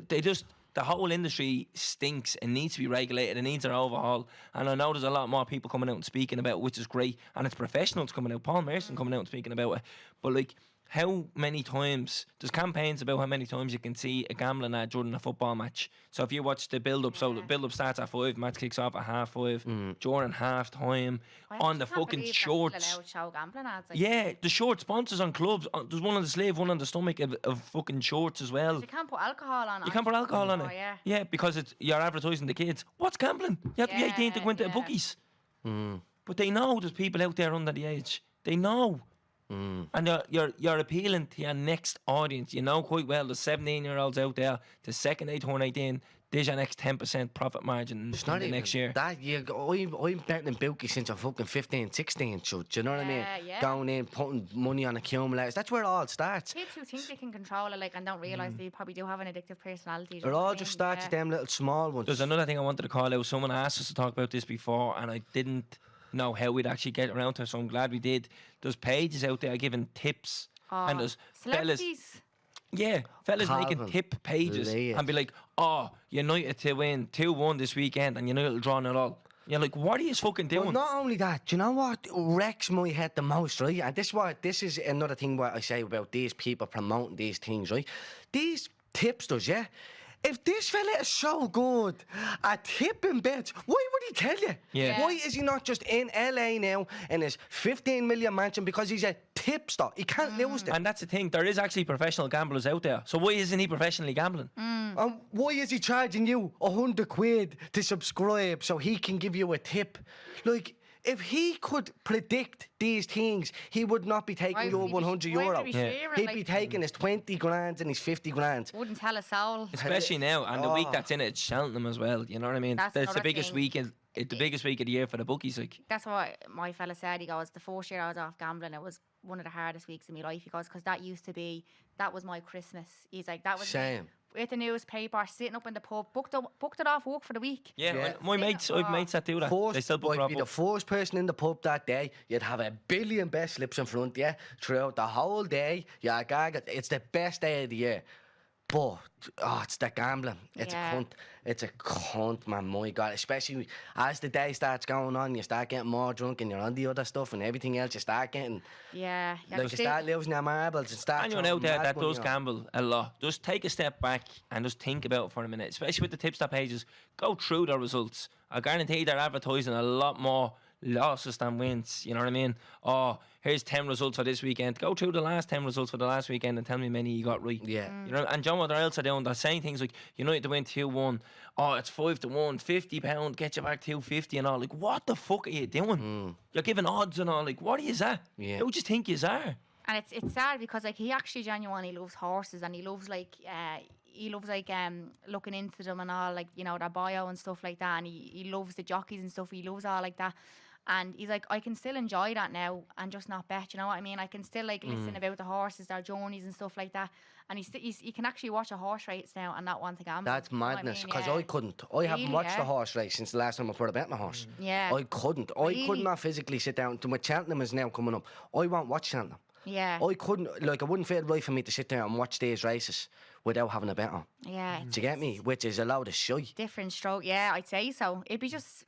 the whole industry stinks and needs to be regulated. It needs an overhaul. And I know there's a lot more people coming out and speaking about it, which is great. And it's professionals coming out. Paul Merson coming out and speaking about it. But like, how many times, there's campaigns about how many times you can see a gambling ad during a football match. So if you watch the build-up, so the build-up starts at 5, match kicks off at 5:30, during half-time, on the fucking shorts. Show gambling ads. Like, Yeah, the short sponsors on clubs. There's one on the sleeve, one on the stomach of fucking shorts as well. You can't put alcohol on it. You can't put alcohol on it. Yeah. Yeah, because you're advertising the kids. What's gambling? You have to be 18 to go into the bookies. But they know there's people out there under the age. They know. And you're appealing to your next audience. You know quite well there's 17-year-olds out there. The second they turn 18, there's your next 10% profit margin It's not in the even next year. that. I'm betting in bookies since I'm fucking 15, 16. So do you know what I mean? Yeah. Going in, putting money on accumulators. That's where it all starts. Kids who think they can control it, like, and don't realise they probably do have an addictive personality. It all just starts with them little small ones. There's another thing I wanted to call out. Someone asked us to talk about this before, and I didn't know how we'd actually get around to it, so I'm glad we did. There's pages out there giving tips, and there's fellas. Celebrities. Yeah, fellas making Calvin, tip pages Leah. and be like, oh, United to win 2-1 this weekend, and United will draw it all. You're like, what are you fucking doing? Well, not only that, do you know what wrecks my head the most, right? And this is another thing what I say about these people promoting these things, right? These tipsters, yeah? if this fella is so good at tipping bets, why would he tell you? Yeah. Why is he not just in LA now in his 15 million mansion because he's a tipster? He can't lose it. And that's the thing. There is actually professional gamblers out there. So why isn't he professionally gambling? And why is he charging you 100 quid to subscribe so he can give you a tip? Like, if he could predict these things, he would not be taking your 100 euro. He'd be taking his 20 grand and his 50 grand. Wouldn't tell a soul. Especially now, and the week that's in it, it's Cheltenham as well. You know what I mean? That's the another biggest thing. weekend. The biggest week of the year for the bookies. Like, That's what my fella said. He goes, the first year I was off gambling, it was one of the hardest weeks of my life. He goes, because that was my Christmas. He's like, that was me Same. with the newspaper, sitting up in the pub, booked it off work for the week. yeah, my mates, I've mates that do that. They still book I'd be the first person in the pub that day. You'd have a billion best slips in front of you throughout the whole day. Yeah, it's the best day of the year. But, it's the gambling. It's Yeah. a cunt. It's a cunt, man. My God. Especially as the day starts going on, you start getting more drunk and you're on the other stuff and everything else. You start getting, Yeah. like, you start losing your marbles and start Anyone throwing out there mad that money does on. gamble a lot, just take a step back and just think about it for a minute. Especially with the tipster pages, go through the results. I guarantee they're advertising a lot more losses than wins. You know what I mean? Oh, here's 10 results for this weekend. Go through the last 10 results for the last weekend and tell me how many you got right. Yeah. Mm. You know, and John, what else are doing? They're saying things like United to win 2-1. Oh, it's 5-1, £50, get you back 250 and all. Like, what the fuck are you doing? You're giving odds and all. Like, what are you at? Yeah. Who do you think you are? And it's sad because like he actually genuinely loves horses and he loves looking into them and all, like, you know, their bio and stuff like that, and he loves the jockeys and stuff. He loves all like that. And he's like, I can still enjoy that now and just not bet, you know what I mean? I can still like listen about the horses, their journeys and stuff like that. And he can actually watch a horse race now and not want to gamble. That's you know what I madness, mean? because Yeah. I couldn't. I haven't Really, watched yeah. the horse race since the last time I put a bet on a horse. Yeah. I couldn't. I could Really? not physically sit down. To my Cheltenham is now coming up. I won't watch Cheltenham. Yeah. I couldn't, like, it wouldn't feel right for me to sit there and watch these races without having a bet on. Yeah. Do you get me? Which is a load of shite. Different stroke. Yeah, I'd say so. It'd be just,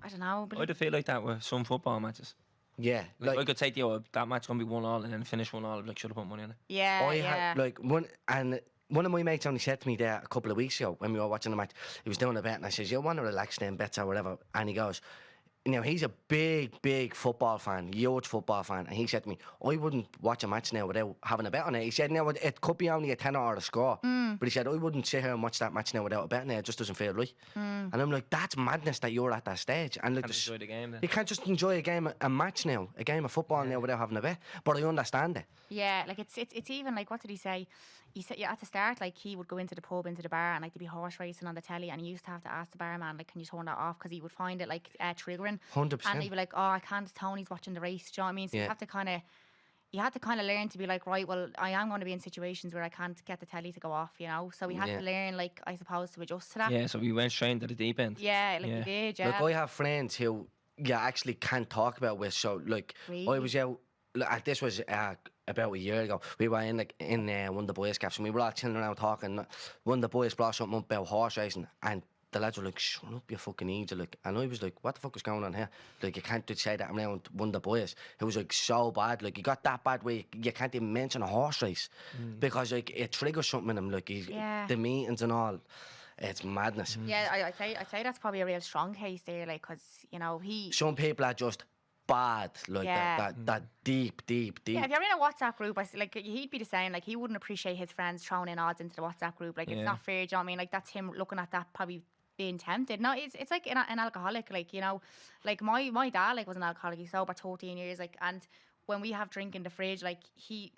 I don't know. But I'd feel like that with some football matches. Yeah. Like, I could say to you, that match going to be 1-1 and then finish 1-1. I'd be like, should have put money on it. yeah, I yeah. had, like, one of my mates only said to me there a couple of weeks ago when we were watching the match, he was doing a bet and I says, you want to relax then, bets or whatever? And he goes, you know, he's a big football fan, huge football fan. And he said to me, I wouldn't watch a match now without having a bet on it. He said, now it could be only a tenner or a score. But he said, I wouldn't sit here and watch that match now without a bet on it. It just doesn't feel right. And I'm like, that's madness that you're at that stage. And like, Can't enjoy the game then. you can't just enjoy a match now, a game of football now without having a bet. But I understand it. Yeah, like it's even like, what did he say? He said, yeah, at the start, like he would go into the pub, into the bar, and like there'd be horse racing on the telly, and he used to have to ask the barman, like, can you turn that off? Because he would find it like triggering. 100%. And he'd be like, oh, I can't. Tony's watching the race. Do you know what I mean? So Yeah. you had to kind of learn to be like, right, well, I am going to be in situations where I can't get the telly to go off, you know. So we had Yeah. to learn, like, I suppose, to adjust to that. Yeah, so we went straight into the deep end. Yeah, like Yeah. we did. Yeah. Like, I have friends who you actually can't talk about with. So, like, I Really? was out, this was about a year ago. We were in one of the boys' caps and we were all chilling around talking. One of the boys brought something up about horse racing and the lads were like, shut up, you fucking idiot. Like, and I was like, what the fuck is going on here? Like, you can't just say that around one of the boys. It was like so bad. Like, you got that bad where you can't even mention a horse race because, like, it triggers something in him. Like, Yeah. the meetings and all. It's madness. Yeah, I'd say that's probably a real strong case there, like, because, you know, Some people are just bad, like Yeah. that deep. Yeah, if you're in a WhatsApp group, like, he'd be the same. Like, he wouldn't appreciate his friends throwing in odds into the WhatsApp group. Like, Yeah. it's not fair. Do you know what I mean? Like, that's him looking at that, probably being tempted. No, it's like an alcoholic. Like, you know, like my dad, like, was an alcoholic. He's sober 13 years. Like, and when we have drink in the fridge, like, he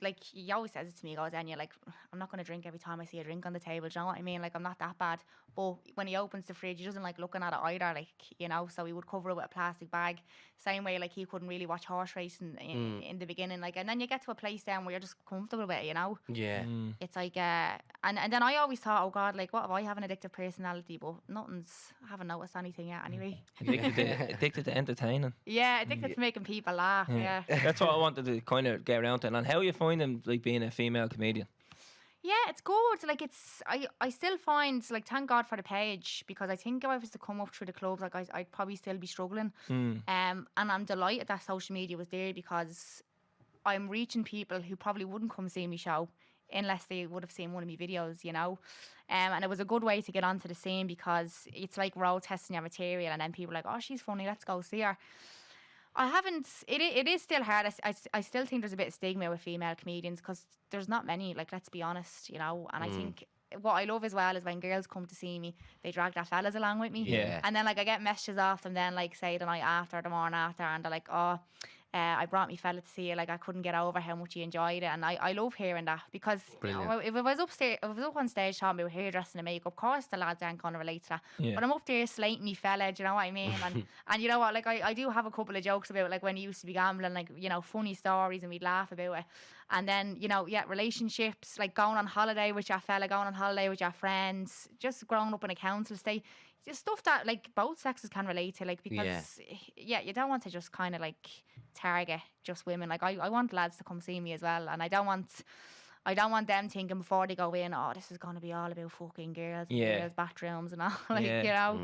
always says it to me. He goes, Enya, like, I'm not going to drink every time I see a drink on the table. Do you know what I mean? Like, I'm not that bad. But when he opens the fridge, he doesn't like looking at it either. Like, you know, so he would cover it with a plastic bag. Same way, like, he couldn't really watch horse racing in the beginning. Like, and then you get to a place down where you're just comfortable with it, you know? Yeah. It's like, and then I always thought, oh God, like, what if I have an addictive personality? But I haven't noticed anything yet anyway. Addicted to entertaining. Yeah, addicted to making people laugh, yeah. That's what I wanted to kind of get around to. And how you find them, like, being a female comedian? Yeah, it's good. Like, I still find, like, thank God for the page, because I think if I was to come up through the clubs, like, I'd probably still be struggling. And I'm delighted that social media was there, because I'm reaching people who probably wouldn't come see me show unless they would have seen one of my videos, you know. And it was a good way to get onto the scene because it's like road testing your material, and then people are like, oh, she's funny, let's go see her. I haven't. It is still hard. I still think there's a bit of stigma with female comedians because there's not many. Like, let's be honest, you know. And I think what I love as well is when girls come to see me, they drag their fellas along with me. Yeah. And then like I get messages off them then, like say the night after, the morning after, and they're like, oh, I brought me fella to see you. Like, I couldn't get over how much he enjoyed it, and I love hearing that because you know, if I was up on stage talking about hairdressing and makeup, of course the lads aren't gonna relate to that. Yeah. But I'm up there slating me fella, do you know what I mean? And you know what? Like I do have a couple of jokes about like when he used to be gambling, like, you know, funny stories, and we'd laugh about it. And then, you know, yeah, relationships, like going on holiday with your fella, going on holiday with your friends, just growing up in a council estate. Just stuff that like both sexes can relate to, like, because yeah, you don't want to just kind of like target just women. Like I want lads to come see me as well, and I don't want them thinking before they go in, oh, this is gonna be all about fucking girls, and girls' bathrooms and all, like, you know.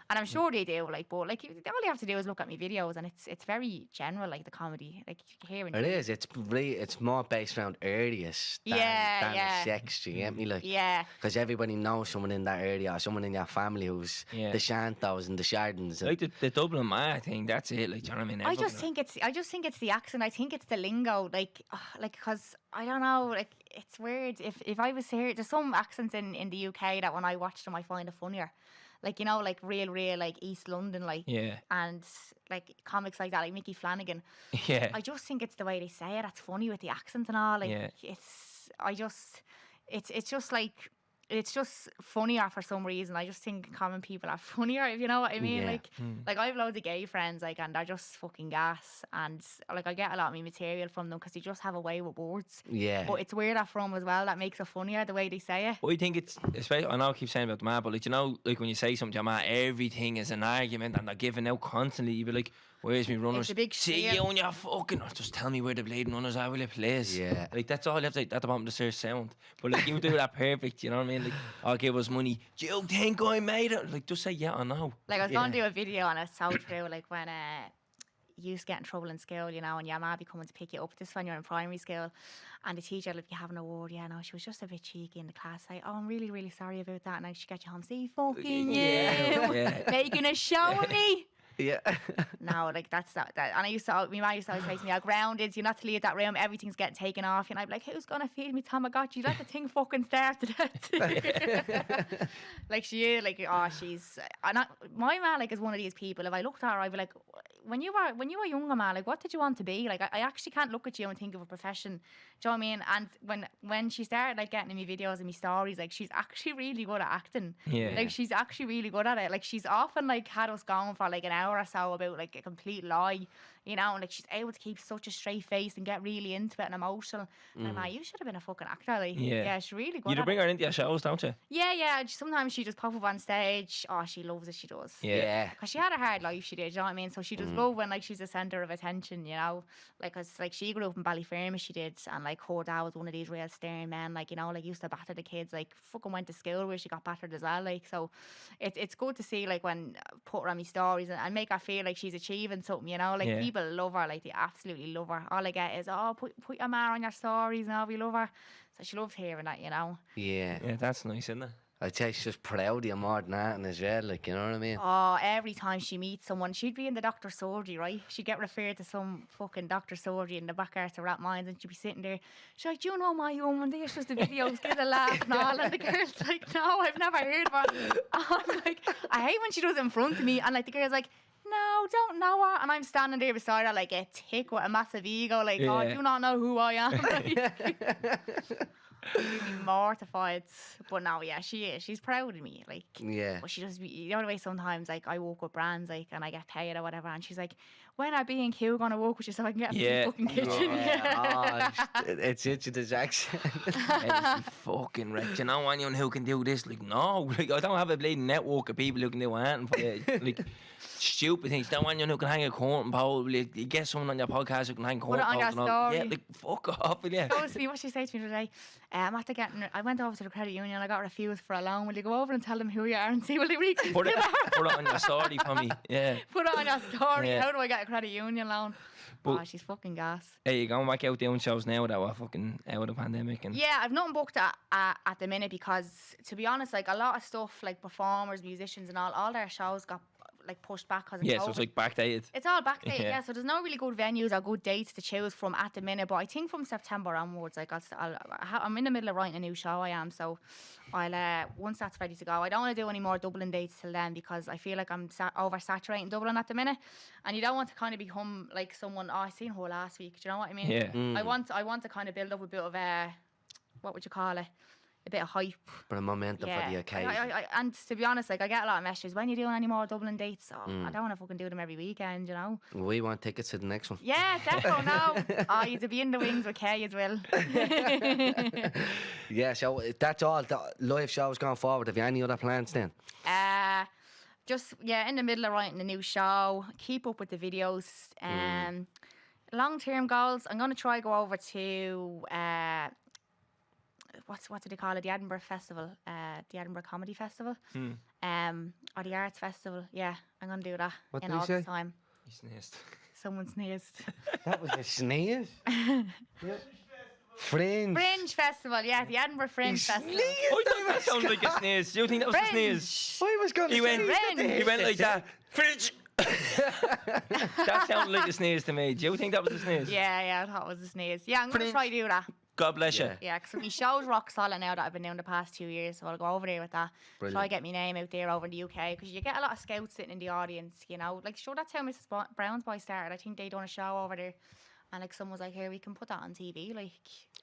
And I'm sure they do, like, but like all you have to do is look at my videos, and it's very general, like the comedy, like hearing. It is. It's more based around areas than sex. Do you get me? Like, because everybody knows someone in that area, or someone in your family who's the Shantos and the Shardens. Like the Dublin Ma thing, that's it. Like, do you know what I mean? I just think it's the accent. I think it's the lingo. Like because I don't know. Like, it's weird. If I was here, there's some accents in the UK that when I watch them, I find it funnier. Like, you know, like real, like East London, like, and like comics like that, like Mickey Flanagan. Yeah. I just think it's the way they say it that's funny with the accent and all. Like, it's just like. It's just funnier for some reason. I just think common people are funnier, if you know what I mean. Like I have loads of gay friends, like, and they're just fucking gas. And like I get a lot of my material from them because they just have a way with words. Yeah. But it's weirder from as well. That makes it funnier the way they say it. Well, I think it's especially. I know I keep saying about the ma, but like, you know, like when you say something to your ma, everything is an argument, and they're giving out constantly. You be like, where's me runners? It's a big see you on your fucking, or just tell me where the bleeding runners are, will you please? Yeah. Like, that's all you have to, at the bottom of the search sound. But like, you do that perfect, you know what I mean? Like, I'll give us money. Do you think I made it? Like, just say yeah or no. Like, I was going to do a video on it, so true, like when you used to get in trouble in school, you know, and your ma be coming to pick you up. This is when you're in primary school, and the teacher, like, you have an award, yeah, no, she was just a bit cheeky in the class, like, oh, I'm really, really sorry about that, and then she get you home, see, fucking you, making a show of me. Yeah. No, like that's that. And my mum used to always say to me, "You're grounded. You're not to leave that room. Everything's getting taken off." And I'd be like, "Who's gonna feed me Tamagotchi? Let the thing fucking starve to death." Like she is, like, oh, she's. My ma, like, is one of these people. If I looked at her, I'd be like, when you were younger, ma, like, what did you want to be? Like, I actually can't look at you and think of a profession. Do you know what I mean? And when she started like getting in my videos and my stories, like, she's actually really good at acting. Yeah. Like, she's actually really good at it. Like, she's often like had us going for like an hour or so about like a complete lie, you know, and like she's able to keep such a straight face and get really into it and emotional. And I'm like, you should have been a fucking actor, like. Yeah, she's really good. You bring her into your shows, don't you? Yeah. Sometimes she just pop up on stage. Oh, she loves it. She does. Yeah. Because she had a hard life. She did. You know what I mean? So she does love when like she's the centre of attention. You know, like, cause like she grew up in Ballyfermot. She did, and like her dad was one of these real stern men. Like, you know, like used to batter the kids. Like, fucking went to school where she got battered as well. Like, so it's good to see, like, when put her on my stories and make her feel like she's achieving something. You know, like people love her. Like, they absolutely love her. All I get is, oh, put your ma on your stories and we love her. So she loves hearing that, you know. Yeah, that's nice, isn't it? I'd say she's just proud of you more than that as well, like, you know what I mean? Oh, every time she meets someone, she'd be in the doctor's surgery, right? She'd get referred to some fucking doctor's surgery in the back arts of Rat Mines, and she'd be sitting there. She's like, do you know my young one? There's just the videos, get a laugh and all. And the girl's like, no, I've never heard of her. I'm like, I hate when she does it in front of me, and like the girl's like, no, don't know her. And I'm standing there beside her like a tick with a massive ego, like, oh, I do not know who I am. You'd be mortified. But no, yeah, she is. She's proud of me, like. Yeah. But she does be, you know the way sometimes, like, I work with brands, like, and I get paid or whatever, and she's like, when are B&Q gonna work with you so I can get a fucking kitchen? Yeah. It's the Jackson. Fucking wrecked. You know anyone who can do this? Like, no. Like, I don't have a bleeding network of people who can do anything. Like, stupid things. Don't want you who can hang a curtain pole. You get someone on your podcast who can hang curtain poles. Put it on your story. Yeah, like, fuck off, yeah. Goes to me, what she said to me today. I went over to the credit union. I got refused for a loan. Will you go over and tell them who you are and see will they reconsider? Put it on your story for me. Yeah. Put it on your story. Yeah. How do I get a credit union loan. But- Oh, she's fucking gas. Hey, you going back out doing shows now that we're fucking out of the pandemic and Yeah, I've nothing booked at the minute because, to be honest, like a lot of stuff, like performers, musicians, and all their shows got like pushed back because of yeah, COVID. so it's like backdated. It's all backdated, Yeah. yeah. So there's no really good venues or good dates to choose from at the minute. But I think from September onwards, like I'm in the middle of writing a new show. I am, so I'll once that's ready to go. I don't want to do any more Dublin dates till then because I feel like I'm oversaturating Dublin at the minute, and you don't want to kind of become like someone. Oh, I seen her last week. Do you know what I mean? Yeah. I want to kind of build up a bit of what would you call it? A bit of hype. But a momentum for the occasion. And to be honest, like I get a lot of messages when you're doing any more Dublin dates. Oh, I don't want to fucking do them every weekend, you know. We want tickets to the next one. Yeah, definitely no. Oh, you'd be in the wings with Kay as well. Yeah, so that's all. The live shows going forward. Have you any other plans then? Just in the middle of writing a new show. Keep up with the videos. Long-term goals. I'm gonna try go over to what do they call it? The Edinburgh Festival, the Edinburgh Comedy Festival, or the Arts Festival. Yeah, I'm gonna do that What in did he August say? time. He sneezed. Someone sneezed. That was a sneeze. Fringe. Fringe Festival, yeah, the Edinburgh Fringe Festival. I thought that sounded like a sneeze. Do you think that was a sneeze? I was going to He went, Fringe. he went like that. Fridge. That sounded like a sneeze to me. Do you think that was a sneeze? Yeah, I thought it was a sneeze. Yeah, I'm gonna try to do that. God bless you. Yeah. Yeah, because my show's rock solid now that I've been doing the past 2 years, so I'll go over there with that. Try Brilliant. to get my name out there over in the UK, because you get a lot of scouts sitting in the audience, you know. Like, sure, that's how Mrs. Brown's Boy started. I think they done a show over there, and like someone was like, "Here, we can put that on TV." Like,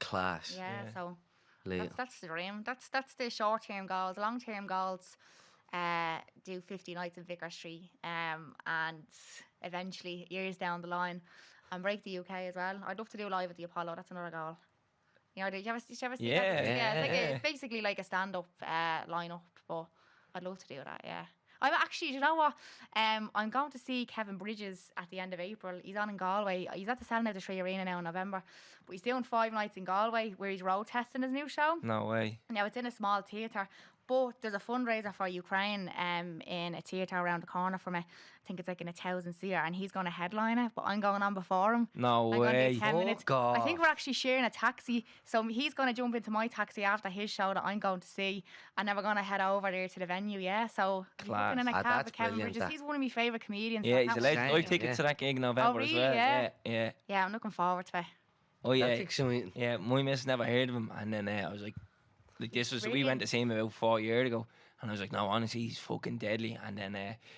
Class. yeah. So Leo. that's the dream. That's the short term goals. Long term goals. Do 50 nights in Vicar Street, and eventually years down the line, and break the UK as well. I'd love to do live at the Apollo. That's another goal. You know, did you ever see that? Yeah. It's basically like a stand-up lineup, but I'd love to do that. Yeah, I'm actually. You know what? I'm going to see Kevin Bridges at the end of April. He's on in Galway. He's at the Selling Out the Tree Arena now in November, but he's doing 5 nights in Galway where he's road testing his new show. No way. Now it's in a small theatre, but there's a fundraiser for Ukraine in a theatre around the corner from it. I think it's like in 1,000 seater, and he's going to headline it, but I'm going on before him. No I'm gonna do way. 10 minutes. God. I think we're actually sharing a taxi, so he's going to jump into my taxi after his show that I'm going to see, and then we're going to head over there to the venue. Yeah, so he's Class. looking in a Ah, cab that's with Kevin brilliant, Bridges. that. He's one of my favourite comedians. Yeah, so he's that a was legend. Shame, I've tickets yeah. to that gig in November really? as well. Yeah. Yeah. Yeah, I'm looking forward to it. Oh yeah. That's exciting. Yeah, my miss never heard of him, and then I was like this was we Brilliant. went to see him about 4 years ago, and I was like, no, honestly, he's fucking deadly. And then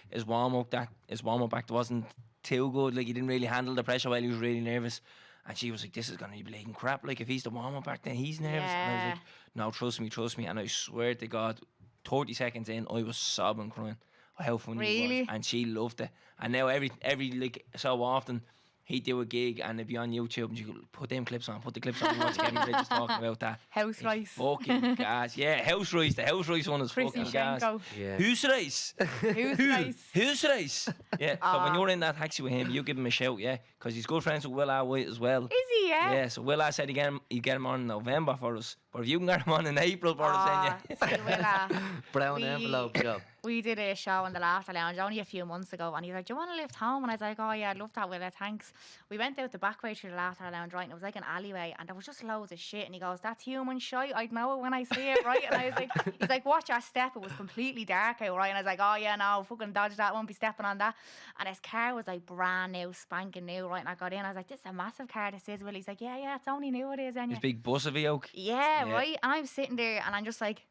his warm up act wasn't too good. Like he didn't really handle the pressure well. He was really nervous, and she was like, this is gonna be bleeding crap. Like if he's the warm up act, then he's nervous. And I was Yeah. like, no, trust me. And I swear to God, 30 seconds in, I was sobbing, crying. How funny he Really? was, and she loved it. And now every like so often, he'd do a gig and it'd be on YouTube, and you could put them clips on, put the clips on. You watch Kevin Bridges talking about that. House It's rice. fucking gas. Yeah, house rice. The house rice one is Chrissy fucking gas. Shenko. Yeah. Who's rice? Who's nice? Who's rice? Yeah. So when you're in that taxi with him, you give him a shout, yeah, because he's good friends with Will R. White as well. Is he? Yeah. Yeah. So Will R. said he'd get him on in November for us, but if you can get him on in April for us, then See, Will, Brown We- envelope job. we did a show in the Laughter Lounge only a few months ago, and he's like, "Do you want to lift home?" And I was like, "Oh yeah, I'd love that, Willa, thanks." We went out the back way through the Laughter Lounge, right, and it was like an alleyway, and there was just loads of shit. And he goes, "That's human shite. I'd know it when I see it, right?" And I was like, "He's like, watch your step." It was completely dark out, right? And I was like, "Oh yeah, no, fucking dodge that. Won't be stepping on that." And his car was like brand new, spanking new, right? And I got in, I was like, "This is a massive car. This is." Will, he's like, "Yeah, it's only new. It is." And his big bus of a yoke. yeah, Yeah. right. And I'm sitting there, and I'm just like,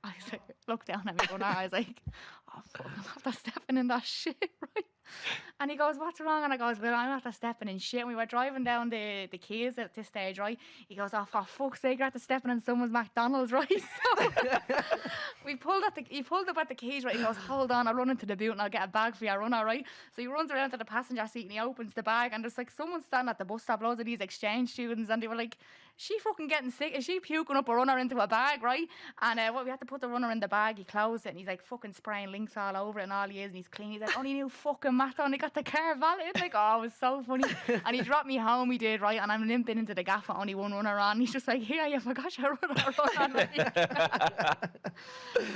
I was like, look down at me, going, I was like, "Oh fuck, I'm after stepping in that shit," right? And he goes, "What's wrong?" And I goes, "Well, I'm after stepping in shit." And we were driving down the quays at this stage, right? He goes, "Oh, for fuck's sake, you're after stepping in someone's McDonald's," right? So he pulled up at the keys, right? He goes, "Hold on, I'll run into the boot and I'll get a bag for you, runner," right? So he runs around to the passenger seat and he opens the bag, and there's like someone standing at the bus stop, loads of these exchange students, and they were like, "She fucking getting sick? Is she puking up a runner into a bag," right? And we had to put the runner in the bag. He closed it, and he's like fucking spraying links all over it, and all he is, and he's clean. He's like, "Only new fucking mat on. He got the car valid." Like, oh, it was so funny. And he dropped me home. He did, right? And I'm limping into the gaff with only one runner on. He's just like, "Here, you forgot your runner on." Right?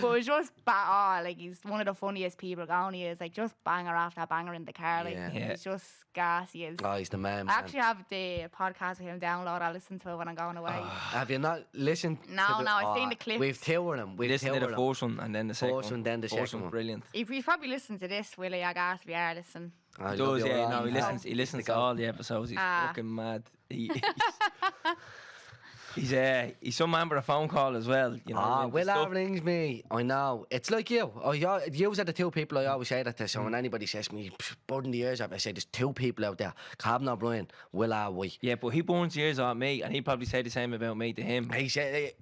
But it was just like he's one of the funniest people going. He is like just banger after banger in the car. Like Yeah. he's just gas. He is. Oh, he's the man. I actually have the podcast with him download. I listen to it when I'm going away. Have you not listened? No, to I've seen the clips. We've toured him. We've Listen to toured the him. first one and then the second First one, then the First second one. Brilliant. He's probably listened to this, Willie. I guess we are listening. I He love does, you, yeah. Ron. No, he listens to all the episodes. He's Ah. fucking mad. He's some member of phone call as well. You know, Ah, into Will stuff. rings me. I know. It's like you. You are the two people I always say that to. So when anybody says to me, burning the ears up, I say there's two people out there. Cabin O'Brien, Will we. Yeah, but he burns ears on me, and he'd probably say the same about me to him. He said,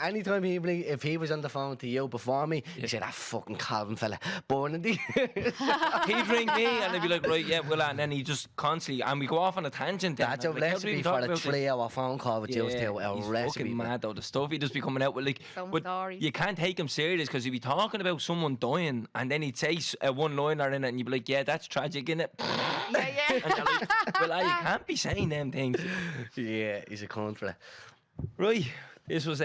anytime if he was on the phone to you before me, he said, that fucking Calvin fella, burning the ears. He'd ring me, and I'd be like, right, yeah, Will, and then he just constantly, and we go off on a tangent. Then. That's a I'm like, how do we recipe talk for a about this? 3-hour phone call with you two. A he's recipe. fucking mad though. The stuff he just be coming out with, like, Some but stories. you can't take him serious because he'd be talking about someone dying, and then he'd say a one-liner in it, and you'd be like, yeah, that's tragic, innit? Yeah, yeah. And you're like, well, you can't be saying them things. Yeah, he's a cunt for it. Right, this was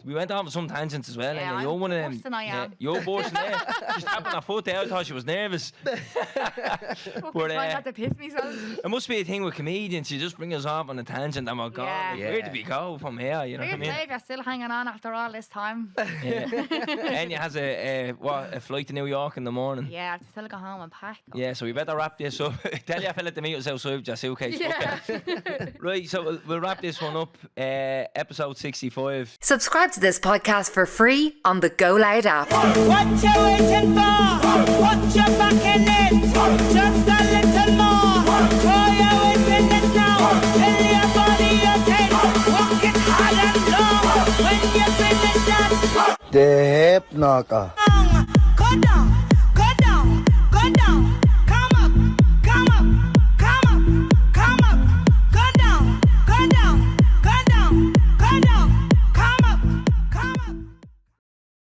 we went on with some tangents as well. Yeah, and you're I'm one of them. worse than I am. You're worse than there. Just tapping her foot there. I thought she was nervous. Fucking trying not to piss myself. It must be a thing with comedians. You just bring us off on a tangent and we're gone. Yeah. Like, where do we go from here? You know what I Weird mean? Dave, you're still hanging on after all this time. Yeah. Enya has a flight to New York in the morning. Yeah, I have to still go home and pack. Yeah, so we better wrap this up. Tell your fella to meet us outside with your suitcase. Yeah. Right, so we'll wrap this one up. Episode 65. Subscribe to this podcast for free on the GoLoud app. What you waiting for? Put your back in it. Just a little more. Throw your weight in it now. Tell your body okay. Walk it hard and long. When you finish that, The hip knocker. go down, go down, go down.